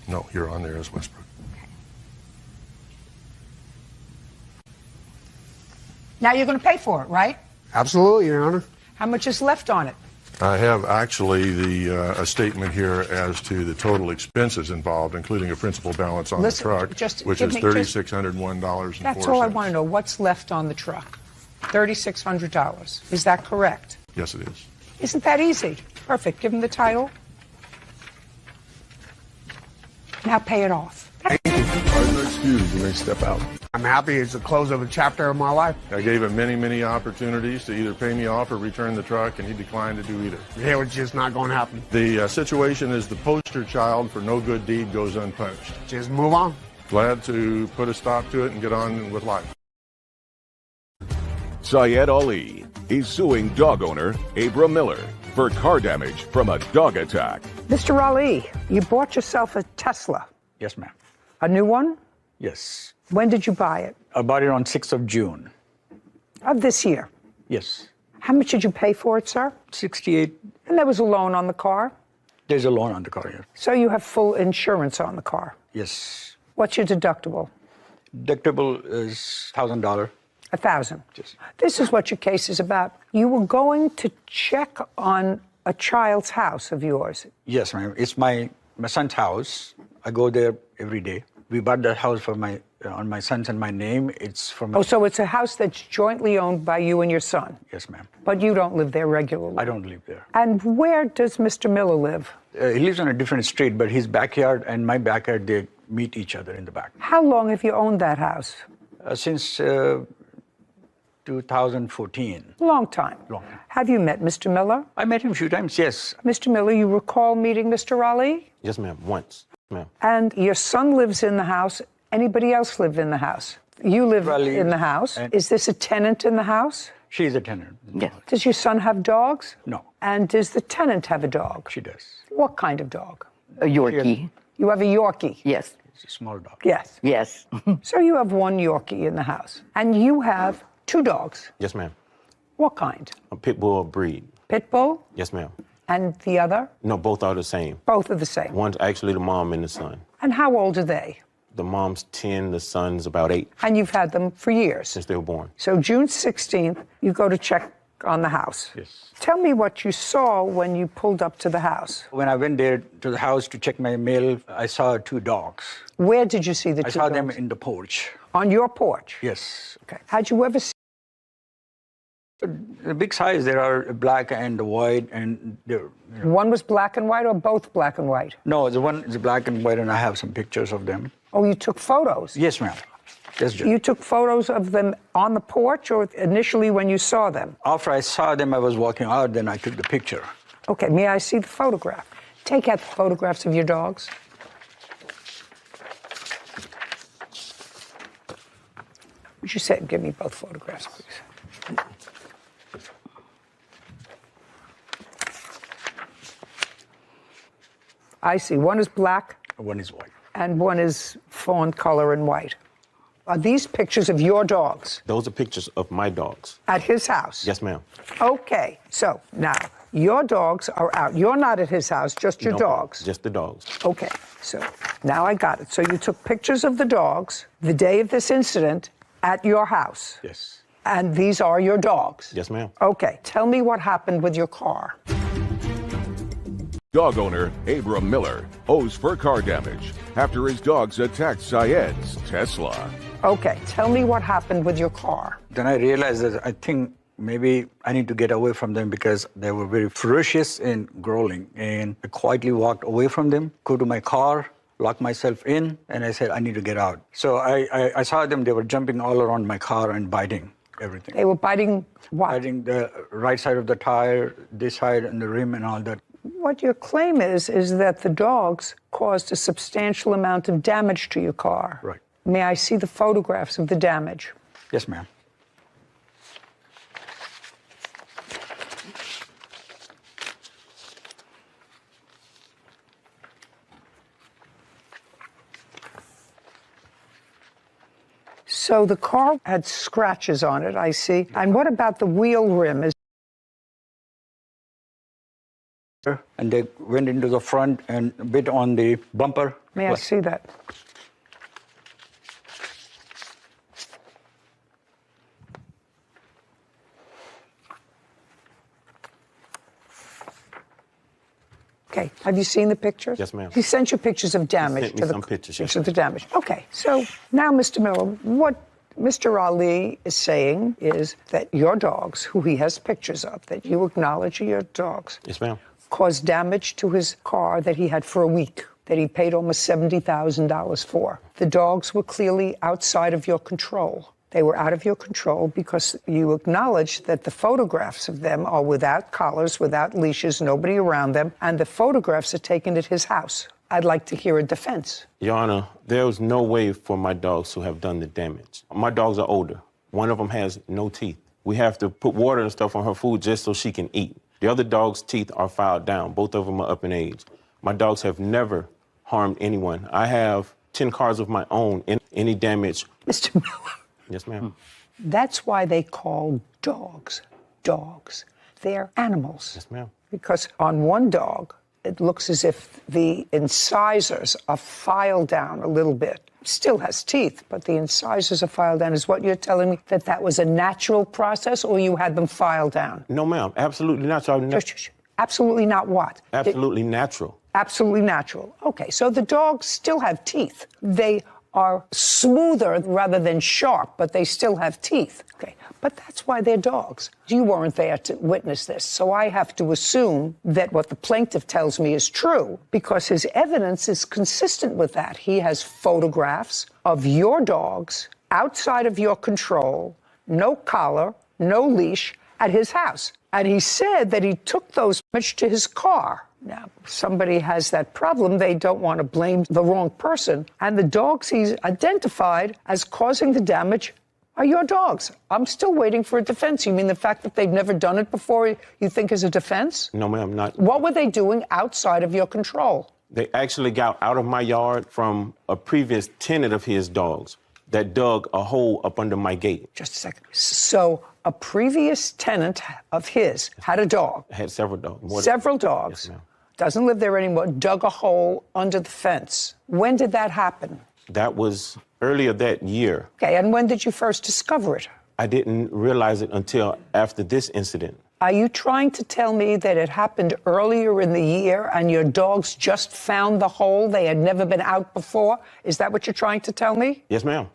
L: No, you're on there as Westbrook.
C: Now you're going to pay for it, right?
T: Absolutely, Your Honor.
C: How much is left on it?
L: I have actually a statement here as to the total expenses involved, including a principal balance on
C: Listen,
L: the truck,
C: just
L: which
C: give
L: is
C: me
L: $3,601.04.
C: That's all I want to know. What's left on the truck? $3,600. Is that correct?
L: Yes, it is.
C: Isn't that easy? Perfect. Give him the title. Now pay it off.
L: Excuse, you may step out.
T: I'm happy it's the close of a chapter of my life.
L: I gave him many, many opportunities to either pay me off or return the truck, and he declined to do either.
T: It was just not going to happen.
L: The situation is the poster child for no good deed goes unpunished.
T: Just move on.
L: Glad to put a stop to it and get on with life.
N: Syed Ali is suing dog owner Abram Miller for car damage from a dog attack.
C: Mr. Ali, you bought yourself a Tesla.
P: Yes, ma'am.
C: A new one?
P: Yes.
C: When did you buy it?
P: I bought it on 6th of June.
C: Of this year?
P: Yes.
C: How much did you pay for it, sir?
P: 68.
C: And there was a loan on the car?
P: There's a loan on the car, yes.
C: So you have full insurance on the car?
P: Yes.
C: What's your deductible?
P: Deductible is $1,000.
C: $1,000.
P: Yes.
C: This is what your case is about. You were going to check on a child's house of yours.
P: Yes, ma'am. It's my son's house. I go there every day. We bought that house for on my son's and my name. It's from.
C: Oh, so it's a house that's jointly owned by you and your son?
P: Yes, ma'am.
C: But you don't live there regularly?
P: I don't live there.
C: And where does Mr. Miller live?
P: He lives on a different street, but his backyard and my backyard, they meet each other in the back.
C: How long have you owned that house?
P: Since 2014.
C: Long time.
P: Long time.
C: Have you met Mr. Miller?
P: I met him a few times, yes.
C: Mr. Miller, you recall meeting Mr. Ali?
X: Yes, ma'am. Once, ma'am.
C: And your son lives in the house. Anybody else live in the house? You live in the house. Is this a tenant in the house?
P: She is a tenant.
C: Yes. Does your son have dogs?
P: No.
C: And does the tenant have a dog?
P: She does.
C: What kind of dog?
Y: A Yorkie.
C: You have a Yorkie?
Y: Yes.
P: It's a small dog.
C: Yes.
Y: Yes.
C: So you have one Yorkie in the house. And you have 2 dogs.
X: Yes, ma'am.
C: What kind?
X: A pit bull breed.
C: Pit bull?
X: Yes, ma'am.
C: And the other?
X: No, both are the same.
C: Both are the same.
X: One's actually the mom and the son.
C: And how old are they?
X: The mom's 10, the son's about 8.
C: And you've had them for years?
X: Since they were born.
C: So June 16th, you go to check on the house.
P: Yes.
C: Tell me what you saw when you pulled up to the house.
P: When I went there to the house to check my mail, I saw 2 dogs.
C: Where did you see the 2
P: I
C: dogs?
P: saw them in the porch.
C: On your porch?
P: Yes.
C: Okay. Had you ever seen?
P: The big size, there are black and white, and they're,
C: One was black and white or both black and white?
P: No, the one is black and white, and I have some pictures of them.
C: Oh, you took photos?
P: Yes, ma'am. Yes, Judge.
C: You took photos of them on the porch or initially when you saw them?
P: After I saw them, I was walking out, then I took the picture.
C: Okay, may I see the photograph? Take out the photographs of your dogs. Would you say, give me both photographs, please? I see. One is black.
P: One is white.
C: And one is fawn color and white. Are these pictures of your dogs?
X: Those are pictures of my dogs.
C: At his house?
X: Yes, ma'am.
C: Okay, so now your dogs are out. You're not at his house, just your dogs.
X: Just the dogs.
C: Okay, so now I got it. So you took pictures of the dogs the day of this incident at your house?
P: Yes.
C: And these are your dogs?
X: Yes, ma'am.
C: Okay, tell me what happened with your car.
N: Dog owner Abram Miller owes for car damage after his dogs attacked Syed's Tesla.
C: Okay, tell me what happened with your car.
P: Then I realized that I think maybe I need to get away from them because they were very ferocious and growling. And I quietly walked away from them, go to my car, lock myself in, and I said, I need to get out. So I saw them, they were jumping all around my car and biting everything.
C: They were biting what?
P: Biting the right side of the tire, this side, and the rim and all that.
C: What your claim is that the dogs caused a substantial amount of damage to your car.
P: Right.
C: May I see the photographs of the damage?
P: Yes, ma'am.
C: So the car had scratches on it, I see. And what about the wheel rim?
P: And they went into the front and bit on the bumper.
C: May I see that? Okay, have you seen the pictures?
X: Yes, ma'am.
C: He sent you pictures of damage.
X: He sent me some pictures, yes.
C: Of the damage. Okay, so now, Mr. Miller, what Mr. Ali is saying is that your dogs, who he has pictures of, that you acknowledge are your dogs,
X: Yes, ma'am.
C: caused damage to his car that he had for a week, that he paid almost $70,000 for. The dogs were clearly outside of your control. They were out of your control because you acknowledge that the photographs of them are without collars, without leashes, nobody around them, and the photographs are taken at his house. I'd like to hear a defense.
X: Your Honor, there was no way for my dogs to have done the damage. My dogs are older. One of them has no teeth. We have to put water and stuff on her food just so she can eat. The other dog's teeth are filed down. Both of them are up in age. My dogs have never harmed anyone. I have 10 cars of my own. Any damage.
C: Mr. Miller.
X: Yes, ma'am.
C: That's why they call dogs dogs. They're animals.
X: Yes, ma'am.
C: Because on one dog, it looks as if the incisors are filed down a little bit. Still has teeth, but the incisors are filed down. Is what you're telling me that that was a natural process, or you had them filed down?
X: No, ma'am. Absolutely natural.
C: Absolutely not what?
X: Absolutely natural.
C: Absolutely natural. Okay, so the dogs still have teeth. They are smoother rather than sharp, but they still have teeth. Okay, but that's why they're dogs. You weren't there to witness this, so I have to assume that what the plaintiff tells me is true because his evidence is consistent with that. He has photographs of your dogs outside of your control, no collar, no leash, at his house. And he said that he took those to his car. Now, somebody has that problem. They don't want to blame the wrong person. And the dogs he's identified as causing the damage are your dogs. I'm still waiting for a defense. You mean the fact that they've never done it before you think is a defense?
X: No, ma'am, not.
C: What were they doing outside of your control?
X: They actually got out of my yard from a previous tenant of his dogs that dug a hole up under my gate.
C: Just a second. So a previous tenant of his had a dog.
X: I had several dogs.
C: Several dogs.
X: Yes, ma'am.
C: Doesn't live there anymore, dug a hole under the fence. When did that happen?
X: That was earlier that year.
C: Okay, and when did you first discover it?
X: I didn't realize it until after this incident.
C: Are you trying to tell me that it happened earlier in the year and your dogs just found the hole? They had never been out before? Is that what you're trying to tell me?
X: Yes, ma'am.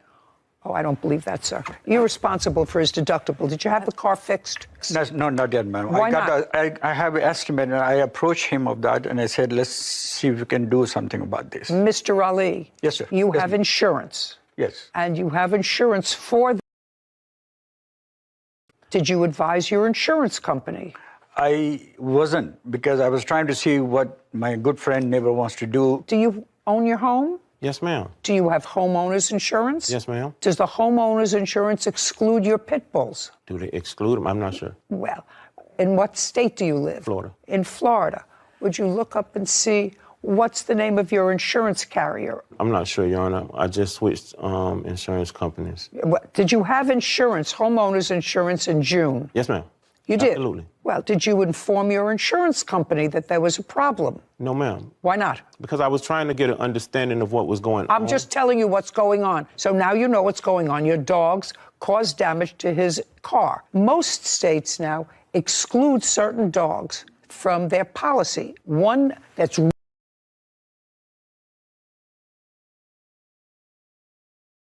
C: Oh, I don't believe that, sir. You're responsible for his deductible. Did you have the car fixed?
P: No, not yet, ma'am.
C: Why not?
P: I have an estimate, and I approached him of that, and I said, let's see if we can do something about this.
C: Mr. Ali.
P: Yes, sir.
C: You
P: Yes,
C: have
P: ma'am.
C: insurance.
P: Yes.
C: And you have insurance for. Did you advise your insurance company?
P: I wasn't, because I was trying to see what my good friend neighbor wants to do.
C: Do you own your home?
X: Yes, ma'am.
C: Do you have homeowners insurance?
X: Yes, ma'am.
C: Does the homeowners insurance exclude your pit bulls?
X: Do they exclude them? I'm not sure.
C: Well, in what state do you live?
X: Florida.
C: In Florida. Would you look up and see what's the name of your insurance carrier?
X: I'm not sure, Your Honor. I just switched insurance companies.
C: Did you have insurance, homeowners insurance, in June?
X: Yes, ma'am.
C: You did?
X: Absolutely.
C: Well, did you inform your insurance company that there was a problem?
X: No, ma'am.
C: Why not?
X: Because I was trying to get an understanding of what was going on.
C: I'm just telling you what's going on. So now you know what's going on. Your dogs caused damage to his car. Most states now exclude certain dogs from their policy. One that's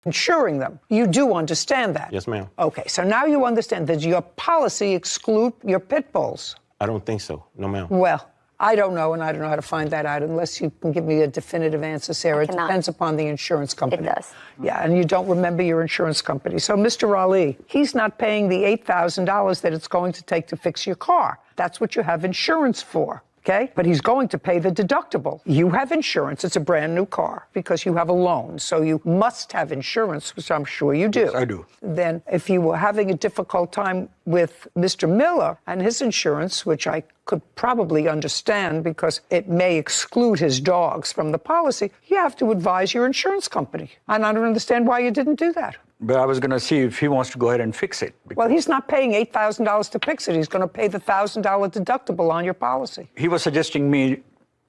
C: insuring them. You do understand that?
X: Yes, ma'am.
C: Okay, so now you understand that your policy exclude your pit bulls.
X: I don't think so. No, ma'am.
C: Well, I don't know, and I don't know how to find that out unless you can give me a definitive answer, Sarah. It depends upon the insurance company.
H: It does.
C: Yeah, and you don't remember your insurance company. So, Mr. Ali, he's not paying the $8,000 that it's going to take to fix your car. That's what you have insurance for. Okay? But he's going to pay the deductible. You have insurance. It's a brand new car because you have a loan. So you must have insurance, which I'm sure you do.
P: Yes, I do.
C: Then if you were having a difficult time with Mr. Miller and his insurance, which I could probably understand because it may exclude his dogs from the policy, you have to advise your insurance company. And I don't understand why you didn't do that.
P: But I was going to see if he wants to go ahead and fix it.
C: Well, he's not paying $8,000 to fix it. He's going to pay the $1,000 deductible on your policy.
P: He was suggesting me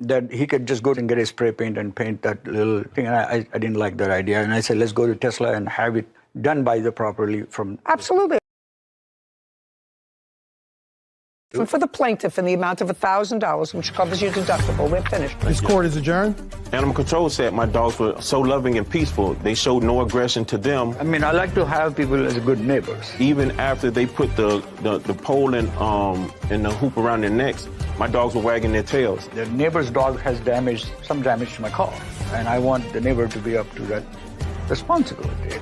P: that he could just go and get a spray paint and paint that little thing. And I didn't like that idea. And I said, let's go to Tesla and have it done by the properly from...
C: Absolutely. For the plaintiff in the amount of $1,000, which covers your deductible. We're finished.
X: This court is adjourned. Animal control said my dogs were so loving and peaceful. They showed no aggression to them.
P: I mean, I like to have people as good neighbors.
X: Even after they put the pole and the hoop around their necks, my dogs were wagging their tails.
P: The neighbor's dog has some damage to my car, and I want the neighbor to be up to that responsibility.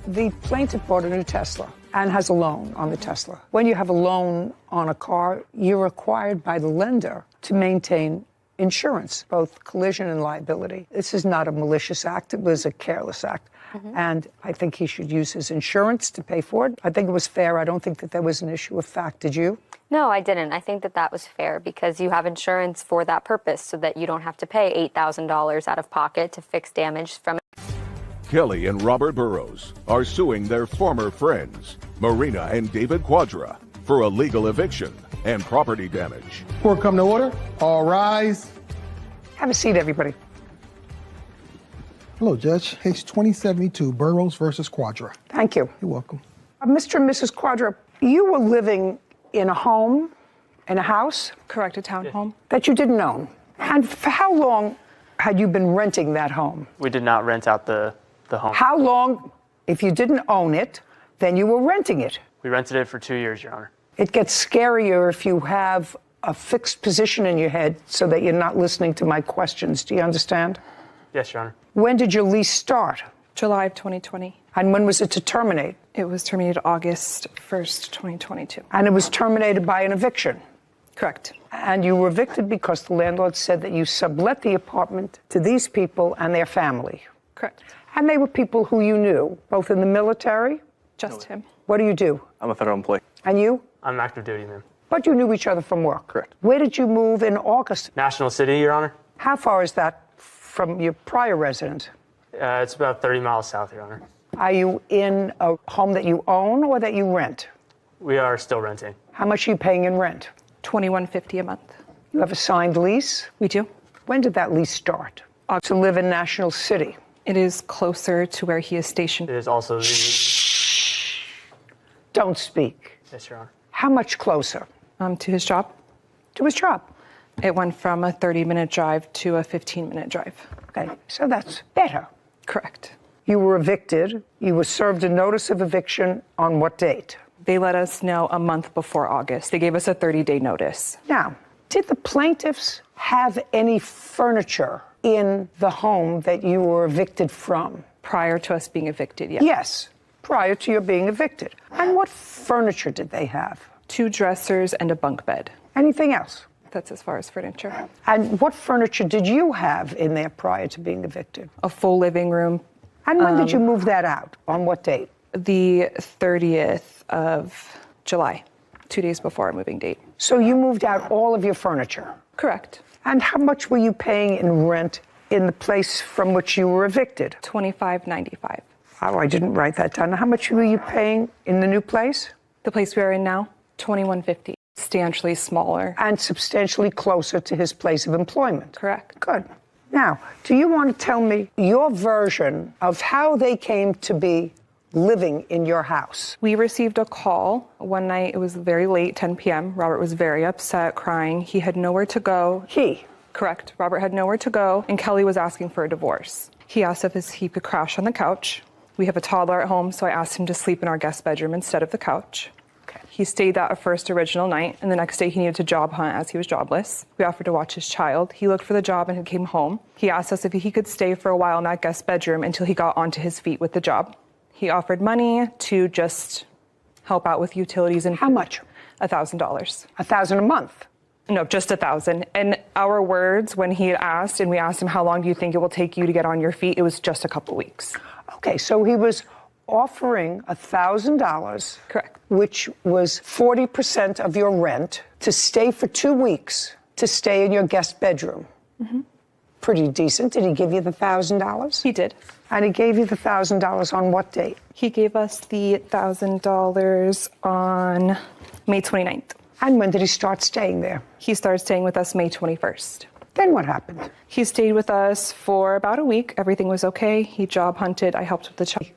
C: The plaintiff bought a new Tesla and has a loan on the Tesla. When you have a loan on a car, you're required by the lender to maintain insurance, both collision and liability. This is not a malicious act. It was a careless act. And I think he should use his insurance to pay for it. I think it was fair. I don't think that there was an issue of fact. Did you?
H: No, I didn't. I think that that was fair because you have insurance for that purpose so that you don't have to pay $8,000 out of pocket to fix damage from it.
N: Kelly and Robert Burrows are suing their former friends, Marina and David Quadra, for illegal eviction and property damage.
J: Court come to order. All rise.
C: Have a seat, everybody.
J: Hello, Judge. Case 2072, Burrows versus Quadra.
C: Thank you.
J: You're welcome.
C: Mr. and Mrs. Quadra, you were living in a home, in a house?
M: Correct, a townhome.
C: That you didn't own. And for how long had you been renting that home?
R: We did not rent out the home.
C: How long, if you didn't own it, then you were renting it?
R: We rented it for 2 years, Your Honor.
C: It gets scarier if you have a fixed position in your head so that you're not listening to my questions. Do you understand?
R: Yes, Your Honor.
C: When did your lease start?
M: July of 2020.
C: And when was it to terminate?
M: It was terminated August 1st, 2022.
C: And it was terminated by an eviction?
M: Correct.
C: And you were evicted because the landlord said that you sublet the apartment to these people and their family?
M: Correct.
C: And they were people who you knew, both in the military?
M: Just him.
C: What do you do?
R: I'm a federal employee.
C: And you?
R: I'm active duty, ma'am.
C: But you knew each other from work?
R: Correct.
C: Where did you move in August?
R: National City, Your Honor.
C: How far is that from your prior residence?
R: It's about 30 miles south, Your Honor.
C: Are you in a home that you own or that you rent?
R: We are still renting.
C: How much are you paying in rent?
M: $21.50 a month.
C: You have a signed lease?
M: We do.
C: When did that lease start? To live in National City?
M: It is closer to where he is stationed.
R: It is also the...
C: Don't speak.
R: Yes, Your Honor.
C: How much closer?
M: To his job.
C: To his job.
M: It went from a 30-minute drive to a 15-minute drive.
C: Okay, so that's better.
M: Correct.
C: You were evicted. You were served a notice of eviction on what date?
M: They let us know a month before August. They gave us a 30-day notice.
C: Now, did the plaintiffs have any furniture in the home that you were evicted from?
M: Prior to us being evicted, yes.
C: Yes, prior to your being evicted. And what furniture did they have?
M: 2 dressers and a bunk bed.
C: Anything else?
M: That's as far as furniture.
C: And what furniture did you have in there prior to being evicted?
M: A full living room.
C: And when did you move that out? On what date?
M: The 30th of July, 2 days before our moving date.
C: So you moved out all of your furniture?
M: Correct.
C: And how much were you paying in rent in the place from which you were evicted?
M: $25.95.
C: Oh, I didn't write that down. How much were you paying in the new place?
M: The place we are in now, $21.50. Substantially smaller.
C: And substantially closer to his place of employment.
M: Correct.
C: Good. Now, do you want to tell me your version of how they came to be living in your house?
M: We received a call one night. It was very late, 10 p.m. Robert was very upset, crying. He had nowhere to go.
C: He?
M: Correct. Robert had nowhere to go, and Kelly was asking for a divorce. He asked if he could crash on the couch. We have a toddler at home, so I asked him to sleep in our guest bedroom instead of the couch. He stayed that first original night, and the next day he needed to job hunt as he was jobless. We offered to watch his child. He looked for the job and came home. He asked us if he could stay for a while in that guest bedroom until he got onto his feet with the job. He offered money to just help out with utilities and
C: how much?
M: $1,000.
C: $1,000 a month?
M: No, just $1,000. And our words, when he had asked, and we asked him, how long do you think it will take you to get on your feet? It was just a couple weeks.
C: Okay, so he was offering $1,000,
M: correct,
C: which was 40% of your rent, to stay for 2 weeks, to stay in your guest bedroom.
M: Mm-hmm.
C: Pretty decent. Did he give you the $1,000?
M: He did.
C: And he gave you the $1,000 on what date?
M: He gave us the $1,000 on May 29th.
C: And when did he start staying there?
M: He started staying with us May 21st.
C: Then what happened?
M: He stayed with us for about a week. Everything was okay. He job hunted. I helped with the child.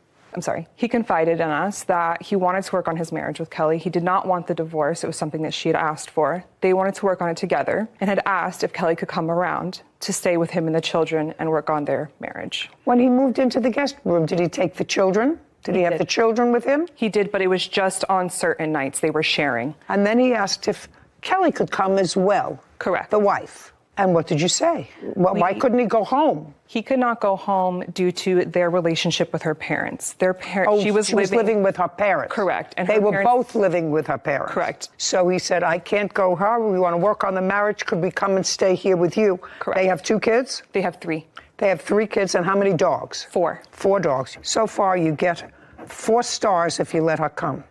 M: He confided in us that he wanted to work on his marriage with Kelly. He did not want the divorce. It was something that she had asked for. They wanted to work on it together and had asked if Kelly could come around to stay with him and the children and work on their marriage.
C: When he moved into the guest room, did he take the children? Did he have the children with him?
M: He did, but it was just on certain nights they were sharing.
C: And then he asked if Kelly could come as well.
M: Correct.
C: The wife. And what did you say? Well, why couldn't he go home?
M: He could not go home due to their relationship with her parents. Their parents.
C: Oh, she was living with her parents.
M: Correct.
C: And they were both living with her parents.
M: Correct.
C: So he said, I can't go home. We want to work on the marriage. Could we come and stay here with you?
M: Correct.
C: They have 2 kids?
M: They have 3.
C: They have 3 kids. And how many dogs?
M: 4.
C: 4 dogs. So far, you get 4 stars if you let her come.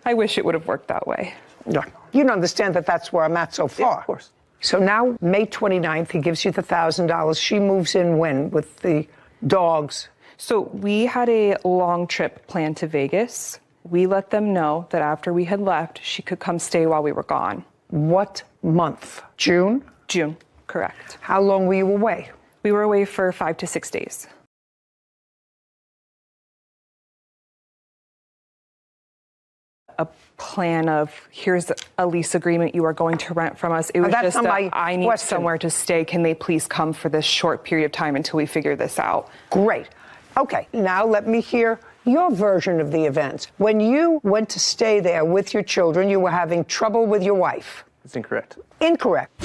M: I wish it would have worked that way.
C: No. You don't understand that that's where I'm at so far.
M: Yeah, of course.
C: So now, May 29th, he gives you the $1,000. She moves in when with the dogs?
M: So we had a long trip planned to Vegas. We let them know that after we had left, she could come stay while we were gone.
C: What month? June?
M: June, correct.
C: How long were you away?
M: We were away for 5 to 6 days. A plan of, here's a lease agreement, you are going to rent from us. It was just that I need somewhere to stay. Can they please come for this short period of time until we figure this out?
C: Great. Okay, now let me hear your version of the events. When you went to stay there with your children, you were having trouble with your wife.
E: That's incorrect.
C: Incorrect.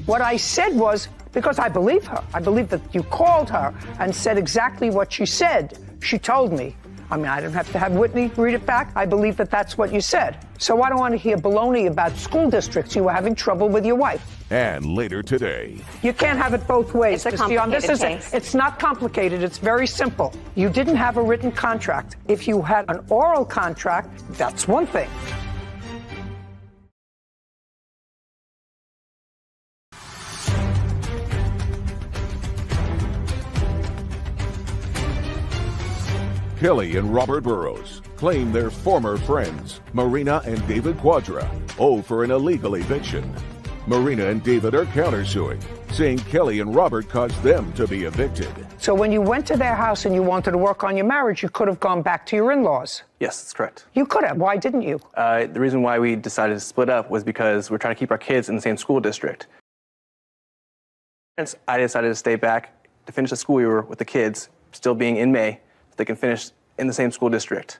C: What I said was, because I believe her, I believe that you called her and said exactly what she said. She told me. I mean, I didn't have to have Whitney read it back. I believe that that's what you said. So I don't want to hear baloney about school districts. You were having trouble with your wife.
N: And later today.
C: You can't have it both ways.
O: It's a complicated case.
C: It's not complicated. It's very simple. You didn't have a written contract. If you had an oral contract, that's one thing.
N: Kelly and Robert Burrows claim their former friends, Marina and David Quadra, owe for an illegal eviction. Marina and David are countersuing, saying Kelly and Robert caused them to be evicted.
C: So when you went to their house and you wanted to work on your marriage, you could have gone back to your in-laws.
E: Yes, that's correct.
C: You could have. Why didn't you?
E: The reason why we decided to split up was because we're trying to keep our kids in the same school district. I decided to stay back to finish the school year with the kids, still being in May, so they can finish in the same school district.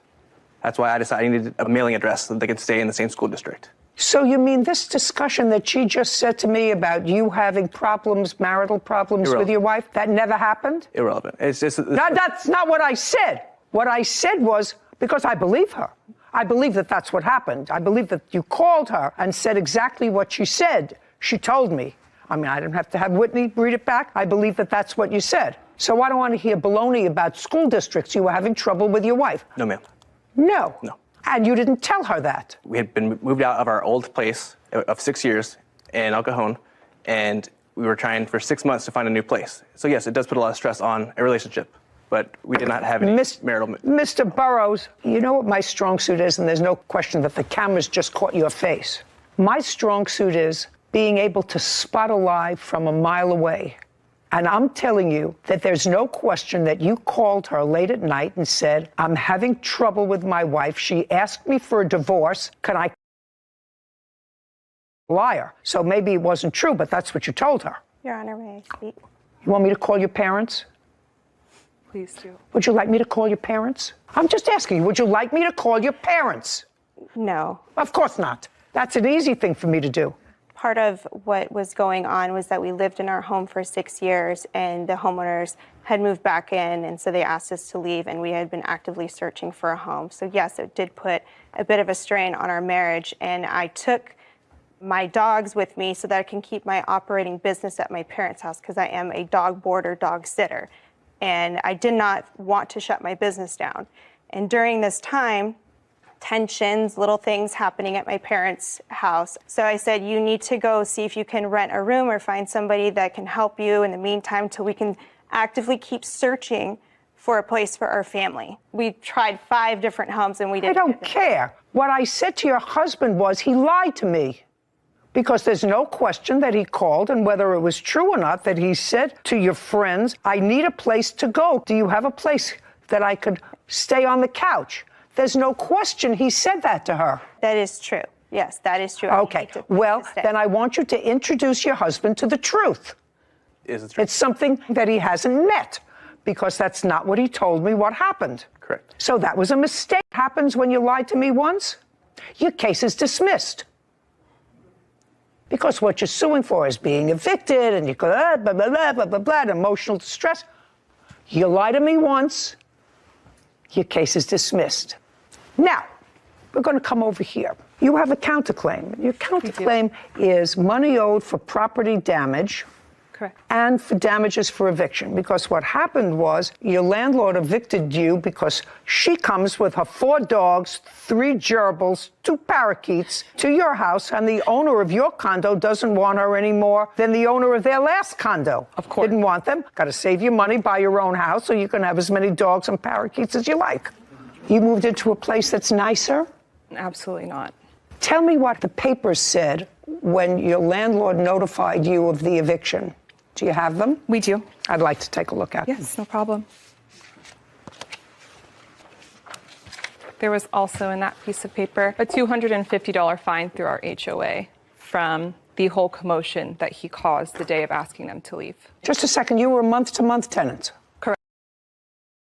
E: That's why I decided I needed a mailing address so that they could stay in the same school district.
C: So you mean this discussion that she just said to me about you having problems, marital problems with your wife, that never happened?
E: Irrelevant. It's just...
C: No, that's not what I said. What I said was, because I believe her. I believe that that's what happened. I believe that you called her and said exactly what she said. She told me. I mean, I didn't have to have Whitney read it back. I believe that that's what you said. So I don't want to hear baloney about school districts. You were having trouble with your wife.
E: No, ma'am.
C: No.
E: No.
C: And you didn't tell her that.
E: We had been moved out of our old place of 6 years in El Cajon, and we were trying for 6 months to find a new place. So yes, it does put a lot of stress on a relationship, but we did not have any marital...
C: Mr. Burrows, you know what my strong suit is, and there's no question that the cameras just caught your face. My strong suit is being able to spot a lie from a mile away. And I'm telling you that there's no question that you called her late at night and said, I'm having trouble with my wife. She asked me for a divorce. Can I? Liar. So maybe it wasn't true, but that's what you told her.
O: Your Honor, may I speak?
C: You want me to call your parents?
M: Please do.
C: Would you like me to call your parents? I'm just asking you, would you like me to call your parents?
O: No.
C: Of course not. That's an easy thing for me to do.
O: Part of what was going on was that we lived in our home for 6 years and the homeowners had moved back in, and so they asked us to leave, and we had been actively searching for a home. So yes, it did put a bit of a strain on our marriage, and I took my dogs with me so that I can keep my operating business at my parents' house because I am a dog boarder, dog sitter, and I did not want to shut my business down. And during this time, tensions, little things happening at my parents' house. So I said, you need to go see if you can rent a room or find somebody that can help you in the meantime till we can actively keep searching for a place for our family. We tried 5 different homes and we didn't.
C: I don't care. What I said to your husband was he lied to me. Because there's no question that he called, and whether it was true or not, that he said to your friends, I need a place to go. Do you have a place that I could stay on the couch? There's no question he said that to her.
O: That is true. Yes, that is true.
C: Okay. Well, then I want you to introduce your husband to the truth.
E: Is it true?
C: It's something that he hasn't met, because that's not what he told me what happened.
E: Correct.
C: So that was a mistake. Happens when you lied to me once, your case is dismissed. Because what you're suing for is being evicted, and you go, blah, blah, blah, blah, blah, blah, emotional distress. You lie to me once, your case is dismissed. Now, we're going to come over here. You have a counterclaim. Your counterclaim is money owed for property damage.
M: Correct.
C: And for damages for eviction. Because what happened was your landlord evicted you because she comes with her 4 dogs, 3 gerbils, 2 parakeets to your house, and the owner of your condo doesn't want her any more than the owner of their last condo.
M: Of course.
C: Didn't want them. Got to save your money, buy your own house so you can have as many dogs and parakeets as you like. You moved into a place that's nicer?
M: Absolutely not.
C: Tell me what the papers said when your landlord notified you of the eviction. Do you have them?
M: We do.
C: I'd like to take a look at them.
M: Yes, no problem. There was also in that piece of paper a $250 fine through our HOA from the whole commotion that he caused the day of asking them to leave.
C: Just a second, you were a month-to-month tenant?
M: Correct.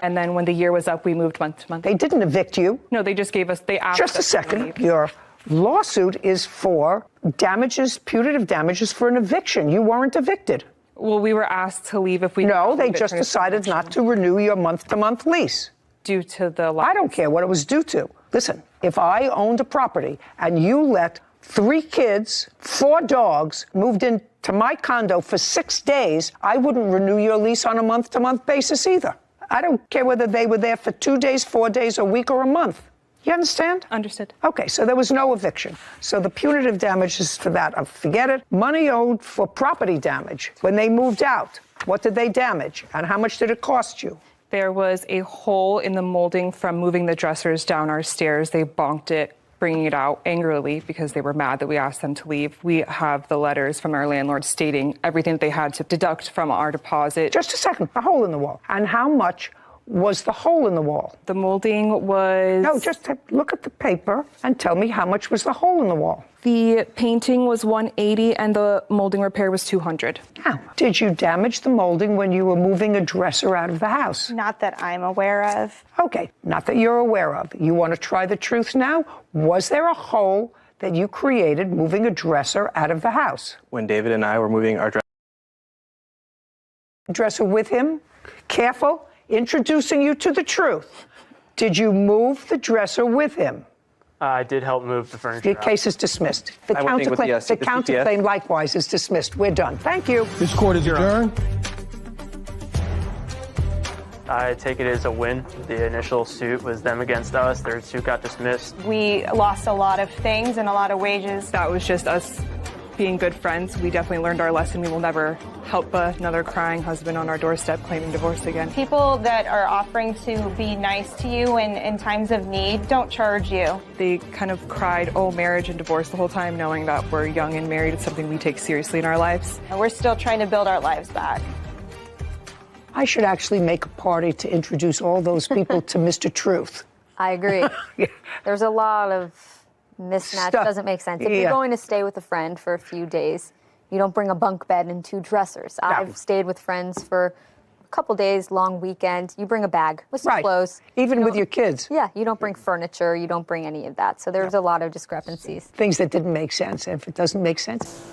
M: And then when the year was up, we moved month to month.
C: They didn't evict you?
M: No, they just gave us, they asked us
C: Just a second, your lawsuit is for damages, punitive damages for an eviction. You weren't evicted.
M: Well, we were asked to leave if we...
C: No, they just decided not to renew your month-to-month lease.
M: Due to the...
C: I don't care what it was due to. Listen, if I owned a property and you let 3 kids, 4 dogs moved into my condo for 6 days, I wouldn't renew your lease on a month-to-month basis either. I don't care whether they were there for 2 days, 4 days, a week, or a month. You understand?
M: Understood.
C: Okay, so there was no eviction. So the punitive damages for that, forget it. Money owed for property damage. When they moved out, what did they damage? And how much did it cost you?
M: There was a hole in the molding from moving the dressers down our stairs. They bonked it bringing it out angrily because they were mad that we asked them to leave. We have the letters from our landlord stating everything that they had to deduct from our deposit.
C: Just a second, a hole in the wall. And how much was the hole in the wall?
M: The molding was...
C: No, just look at the paper and tell me how much was the hole in the wall.
M: The painting was $180 and the molding repair was $200.
C: How? Did you damage the molding when you were moving a dresser out of the house?
O: Not that I'm aware of.
C: Okay, not that you're aware of. You want to try the truth now? Was there a hole that you created moving a dresser out of the house?
E: When David and I were moving our
C: dresser with him? Careful, introducing you to the truth. Did you move the dresser with him?
R: I did help move the furniture.
C: Your case is dismissed. The counterclaim likewise is dismissed. We're done. Thank you.
J: This court is adjourned.
R: I take it as a win. The initial suit was them against us. Their suit got dismissed.
O: We lost a lot of things and a lot of wages.
M: That was just us being good friends. We definitely learned our lesson. We will never help another crying husband on our doorstep claiming divorce again.
O: People that are offering to be nice to you in times of need don't charge you.
M: They kind of cried, oh, marriage and divorce the whole time, knowing that we're young and married. It's something we take seriously in our lives.
O: And we're still trying to build our lives back.
C: I should actually make a party to introduce all those people to Mr. Truth.
H: I agree. There's a lot of mismatch. Doesn't make sense. If you're going to stay with a friend for a few days, you don't bring a bunk bed and 2 dressers. No. I've stayed with friends for a couple days, long weekend. You bring a bag with some clothes.
C: Even with your kids.
H: Yeah, you don't bring furniture. You don't bring any of that. So there's a lot of discrepancies.
C: Things that didn't make sense. If it doesn't make sense,